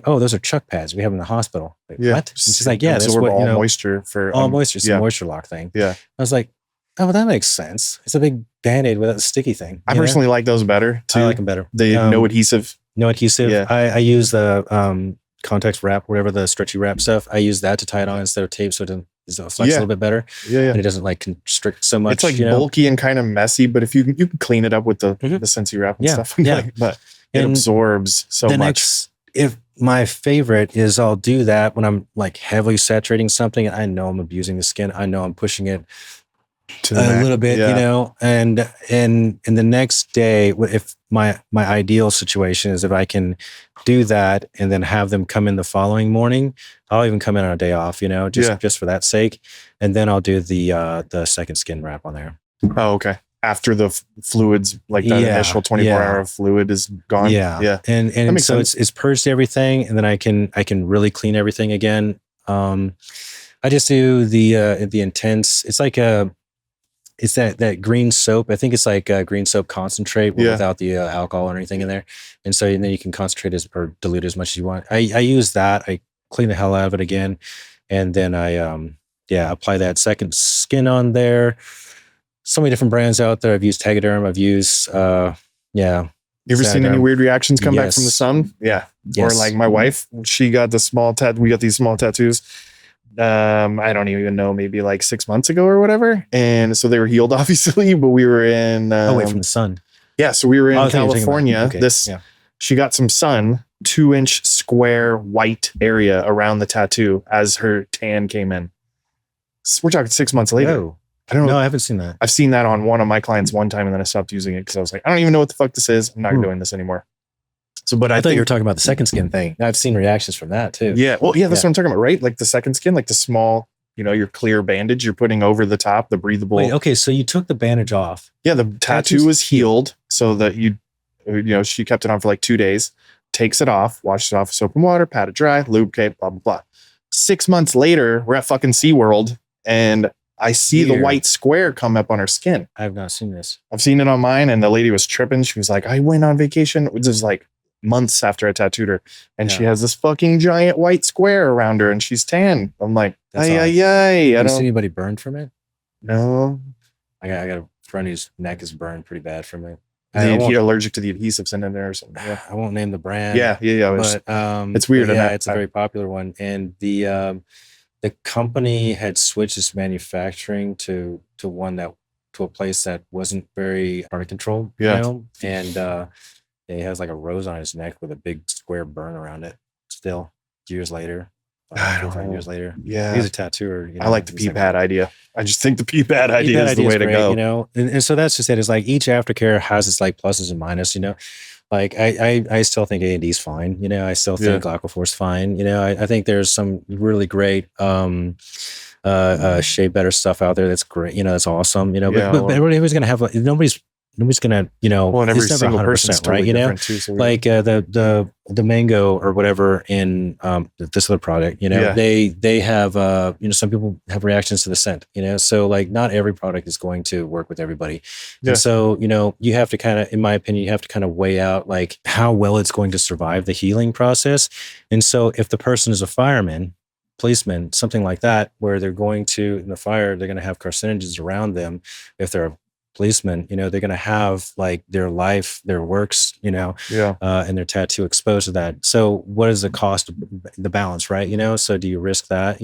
oh, those are chuck pads we have in the hospital. Like, what? And she's like, yeah, that's what all moisture for all moisture, some moisture lock thing. Yeah. I was like, oh, well, that makes sense. It's a big Band-Aid without the sticky thing. I personally like those better too. I like them better. They no adhesive. No adhesive. Yeah. I use the context wrap, whatever the stretchy wrap stuff. I use that to tie it on instead of tape, so it flex a little bit better. Yeah. And it doesn't like constrict so much. It's like bulky and kind of messy, but if you can clean it up with the Scentsy wrap and stuff. But it absorbs so much. If my favorite is, I'll do that when I'm like heavily saturating something. I know I'm abusing the skin. I know I'm pushing it a little bit, and the next day, if my ideal situation is if I can do that and then have them come in the following morning, I'll even come in on a day off, just for that sake. And then I'll do the second skin wrap on there. Oh, okay. After the fluids, like that initial 24-hour fluid is gone. Yeah. And so it's purged everything, and then I can really clean everything again. I just do the intense. It's like it's that green soap. I think it's like green soap concentrate without the alcohol or anything in there. And then you can concentrate or dilute as much as you want. I use that. I clean the hell out of it again. And then I apply that second skin on there. So many different brands out there. I've used Tegaderm. I've used You ever seen any weird reactions come back from the sun? Yeah. Yes. Or like my wife, she got we got these small tattoos. I don't even know, maybe like 6 months ago or whatever. And so they were healed, obviously, but we were in from the sun. Yeah. So we were in California. She got some sun, 2-inch square white area around the tattoo as her tan came in. We're talking 6 months later. Whoa. I don't know. No, I haven't seen that. I've seen that on one of my clients one time, and then I stopped using it because I was like, I don't even know what the fuck this is. I'm not doing this anymore. So, but I thought you were talking about the second skin thing. I've seen reactions from that too. Yeah. Well, yeah, that's what I'm talking about, right? Like the second skin, like the small, your clear bandage you're putting over the top, the breathable. Wait, okay. So you took the bandage off. Yeah. The tattoo was healed so that she kept it on for like 2 days, takes it off, washes it off with soap and water, pat it dry, lubricate, blah, blah, blah. 6 months later, we're at fucking SeaWorld and I see the white square come up on her skin. I have not seen this. I've seen it on mine, and the lady was tripping. She was like, I went on vacation. This was like months after I tattooed her. And she has this fucking giant white square around her, and she's tan. I'm like, ay. Have you seen anybody burned from it? No. I got a friend whose neck is burned pretty bad from it. You're allergic to the adhesives in there or something. Yeah. I won't name the brand. Yeah. But it's weird. Yeah, it's a very popular one. And the company had switched its manufacturing to a place that wasn't very product controlled. And he has like a rose on his neck with a big square burn around it. Still, years later, 5 years later. Yeah, he's a tattooer. I like the pee pad idea. I just think the pee pad idea is the way to go. And so that's just it. It's like each aftercare has its like pluses and minuses. Like I still think A&D is fine. I still think Aquaphor's fine. I think there's some really great shea butter stuff out there that's great. That's awesome. But everybody's gonna have nobody's gonna and every it's single never 100%, totally right? Too, so like the mango or whatever in this other product. They have some people have reactions to the scent. So like not every product is going to work with everybody. And so you have to kind of, in my opinion, you have to kind of weigh out like how well it's going to survive the healing process. And so if the person is a fireman, policeman, something like that, where they're going to, in the fire, they're going to have carcinogens around them. If they're a policeman, they're going to have like their life, their works, and their tattoo exposed to that. So what is the cost of the balance, right? So do you risk that,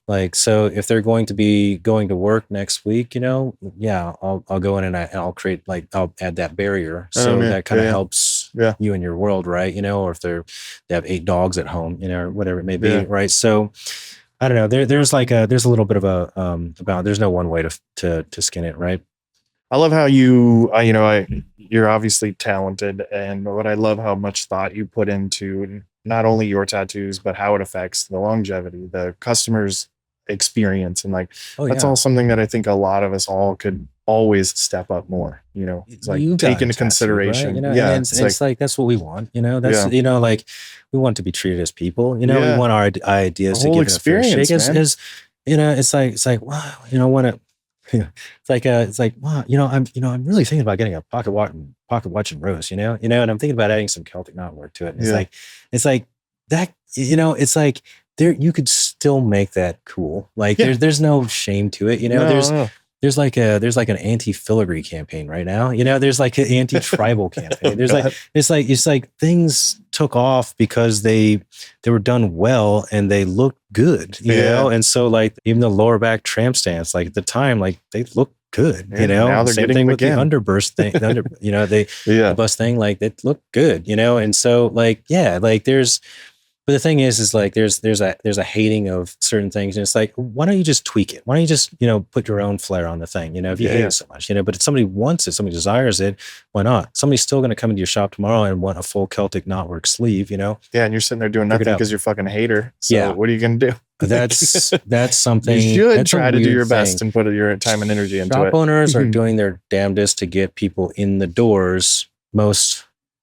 like, so if they're going to be going to work next week, I'll go in and I'll create, like, I'll add that barrier. So that kind of helps you in your world, right? Or if they have 8 dogs at home, or whatever it may be. Right. So I don't know. There's a little bit of a there's no one way to skin it. Right. I love how you're obviously talented, and what I love how much thought you put into not only your tattoos, but how it affects the longevity, the customer's experience. And like, that's all something that I think a lot of us all could always step up more, it's like take into consideration. Right? It's like, that's what we want, that's, like we want to be treated as people, we want our ideas to give experience, a fair shake. It's like, wow, want to, it's like, wow, I'm really thinking about getting a pocket watch and rose, and I'm thinking about adding some Celtic knotwork to it. And it's like that, it's like you could still make that cool. Like there's no shame to it. There's like an anti-filigree campaign right now. There's like an anti-tribal campaign. There's it's like things took off because they were done well and they looked good, know? And so like even the lower back tramp stance, like at the time, like they look good, Now they're same thing with the underburst thing, the bust thing, like it looked good, and so like, but the thing is like there's a hating of certain things, and it's like, why don't you just tweak it? Why don't you just put your own flair on the thing? If you hate it so much, but if somebody wants it, somebody desires it, why not? Somebody's still going to come into your shop tomorrow and want a full Celtic knotwork sleeve, and you're sitting there doing nothing because you're fucking a hater. So what are you going to do? That's something you should try to do your best and put your time and energy into it. Shop owners are doing their damnedest to get people in the doors.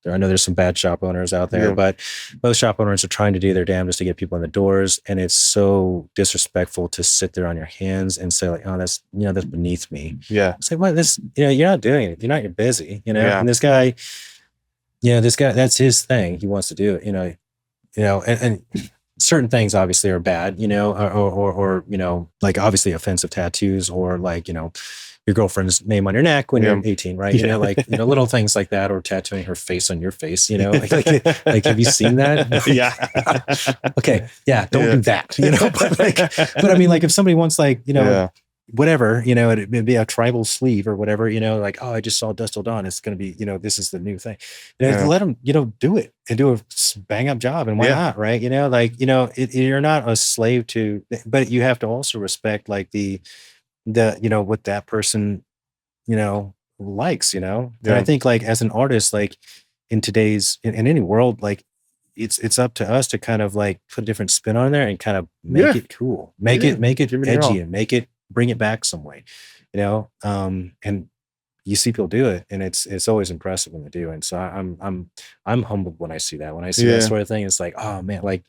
I know there's some bad shop owners out there, but most shop owners are trying to do their damnedest to get people in the doors. And it's so disrespectful to sit there on your hands and say like, oh, that's beneath me. Yeah. It's like, well, you're not doing it. You're busy, and this guy, that's his thing. He wants to do it, and certain things obviously are bad, or like obviously offensive tattoos, or like, your girlfriend's name on your neck when Yeah. you're 18, right? You know, like, you know, little things like that, or tattooing her face on your face, you know, like have you seen that? Yeah. Okay. Yeah. Don't do that, you know, but I mean, like if somebody wants like, you know, whatever, you know, it'd be a tribal sleeve or whatever, you know, like, oh, I just saw Dust Till Dawn. It's going to be, you know, this is the new thing. You know, let them, you know, do it and do a bang up job. And why not? Right. You know, like, you know, you're not a slave to, but you have to also respect like the, you know, what that person, you know, likes, you know. And I think like as an artist, like in today's, in any world, like it's up to us to kind of like put a different spin on there and kind of make it cool, make it edgy and bring it back some way, you know. And you see people do it, and it's always impressive when they do. And so I'm humbled when I see that. When I see that sort of thing, it's like, oh man, like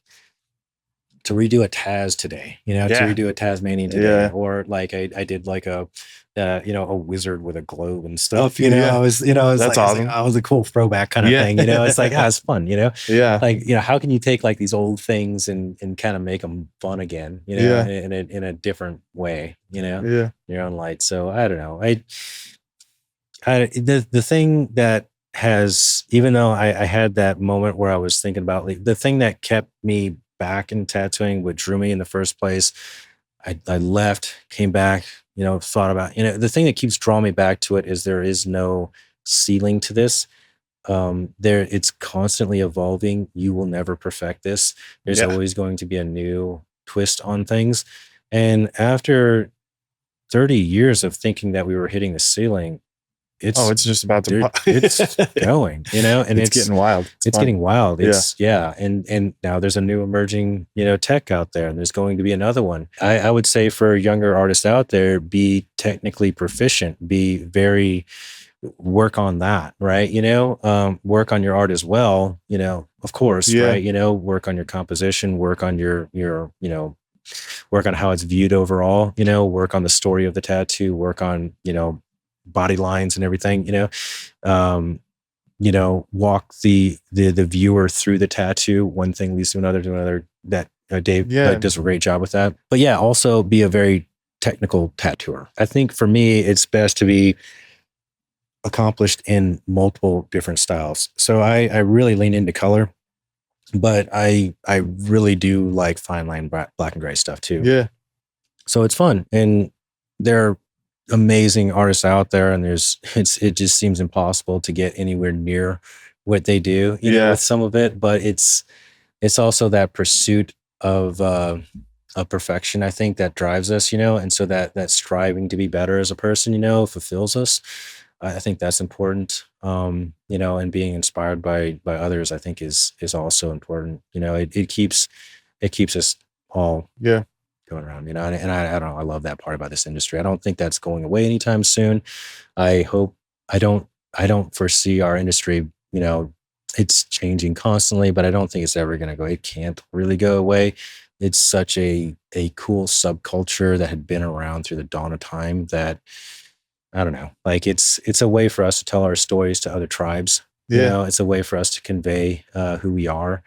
to redo a Taz today, you know, to redo a Tasmanian today, or like I did like a you know, a wizard with a globe and stuff, you know. I was, you know, that's awesome. I was a cool throwback kind of thing, you know. It's like, it's fun, you know. Like, you know, how can you take like these old things and kind of make them fun again, you know, in a different way, you know, your own light. So I don't know, the thing that has, even though I had that moment where I was thinking about like the thing that kept me back in tattooing, what drew me in the first place, I left, came back, you know, thought about, you know, the thing that keeps drawing me back to it is there is no ceiling to this. It's constantly evolving. You will never perfect this. There's always going to be a new twist on things. And after 30 years of thinking that we were hitting the ceiling, it's just about to it's going, you know, and it's getting wild. It's getting wild. It's and now there's a new emerging, you know, tech out there, and there's going to be another one. I would say for younger artists out there, be technically proficient, work on that, right? You know, work on your art as well, you know, of course, right? You know, work on your composition, work on your, you know, work on how it's viewed overall, you know, work on the story of the tattoo, work on, you know, body lines and everything, you know, walk the viewer through the tattoo. One thing leads to another, that Dave does a great job with that. But yeah, also be a very technical tattooer. I think for me, it's best to be accomplished in multiple different styles. So I really lean into color, but I really do like fine line black and gray stuff too. Yeah. So it's fun, and there are amazing artists out there, and it just seems impossible to get anywhere near what they do, you know, with some of it. But it's also that pursuit of perfection, I think, that drives us, you know, and so that striving to be better as a person, you know, fulfills us. I think that's important, you know, and being inspired by others, I think is also important. You know, it keeps us all going around, you know, and I don't know, I love that part about this industry. I don't think that's going away anytime soon. I hope I don't foresee our industry, you know, it's changing constantly, but I don't think it's ever going to go. It can't really go away. It's such a cool subculture that had been around through the dawn of time that, I don't know, like it's a way for us to tell our stories to other tribes. You know, it's a way for us to convey who we are.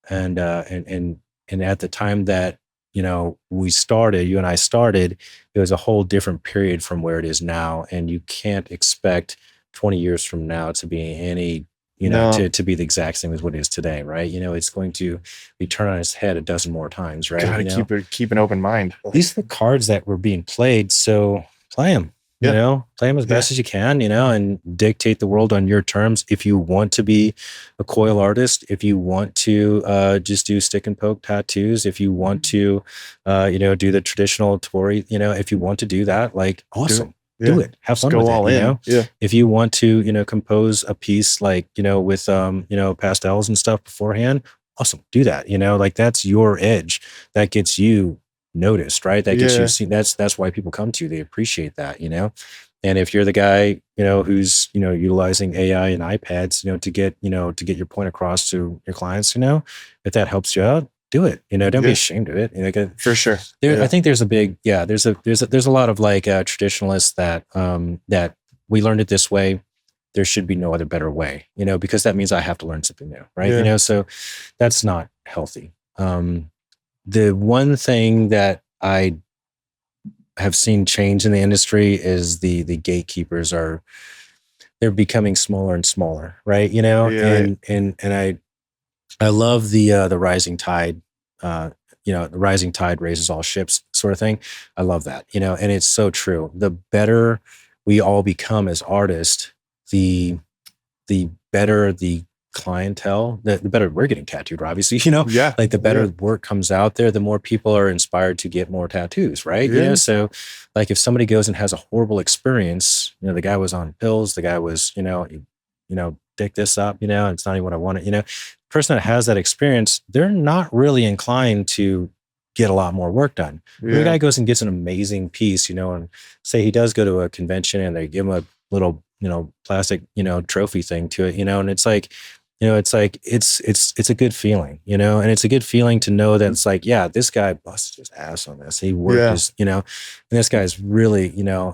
And at the time that, you know, you and I started, it was a whole different period from where it is now. And you can't expect 20 years from now to be any, you know, to be the exact same as what it is today. Right. You know, it's going to be turned on its head a dozen more times. Right. Gotta keep an open mind. These are the cards that were being played. So play them. You know, play them as best as you can, you know, and dictate the world on your terms. If you want to be a coil artist, if you want to just do stick and poke tattoos, if you want to, you know, do the traditional tori, you know, if you want to do that, like, awesome. Do it. Have fun with it, you know? If you want to, you know, compose a piece like, you know, with, you know, pastels and stuff beforehand, awesome. Do that, you know, like that's your edge. That gets you noticed, right? That gets you seen. That's why people come to you. They appreciate that, you know. And if you're the guy, you know, who's, you know, utilizing AI and iPads, you know, to get your point across to your clients, you know, if that helps you out, do it. You know, don't be ashamed of it. You know, for sure. I think there's a big, there's a lot of like traditionalists that that we learned it this way. There should be no other better way, you know, because that means I have to learn something new, right? You know, so that's not healthy. The one thing that I have seen change in the industry is the gatekeepers they're becoming smaller and smaller, right? And I love the rising tide. The rising tide raises all ships, sort of thing. I love that, and it's so true. The better we all become as artists, the better the clientele, the better we're getting tattooed, obviously, like the better work comes out there, the more people are inspired to get more tattoos, right? So like if somebody goes and has a horrible experience, the guy was on pills, the guy was, dick this up, it's not even what I wanted, the person that has that experience, they're not really inclined to get a lot more work done. The guy goes and gets an amazing piece, and say he does go to a convention and they give him a little, plastic, trophy thing to it, and it's like, it's a good feeling, and it's a good feeling to know that it's like, yeah, this guy busted his ass on this. He worked his, and this guy's really,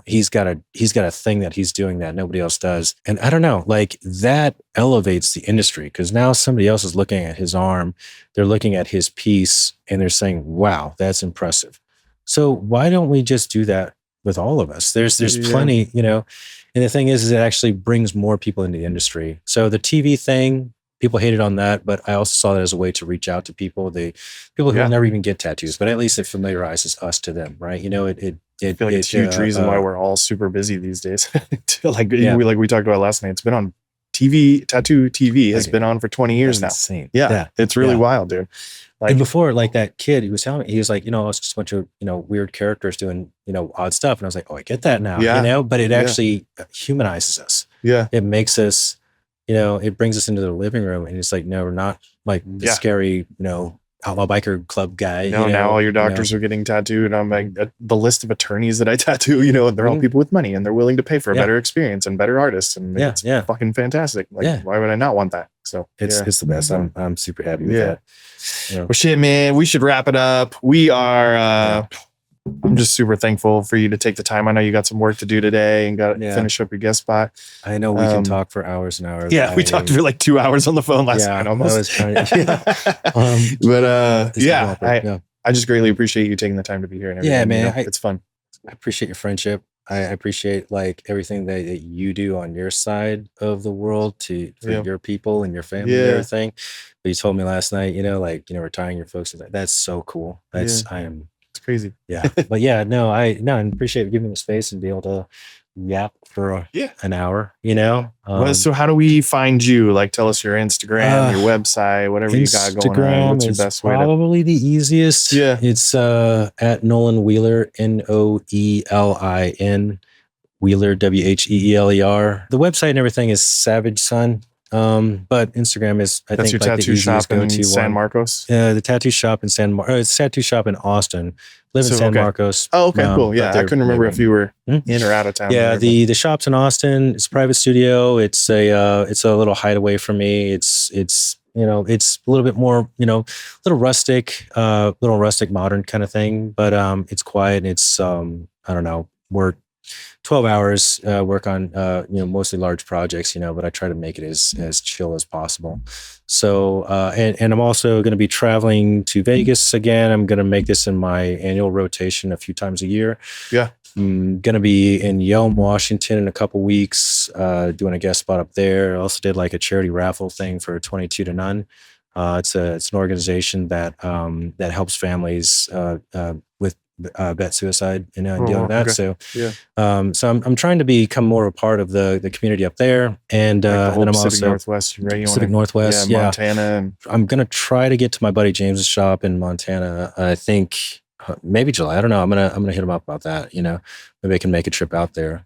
he's got a thing that he's doing that nobody else does. And I don't know, like that elevates the industry because now somebody else is looking at his arm, they're looking at his piece and they're saying, wow, that's impressive. So why don't we just do that with all of us? There's plenty, and the thing is it actually brings more people into the industry. So the TV thing, people hated on that, but I also saw that as a way to reach out to people. People who will never even get tattoos, but at least it familiarizes us to them, right? I feel like it's a huge reason why we're all super busy these days. like we talked about last night, it's been on TV. Tattoo TV has been on for 20 years now. Insane. Yeah, it's really wild, dude. Like, and before, like that kid, he was telling me, he was like, it's just a bunch of, weird characters doing, odd stuff. And I was like, oh, I get that now, but it actually humanizes us. Yeah. It makes us, it brings us into the living room and it's like, no, we're not like the scary, outlaw biker club guy. No, now all your doctors are getting tattooed. I'm like, the list of attorneys that I tattoo, they're all people with money and they're willing to pay for a better experience and better artists. And it's fucking fantastic. Like, why would I not want that? So it's the best. I'm super happy with that. Well, shit, man, we should wrap it up. We are, I'm just super thankful for you to take the time. I know you got some work to do today and got to finish up your guest spot. I know we can talk for hours and hours. Yeah, we talked for like 2 hours on the phone last night almost. I just greatly appreciate you taking the time to be here and everything. Yeah, man. It's fun. I appreciate your friendship. I appreciate like everything that you do on your side of the world for your people and your family and everything. But you told me last night, retiring your folks. That's so cool. It's crazy. Yeah. But I appreciate you giving me the space and be able to yap for an hour, So how do we find you? Like, tell us your Instagram, your website, whatever you got going on. What's your best way? Probably the easiest. Yeah. It's at Noelin Wheeler, Noelin Wheeler, Wheeler. The website and everything is Savage Son. But Instagram is, I think, your like tattoo shop in San Marcos. The tattoo shop in it's a tattoo shop in Austin. Live in San Marcos. Oh, okay, cool. Yeah, I couldn't remember if you were in or out of town. Yeah, the shop's in Austin. It's a private studio. It's a little hideaway for me. It's it's a little bit more little rustic modern kind of thing. But it's quiet. And it's I don't know. We're 12 hours work on mostly large projects, but I try to make it as chill as possible. So and I'm also going to be traveling to Vegas again. I'm going to make this in my annual rotation a few times a year. Yeah. I'm going to be in Yelm, Washington in a couple weeks, doing a guest spot up there. I also did like a charity raffle thing for 22 to None. It's an organization that helps families with vet suicide, and dealing with that. Okay. So I'm trying to become more a part of the community up there, and like then I'm Pacific also Northwest, right? Pacific Northwest, Montana, and I'm gonna try to get to my buddy James's shop in Montana. I think maybe July. I don't know. I'm gonna hit him up about that. Maybe I can make a trip out there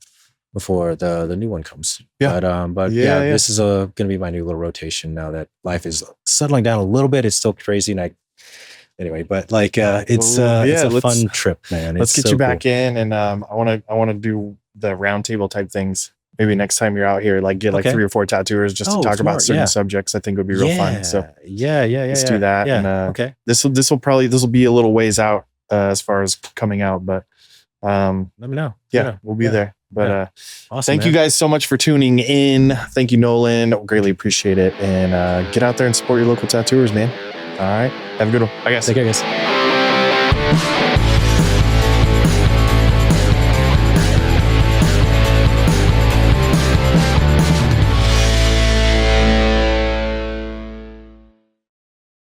before the new one comes. Yeah. But this is going to be my new little rotation now that life is settling down a little bit. It's still crazy, and anyway, but like it's a fun trip, man. Let's get you back in, and I want to do the round table type things. Maybe next time you're out here, like get like 3 or 4 tattooers just to talk about certain subjects. I think would be real fun. So let's do that. Yeah. And this will be a little ways out as far as coming out, but let me know. Yeah, we'll be there. But awesome, thank you guys so much for tuning in. Thank you, Noelin. Greatly appreciate it. And get out there and support your local tattooers, man. All right. Have a good one. Bye, guys. Take care, guys.